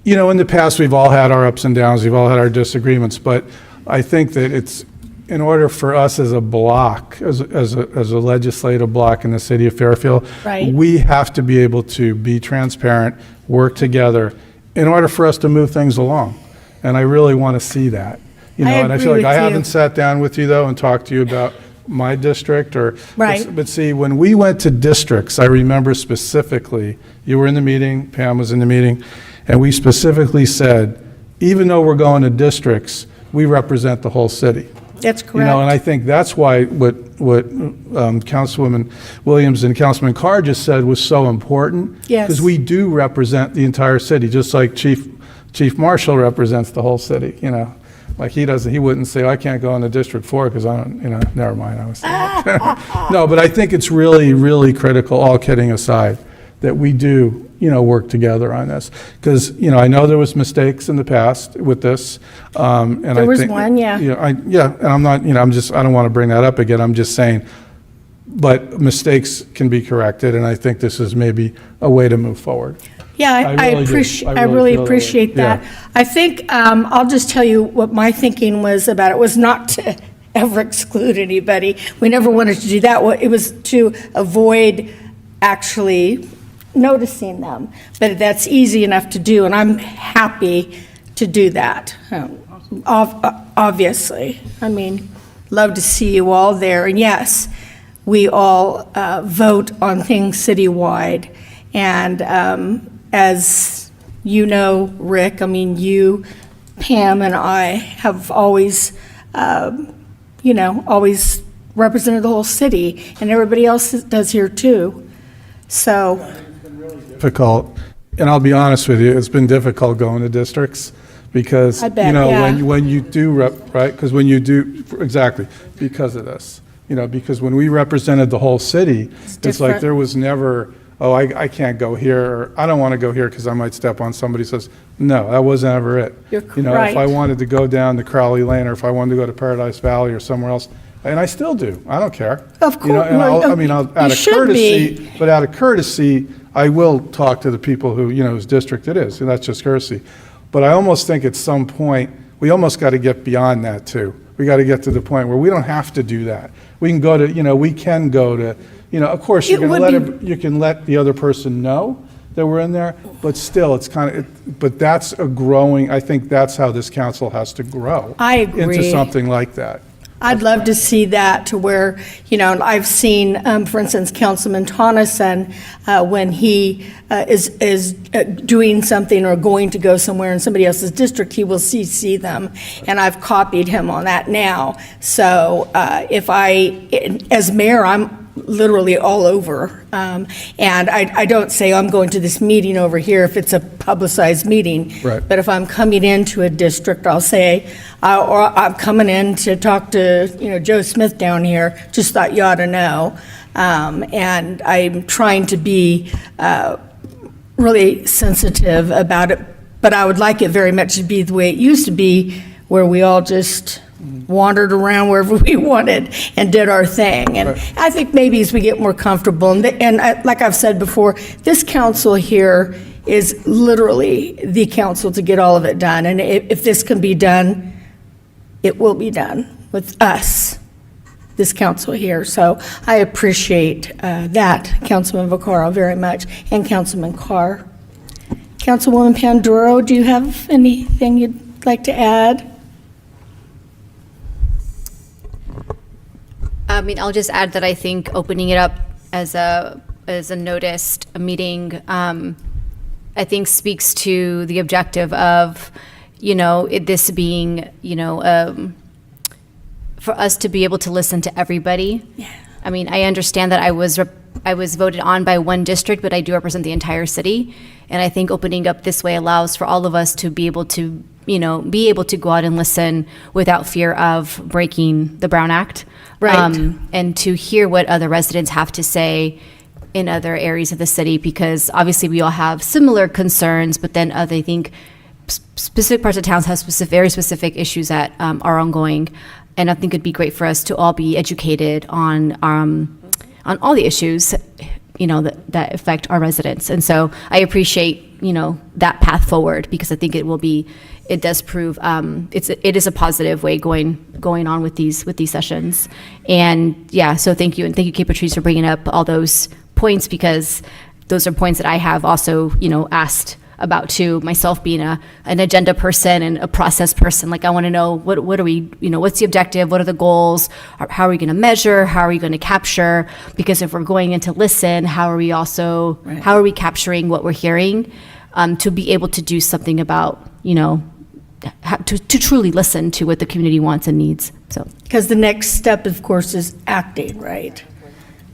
in the past, we've all had our ups and downs, we've all had our disagreements, but I think that it's, in order for us as a block, as a legislative block in the city of Fairfield, Right. we have to be able to be transparent, work together, in order for us to move things along. And I really want to see that. And I feel like I haven't sat down with you, though, and talked to you about my district or, Right. but see, when we went to districts, I remember specifically, you were in the meeting, Pam was in the meeting, and we specifically said, even though we're going to districts, we represent the whole city. That's correct. And I think that's why what Councilwoman Williams and Councilman Carr just said was so important. Yes. Because we do represent the entire city, just like Chief Marshall represents the whole city, Like he wouldn't say, I can't go into District 4 because I don't, never mind, I was saying. No, but I think it's really, really critical, all kidding aside, that we do, work together on this. Because, I know there was mistakes in the past with this. And There was one, yeah. And I'm not, I don't want to bring that up again. I'm just saying, but mistakes can be corrected, and I think this is maybe a way to move forward. Yeah, I really do. appreciate, I I really really feel that way. appreciate that. Yeah. I think, I'll just tell you what my thinking was about it, was not to ever exclude anybody. We never wanted to do that. It was to avoid actually noticing them. But that's easy enough to do, and I'm happy to do that, obviously. I mean, love to see you all there. And yes, we all vote on things citywide. And as you know, Rick, I mean, you, Pam, and I have always, always represented the whole city, and everybody else does here too. So, Difficult, and I'll be honest with you, it's been difficult going to districts because, I bet, yeah. when you do right? Because when you do, exactly, because of this. Because when we represented the whole city, it's like different. there was never oh, I can't go here, or I don't want to go here because I might step on somebody. Says, no, that wasn't ever it. You're You know, if I right. wanted to go down to Crowley Lane, or if I wanted to go to Paradise Valley or somewhere else, and I still do, I don't care. Of You know, course, and well, out you of should courtesy, be. but out of courtesy, I will talk to the people who, you know, whose district it is, and that's just courtesy. But I almost think at some point, we almost got to get beyond that too. We got to get to the point where we don't have to do that. We can go to, you know, we can go to, you know, of course, It would you can let the other person know that we're in there, but still, it's kind of, but that's a growing, I think that's how this council has to grow. I Into agree. something like that. I'd love to see that to where, you know, I've seen, for instance, Councilman Tonneson, when he is doing something or going to go somewhere in somebody else's district, he will CC them, and I've copied him on that now. So if as mayor, I'm literally all over. And I don't say I'm going to this meeting over here if it's a publicized meeting. Right. But if I'm coming into a district, I'll say, or I'm coming in to talk to, you know, Joe Smith down here, just thought you ought to know. And I'm trying to be really sensitive about it, but I would like it very much to be the way it used to be, where we all just wandered around wherever we wanted and did our thing. And I think maybe as we get more comfortable, like I've said before, this council here is literally the council to get all of it done. And if this can be done, it will be done with us, this council here. So I appreciate that, Councilman Vaccaro, very much, and Councilman Carr. Councilwoman Panduro, do you have anything you'd like to add? I mean, I'll just add that I think opening it up as a noticed meeting, I think speaks to the objective of, you know, this being, you know, for us to be able to listen to everybody. Yeah. I mean, I understand that I was voted on by one district, but I do represent the entire city, and I think opening up this way allows for all of us to be able to, you know, go out and listen without fear of breaking the Brown Act. Right. And to hear what other residents have to say in other areas of the city, because obviously we all have similar concerns, but then I think specific parts of towns have very specific issues that are ongoing. And I think it'd be great for us to all be educated on all the issues, you know, that affect our residents. And so I appreciate, you know, that path forward, because I think it does prove it is a positive way going on with these sessions. And yeah, so thank you, and thank you, Kate Patrice, for bringing up all those points, because those are points that I have also, you know, asked about too, myself being an agenda person and a process person. Like, I want to know what are we, you know, what's the objective, what are the goals, how are we going to measure, how are we going to capture? Because if we're going in to listen, how are we capturing what we're hearing, to be able to do something about, you know, to truly listen to what the community wants and needs. So, because the next step, of course, is acting, right?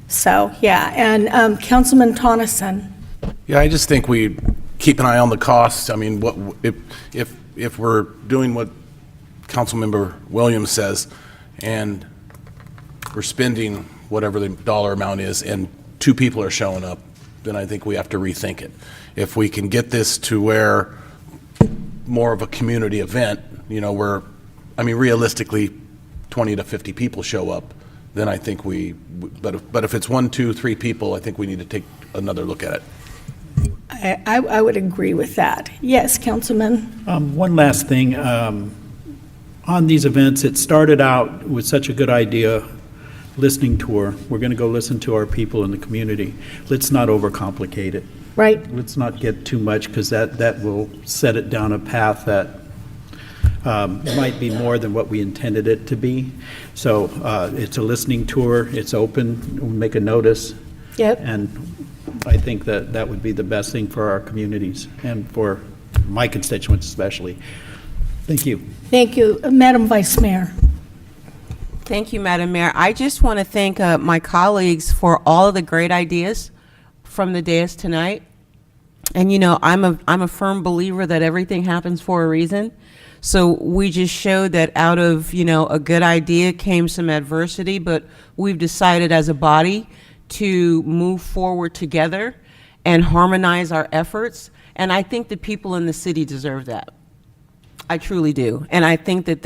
So, yeah, and Councilman Tonneson. Yeah, I just think we keep an eye on the costs. I mean, what if we're doing what Councilmember Williams says, and we're spending whatever the dollar amount is, and 2 people are showing up, then I think we have to rethink it. If we can get this to where more of a community event, you know, where, I mean, realistically, 20 to 50 people show up, then I think but if it's 1, 2, 3 people, I think we need to take another look at it. I would agree with that. Yes, Councilman? One last thing. On these events, it started out with such a good idea, listening tour. We're going to go listen to our people in the community. Let's not overcomplicate it. Right. Let's not get too much, because that will set it down a path that might be more than what we intended it to be. So it's a listening tour. It's open. We'll make a notice. Yep. And I think that would be the best thing for our communities and for my constituents especially. Thank you. Thank you. Madam Vice Mayor. Thank you, Madam Mayor. I just want to thank my colleagues for all of the great ideas from the dais tonight. And, you know, I'm a firm believer that everything happens for a reason. So we just showed that out of, you know, a good idea came some adversity, but we've decided as a body to move forward together and harmonize our efforts. And I think the people in the city deserve that. I truly do. And I think that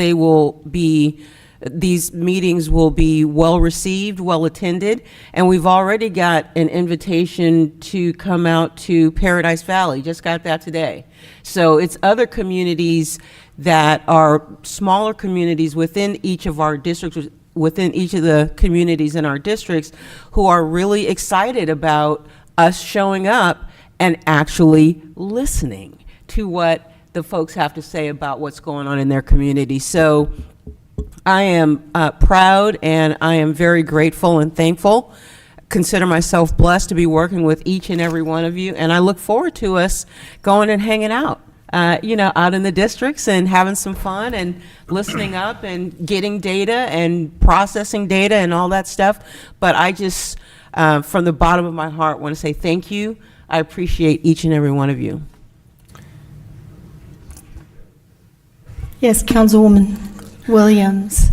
these meetings will be well received, well attended, and we've already got an invitation to come out to Paradise Valley, just got that today. So it's other communities that are smaller communities within each of our districts, within each of the communities in our districts, who are really excited about us showing up and actually listening to what the folks have to say about what's going on in their community. So I am proud, and I am very grateful and thankful. Consider myself blessed to be working with each and every one of you, and I look forward to us going and hanging out, out in the districts and having some fun and listening up and getting data and processing data and all that stuff. But I just, from the bottom of my heart, want to say thank you. I appreciate each and every one of you. Yes, Councilwoman Williams.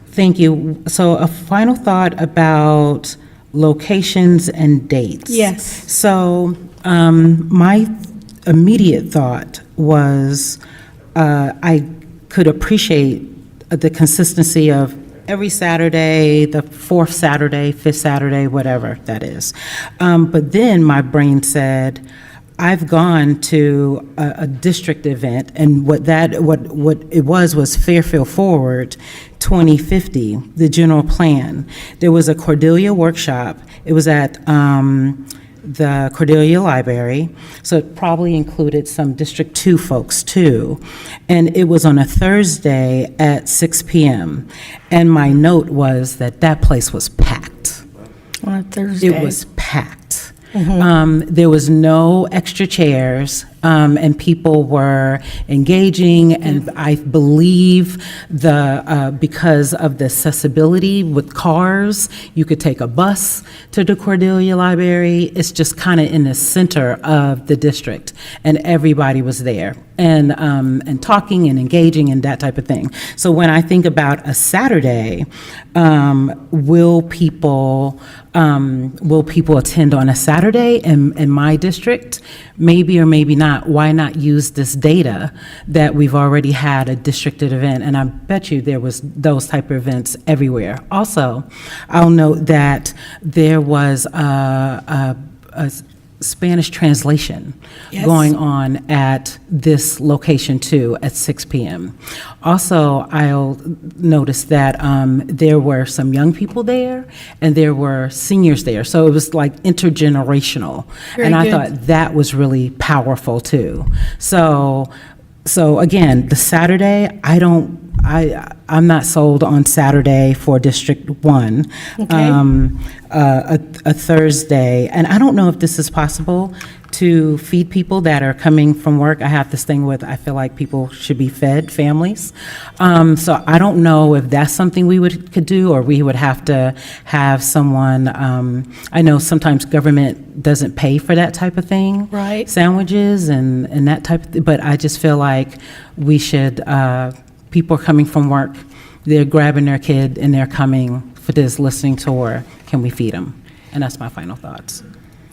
Thank you. So a final thought about locations and dates. Yes. So my immediate thought was I could appreciate the consistency of every Saturday, the fourth Saturday, fifth Saturday, whatever that is. But then my brain said, I've gone to a district event, and what it was Fairfield Forward 2050, the general plan. There was a Cordelia workshop. It was at the Cordelia Library, so it probably included some District 2 folks too. And it was on a Thursday at 6 p.m. And my note was that place was packed. On a Thursday. It was packed. There was no extra chairs, and people were engaging, and I believe because of the accessibility with cars, you could take a bus to the Cordelia Library. It's just kind of in the center of the district, and everybody was there, and talking and engaging and that type of thing. So when I think about a Saturday, will people attend on a Saturday in my district? Maybe or maybe not. Why not use this data that we've already had a districted event? And I bet you there was those type of events everywhere. Also, I'll note that there was a Spanish translation going on at this location too at 6 p.m. Also, I'll notice that there were some young people there and there were seniors there. So it was like intergenerational. Very and I good. thought that was really powerful too. So again, the Saturday, I'm not sold on Saturday for District 1. Okay. A Thursday, and I don't know if this is possible to feed people that are coming from work. I have this thing with, I feel like people should be fed, families. So I don't know if that's something we could do, or we would have to have someone, I know sometimes government doesn't pay for that type of thing. Right. Sandwiches and that type of, but I just feel like we should, people are coming from work, they're grabbing their kid and they're coming for this listening tour. Can we feed them? And that's my final thoughts.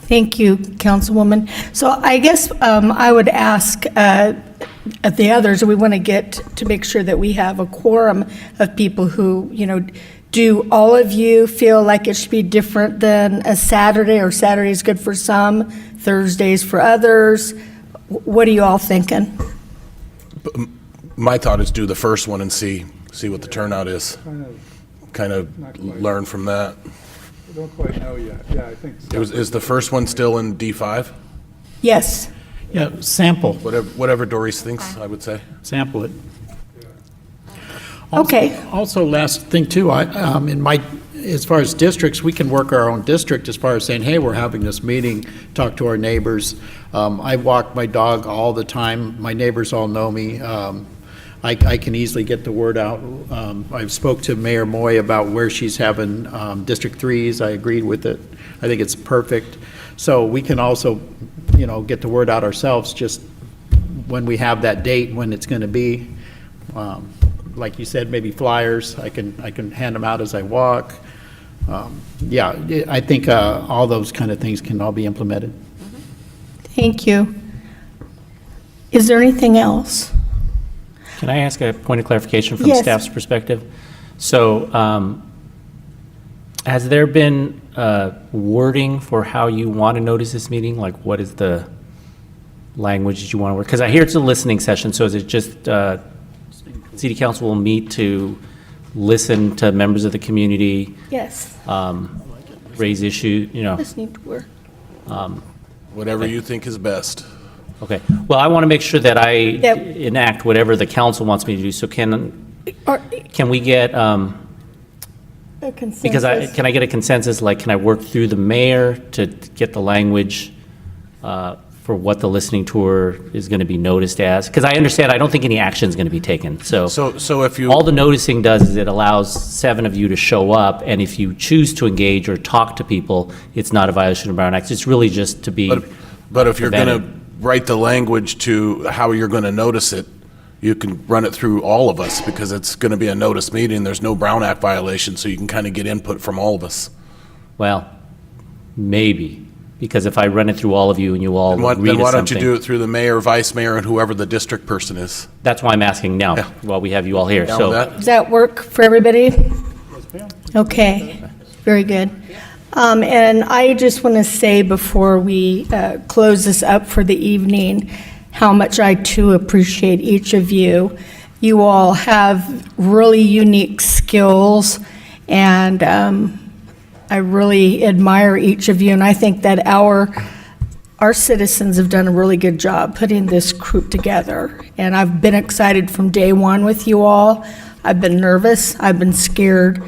Thank you, Councilwoman. So I guess I would ask the others, we want to get to make sure that we have a quorum of people who, do all of you feel like it should be different than a Saturday, or Saturday is good for some, Thursdays for others? What are you all thinking? My thought is do the first one and see what the turnout is. Kind of learn from that. I don't quite know yet. Yeah, I think so. Is the first one still in D5? Yes. Yeah, sample. Whatever Doris thinks, I would say. Sample it. Okay. Also, last thing too, as far as districts, we can work our own district as far as saying, hey, we're having this meeting, talk to our neighbors. I walk my dog all the time. My neighbors all know me. I can easily get the word out. I've spoke to Mayor Moy about where she's having District 3s. I agreed with it. I think it's perfect. So we can also, get the word out ourselves just when we have that date, when it's going to be. Like you said, maybe flyers. I can hand them out as I walk. I think all those kind of things can all be implemented. Thank you. Is there anything else? Can I ask a point of clarification from Yes. staff's perspective? So, has there been wording for how you want to notice this meeting? Like, what is the language that you want to work? Because I hear it's a listening session, so is it just City Council will meet to listen to members of the community, Yes. raise issue, Listening tour. Whatever you think is best. Okay. Well, I want to make sure that I Yep. enact whatever the council wants me to do. So can we get, A consensus. because can I get a consensus, like, can I work through the mayor to get the language for what the listening tour is going to be noticed as? Because I understand, I don't think any action is going to be taken. So if you. all the noticing does is it allows 7 of you to show up, and if you choose to engage or talk to people, it's not a violation of Brown Act. It's really just to be. But if you're going prevented. to write the language to how you're going to notice it, you can run it through all of us, because it's going to be a notice meeting. There's no Brown Act violation, so you can kind of get input from all of us. Well, maybe, because if I run it through all of you and you all Then why agree to don't you something- do it through the mayor, vice mayor, and whoever the district person is? That's why I'm asking now, while we have you all here. Down So with that? Does that work for everybody? Okay, very good. And I just want to say before we close this up for the evening, how much I too appreciate each of you. You all have really unique skills, and I really admire each of you, and I think that our citizens have done a really good job putting this group together. And I've been excited from day one with you all. I've been nervous, I've been scared,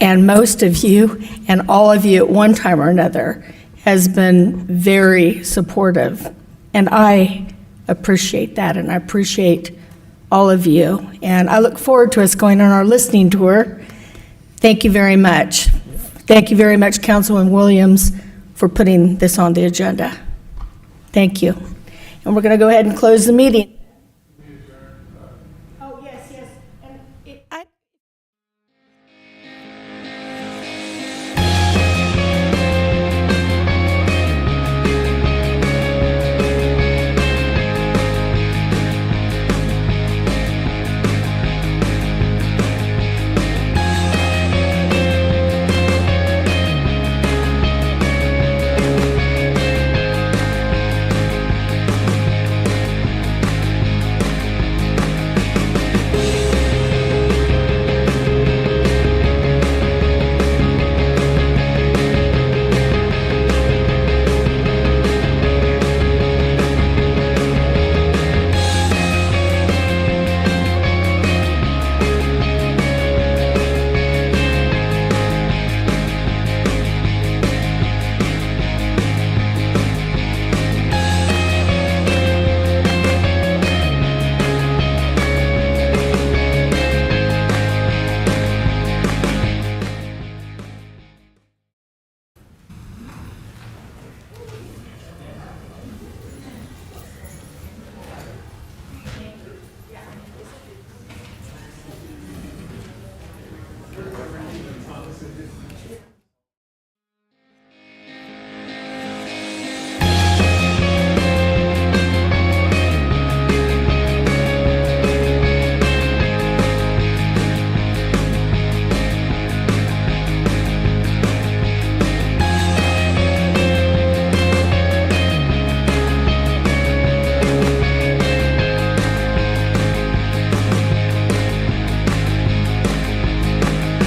and most of you, and all of you at one time or another, has been very supportive. And I appreciate that, and I appreciate all of you. And I look forward to us going on our listening tour. Thank you very much. Thank you very much, Councilman Williams, for putting this on the agenda. Thank you. And we're going to go ahead and close the meeting.